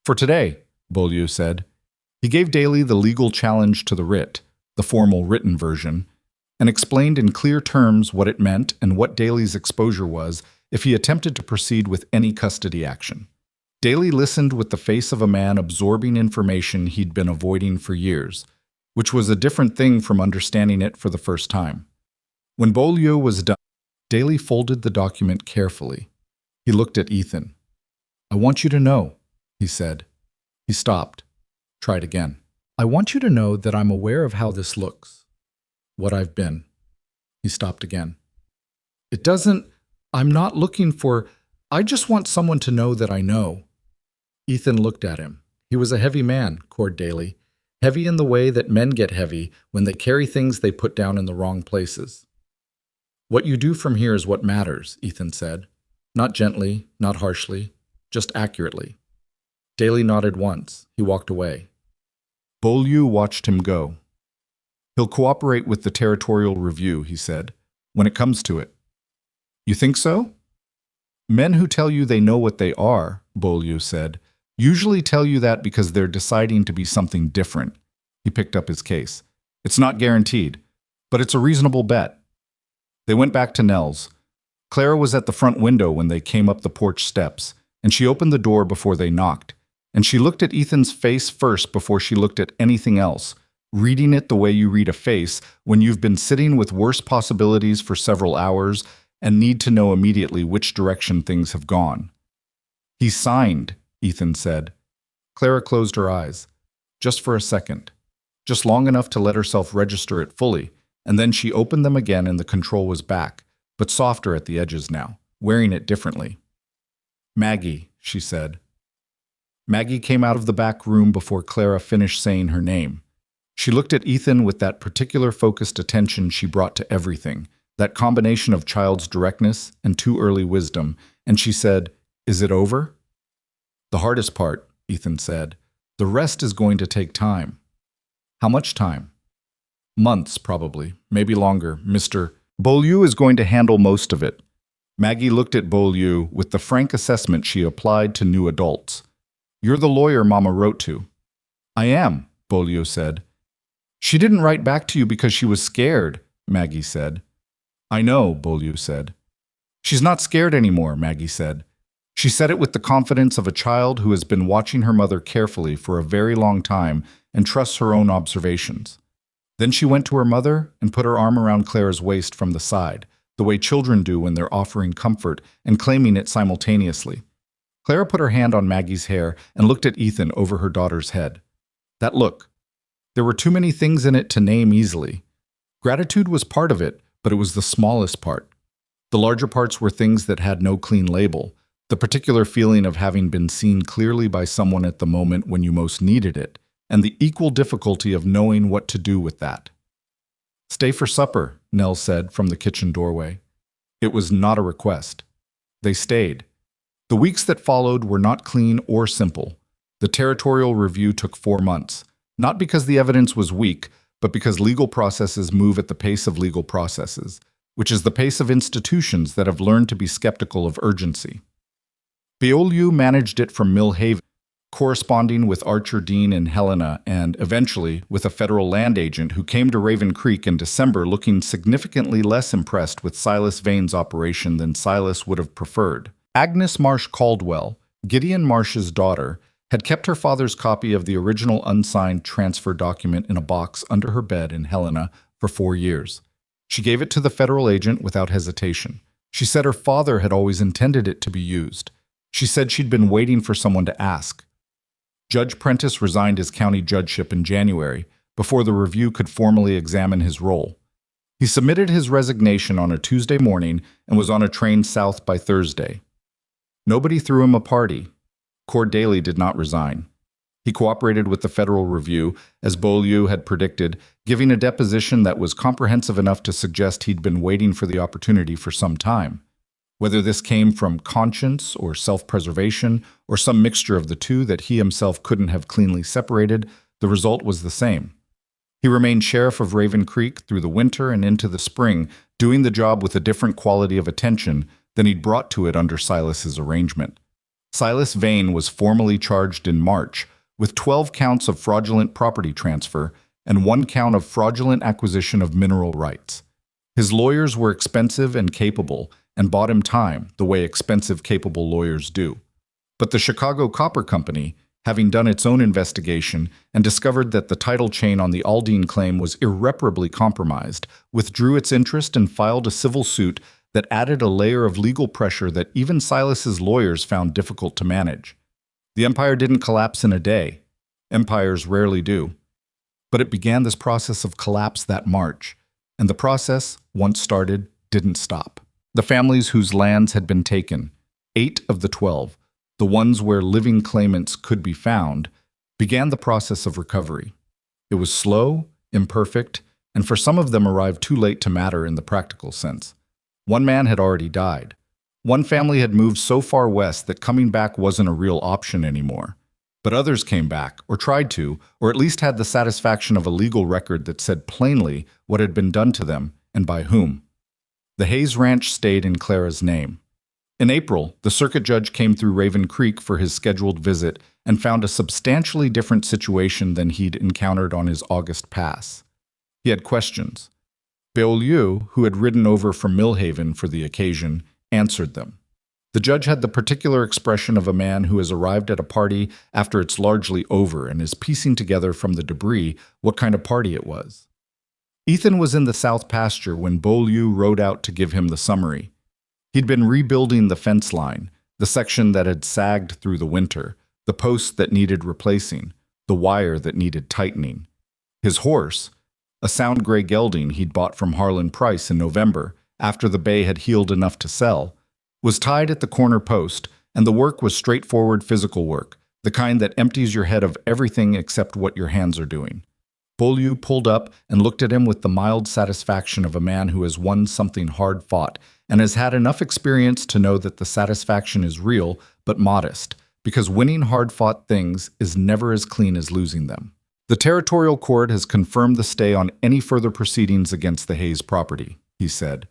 "For today," Beaulieu said. He gave Daly the legal challenge to the writ, the formal written version, and explained in clear terms what it meant and what Daly's exposure was if he attempted to proceed with any custody action. Daly listened with the face of a man absorbing information he'd been avoiding for years, which was a different thing from understanding it for the first time. When Beaulieu was done, Daly folded the document carefully. He looked at Ethan. "I want you to know," he said. He stopped. Tried again. "I want you to know that I'm aware of how this looks. What I've been." He stopped again. "It doesn't... I'm not looking for... I just want someone to know that I know." Ethan looked at him. He was a heavy man, Cord Daly. Heavy in the way that men get heavy when they carry things they put down in the wrong places. "What you do from here is what matters," Ethan said. Not gently, not harshly, just accurately. Daly nodded once. He walked away. Beaulieu watched him go. He'll cooperate with the territorial review, he said, when it comes to it. You think so? Men who tell you they know what they are, Beaulieu said, usually tell you that because they're deciding to be something different. He picked up his case. It's not guaranteed, but it's a reasonable bet. They went back to Nell's. Clara was at the front window when they came up the porch steps, and she opened the door before they knocked. And she looked at Ethan's face first before she looked at anything else, reading it the way you read a face when you've been sitting with worse possibilities for several hours and need to know immediately which direction things have gone. He signed, Ethan said. Clara closed her eyes. Just for a second. Just long enough to let herself register it fully, and then she opened them again and the control was back, but softer at the edges now, wearing it differently. Maggie, she said. Maggie came out of the back room before Clara finished saying her name. She looked at Ethan with that particular focused attention she brought to everything, that combination of child's directness and too early wisdom, and she said, "Is it over?" "The hardest part," Ethan said. "The rest is going to take time." "How much time?" "Months, probably, maybe longer, Mr. Beaulieu is going to handle most of it." Maggie looked at Beaulieu with the frank assessment she applied to new adults. "You're the lawyer Mama wrote to." "I am," Beaulieu said. "She didn't write back to you because she was scared," Maggie said. "I know," Beaulieu said. "She's not scared anymore," Maggie said. She said it with the confidence of a child who has been watching her mother carefully for a very long time and trusts her own observations. Then she went to her mother and put her arm around Clara's waist from the side, the way children do when they're offering comfort and claiming it simultaneously. Clara put her hand on Maggie's hair and looked at Ethan over her daughter's head. That look. There were too many things in it to name easily. Gratitude was part of it, but it was the smallest part. The larger parts were things that had no clean label, the particular feeling of having been seen clearly by someone at the moment when you most needed it, and the equal difficulty of knowing what to do with that. "Stay for supper," Nell said from the kitchen doorway. It was not a request. They stayed. The weeks that followed were not clean or simple. The territorial review took 4 months, not because the evidence was weak, but because legal processes move at the pace of legal processes, which is the pace of institutions that have learned to be skeptical of urgency. Beaulieu managed it from Mill Haven, corresponding with Archer Dean and Helena, and eventually with a federal land agent who came to Raven Creek in December looking significantly less impressed with Silas Vane's operation than Silas would have preferred. Agnes Marsh Caldwell, Gideon Marsh's daughter, had kept her father's copy of the original unsigned transfer document in a box under her bed in Helena for 4 years. She gave it to the federal agent without hesitation. She said her father had always intended it to be used. She said she'd been waiting for someone to ask. Judge Prentice resigned his county judgeship in January, before the review could formally examine his role. He submitted his resignation on a Tuesday morning and was on a train south by Thursday. Nobody threw him a party. Cord Daly did not resign. He cooperated with the federal review, as Beaulieu had predicted, giving a deposition that was comprehensive enough to suggest he'd been waiting for the opportunity for some time. Whether this came from conscience or self-preservation or some mixture of the two that he himself couldn't have cleanly separated, the result was the same. He remained sheriff of Raven Creek through the winter and into the spring, doing the job with a different quality of attention than he'd brought to it under Silas's arrangement. Silas Vane was formally charged in March with 12 counts of fraudulent property transfer and 1 count of fraudulent acquisition of mineral rights. His lawyers were expensive and capable and bought him time the way expensive, capable lawyers do. But the Chicago Copper Company, having done its own investigation and discovered that the title chain on the Aldine claim was irreparably compromised, withdrew its interest and filed a civil suit that added a layer of legal pressure that even Silas's lawyers found difficult to manage. The empire didn't collapse in a day. Empires rarely do. But it began this process of collapse that March, and the process, once started, didn't stop. The families whose lands had been taken, 8 of the 12, the ones where living claimants could be found, began the process of recovery. It was slow, imperfect, and for some of them arrived too late to matter in the practical sense. One man had already died. One family had moved so far west that coming back wasn't a real option anymore. But others came back, or tried to, or at least had the satisfaction of a legal record that said plainly what had been done to them and by whom. The Hayes Ranch stayed in Clara's name. In April, the circuit judge came through Raven Creek for his scheduled visit and found a substantially different situation than he'd encountered on his August pass. He had questions. Beaulieu, who had ridden over from Millhaven for the occasion, answered them. The judge had the particular expression of a man who has arrived at a party after it's largely over and is piecing together from the debris what kind of party it was. Ethan was in the south pasture when Beaulieu rode out to give him the summary. He'd been rebuilding the fence line, the section that had sagged through the winter, the posts that needed replacing, the wire that needed tightening. His horse, a sound gray gelding he'd bought from Harlan Price in November, after the bay had healed enough to sell, was tied at the corner post, and the work was straightforward physical work, the kind that empties your head of everything except what your hands are doing. Beaulieu pulled up and looked at him with the mild satisfaction of a man who has won something hard-fought and has had enough experience to know that the satisfaction is real but modest, because winning hard-fought things is never as clean as losing them. The territorial court has confirmed the stay on any further proceedings against the Hayes property, he said.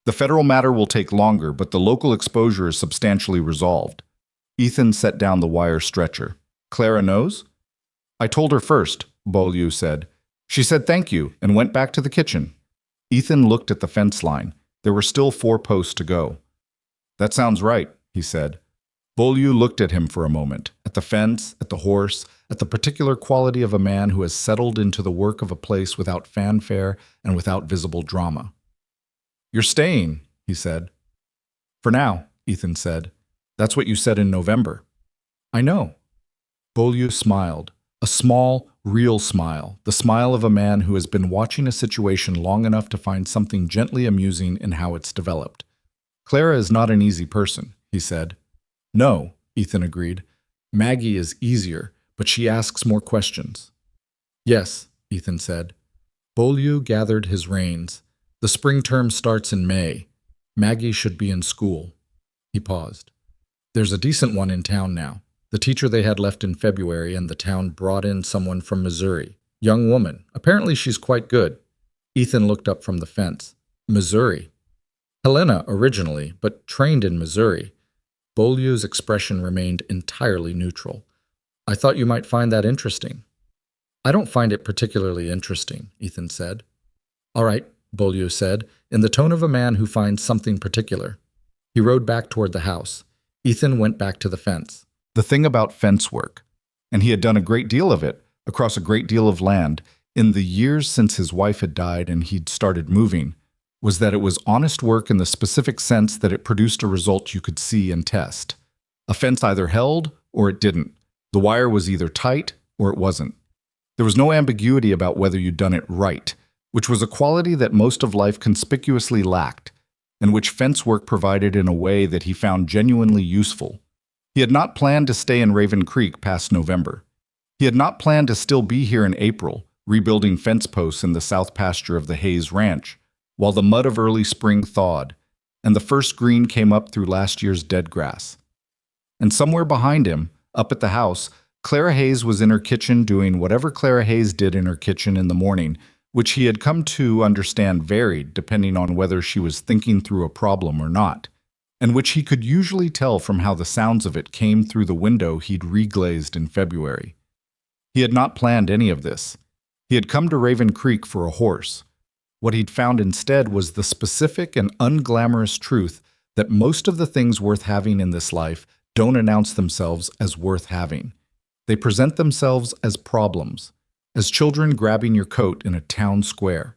The federal matter will take longer, but the local exposure is substantially resolved. Ethan set down the wire stretcher. Clara knows? I told her first, Beaulieu said. She said thank you and went back to the kitchen. Ethan looked at the fence line. There were still 4 posts to go. That sounds right, he said. Beaulieu looked at him for a moment, at the fence, at the horse, at the particular quality of a man who has settled into the work of a place without fanfare and without visible drama. You're staying, he said. For now, Ethan said. That's what you said in November. I know. Beaulieu smiled. A small, real smile, the smile of a man who has been watching a situation long enough to find something gently amusing in how it's developed. Clara is not an easy person, he said. No, Ethan agreed. Maggie is easier, but she asks more questions. Yes, Ethan said. Beaulieu gathered his reins. The spring term starts in May. Maggie should be in school. He paused. There's a decent one in town now. The teacher they had left in February, and the town brought in someone from Missouri. Young woman. Apparently she's quite good. Ethan looked up from the fence. Missouri. Helena originally, but trained in Missouri. Beaulieu's expression remained entirely neutral. I thought you might find that interesting. I don't find it particularly interesting, Ethan said. All right, Beaulieu said, in the tone of a man who finds something particular. He rode back toward the house. Ethan went back to the fence. The thing about fence work, and he had done a great deal of it, across a great deal of land, in the years since his wife had died and he'd started moving, was that it was honest work in the specific sense that it produced a result you could see and test. A fence either held or it didn't. The wire was either tight or it wasn't. There was no ambiguity about whether you'd done it right, which was a quality that most of life conspicuously lacked, and which fence work provided in a way that he found genuinely useful. He had not planned to stay in Raven Creek past November. He had not planned to still be here in April, rebuilding fence posts in the south pasture of the Hayes Ranch, while the mud of early spring thawed, and the first green came up through last year's dead grass. And somewhere behind him, up at the house, Clara Hayes was in her kitchen doing whatever Clara Hayes did in her kitchen in the morning, which he had come to understand varied depending on whether she was thinking through a problem or not, and which he could usually tell from how the sounds of it came through the window he'd reglazed in February. He had not planned any of this. He had come to Raven Creek for a horse. What he'd found instead was the specific and unglamorous truth that most of the things worth having in this life don't announce themselves as worth having. They present themselves as problems, as children grabbing your coat in a town square,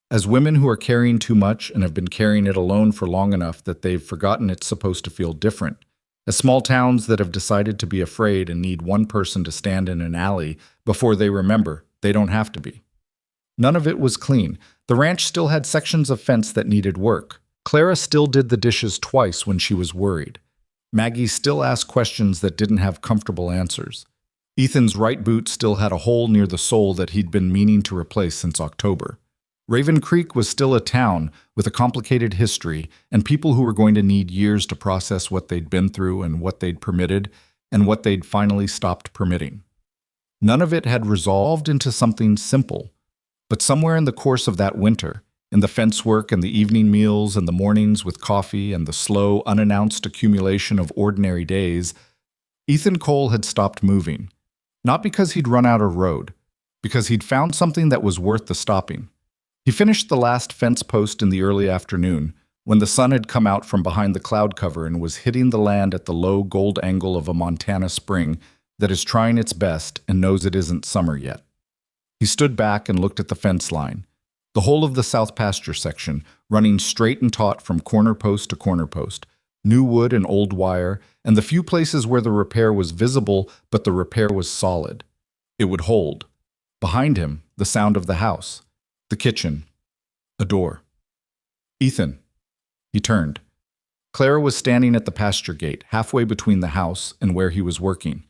as women who are carrying too much and have been carrying it alone for long enough that they've forgotten it's supposed to feel different, as small towns that have decided to be afraid and need one person to stand in an alley before they remember they don't have to be. None of it was clean. The ranch still had sections of fence that needed work. Clara still did the dishes twice when she was worried. Maggie still asked questions that didn't have comfortable answers. Ethan's right boot still had a hole near the sole that he'd been meaning to replace since October. Raven Creek was still a town with a complicated history and people who were going to need years to process what they'd been through and what they'd permitted and what they'd finally stopped permitting. None of it had resolved into something simple, but somewhere in the course of that winter, in the fence work and the evening meals and the mornings with coffee and the slow, unannounced accumulation of ordinary days, Ethan Cole had stopped moving. Not because he'd run out of road, because he'd found something that was worth the stopping. He finished the last fence post in the early afternoon, when the sun had come out from behind the cloud cover and was hitting the land at the low gold angle of a Montana spring that is trying its best and knows it isn't summer yet. He stood back and looked at the fence line, the whole of the south pasture section, running straight and taut from corner post to corner post, new wood and old wire, and the few places where the repair was visible but the repair was solid. It would hold. Behind him, the sound of the house, the kitchen, a door. Ethan. He turned. Clara was standing at the pasture gate, halfway between the house and where he was working.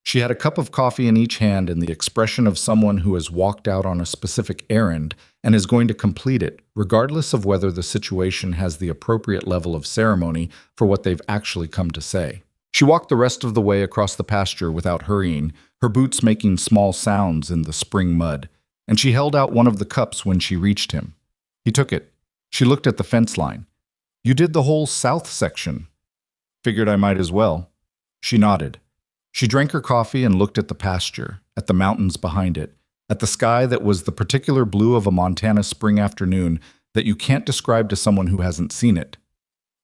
She had a cup of coffee in each hand and the expression of someone who has walked out on a specific errand and is going to complete it, regardless of whether the situation has the appropriate level of ceremony for what they've actually come to say. She walked the rest of the way across the pasture without hurrying, her boots making small sounds in the spring mud, and she held out one of the cups when she reached him. He took it. She looked at the fence line. "You did the whole south section." "Figured I might as well." She nodded. She drank her coffee and looked at the pasture, at the mountains behind it, at the sky that was the particular blue of a Montana spring afternoon that you can't describe to someone who hasn't seen it.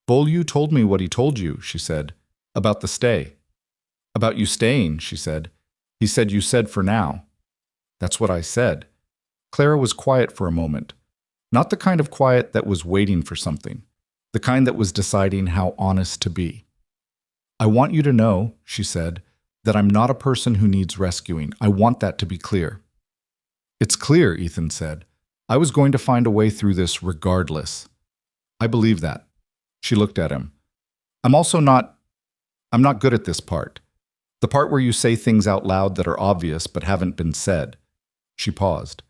"Beaulieu told me what he told you," she said. "About the stay." "About you staying," she said. "He said you said for now." "That's what I said." Clara was quiet for a moment. Not the kind of quiet that was waiting for something. The kind that was deciding how honest to be. "I want you to know," she said, "that I'm not a person who needs rescuing. I want that to be clear." "It's clear," Ethan said. "I was going to find a way through this regardless." "I believe that." She looked at him. I'm not good at this part. The part where you say things out loud that are obvious but haven't been said." She paused.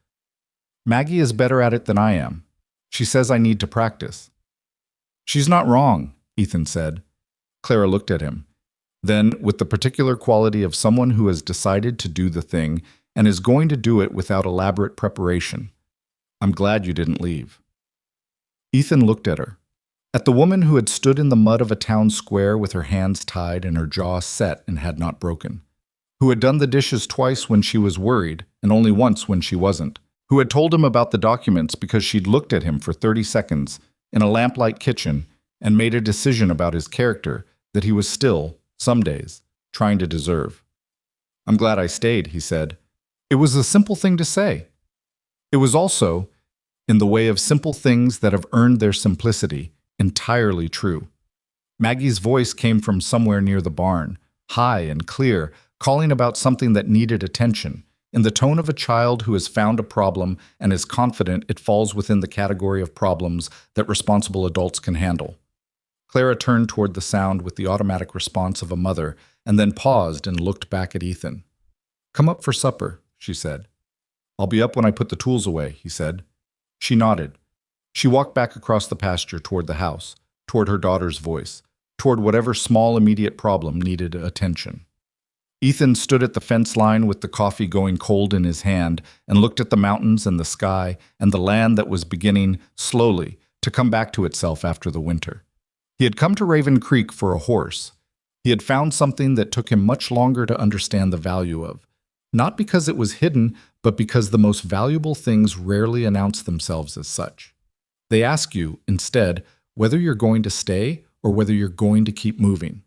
"Maggie is better at it than I am. She says I need to practice." "She's not wrong," Ethan said. Clara looked at him. Then, with the particular quality of someone who has decided to do the thing and is going to do it without elaborate preparation, "I'm glad you didn't leave." Ethan looked at her. At the woman who had stood in the mud of a town square with her hands tied and her jaw set and had not broken. Who had done the dishes twice when she was worried and only once when she wasn't. Who had told him about the documents because she'd looked at him for 30 seconds in a lamplight kitchen and made a decision about his character that he was still, some days, trying to deserve. "I'm glad I stayed," he said. It was a simple thing to say. It was also, in the way of simple things that have earned their simplicity, entirely true. Maggie's voice came from somewhere near the barn, high and clear, calling about something that needed attention, in the tone of a child who has found a problem and is confident it falls within the category of problems that responsible adults can handle. Clara turned toward the sound with the automatic response of a mother and then paused and looked back at Ethan. "Come up for supper," she said. "I'll be up when I put the tools away," he said. She nodded. She walked back across the pasture toward the house, toward her daughter's voice, toward whatever small immediate problem needed attention. Ethan stood at the fence line with the coffee going cold in his hand and looked at the mountains and the sky and the land that was beginning, slowly, to come back to itself after the winter. He had come to Raven Creek for a horse. He had found something that took him much longer to understand the value of, not because it was hidden, but because the most valuable things rarely announce themselves as such. They ask you, instead, whether you're going to stay or whether you're going to keep moving.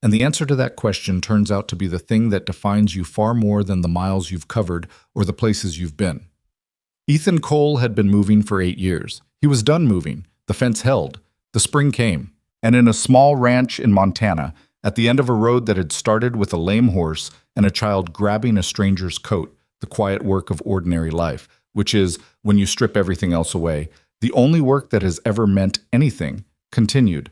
And the answer to that question turns out to be the thing that defines you far more than the miles you've covered or the places you've been. Ethan Cole had been moving for 8 years. He was done moving. The fence held. The spring came. And in a small ranch in Montana, at the end of a road that had started with a lame horse and a child grabbing a stranger's coat, the quiet work of ordinary life, which is, when you strip everything else away, the only work that has ever meant anything, continued.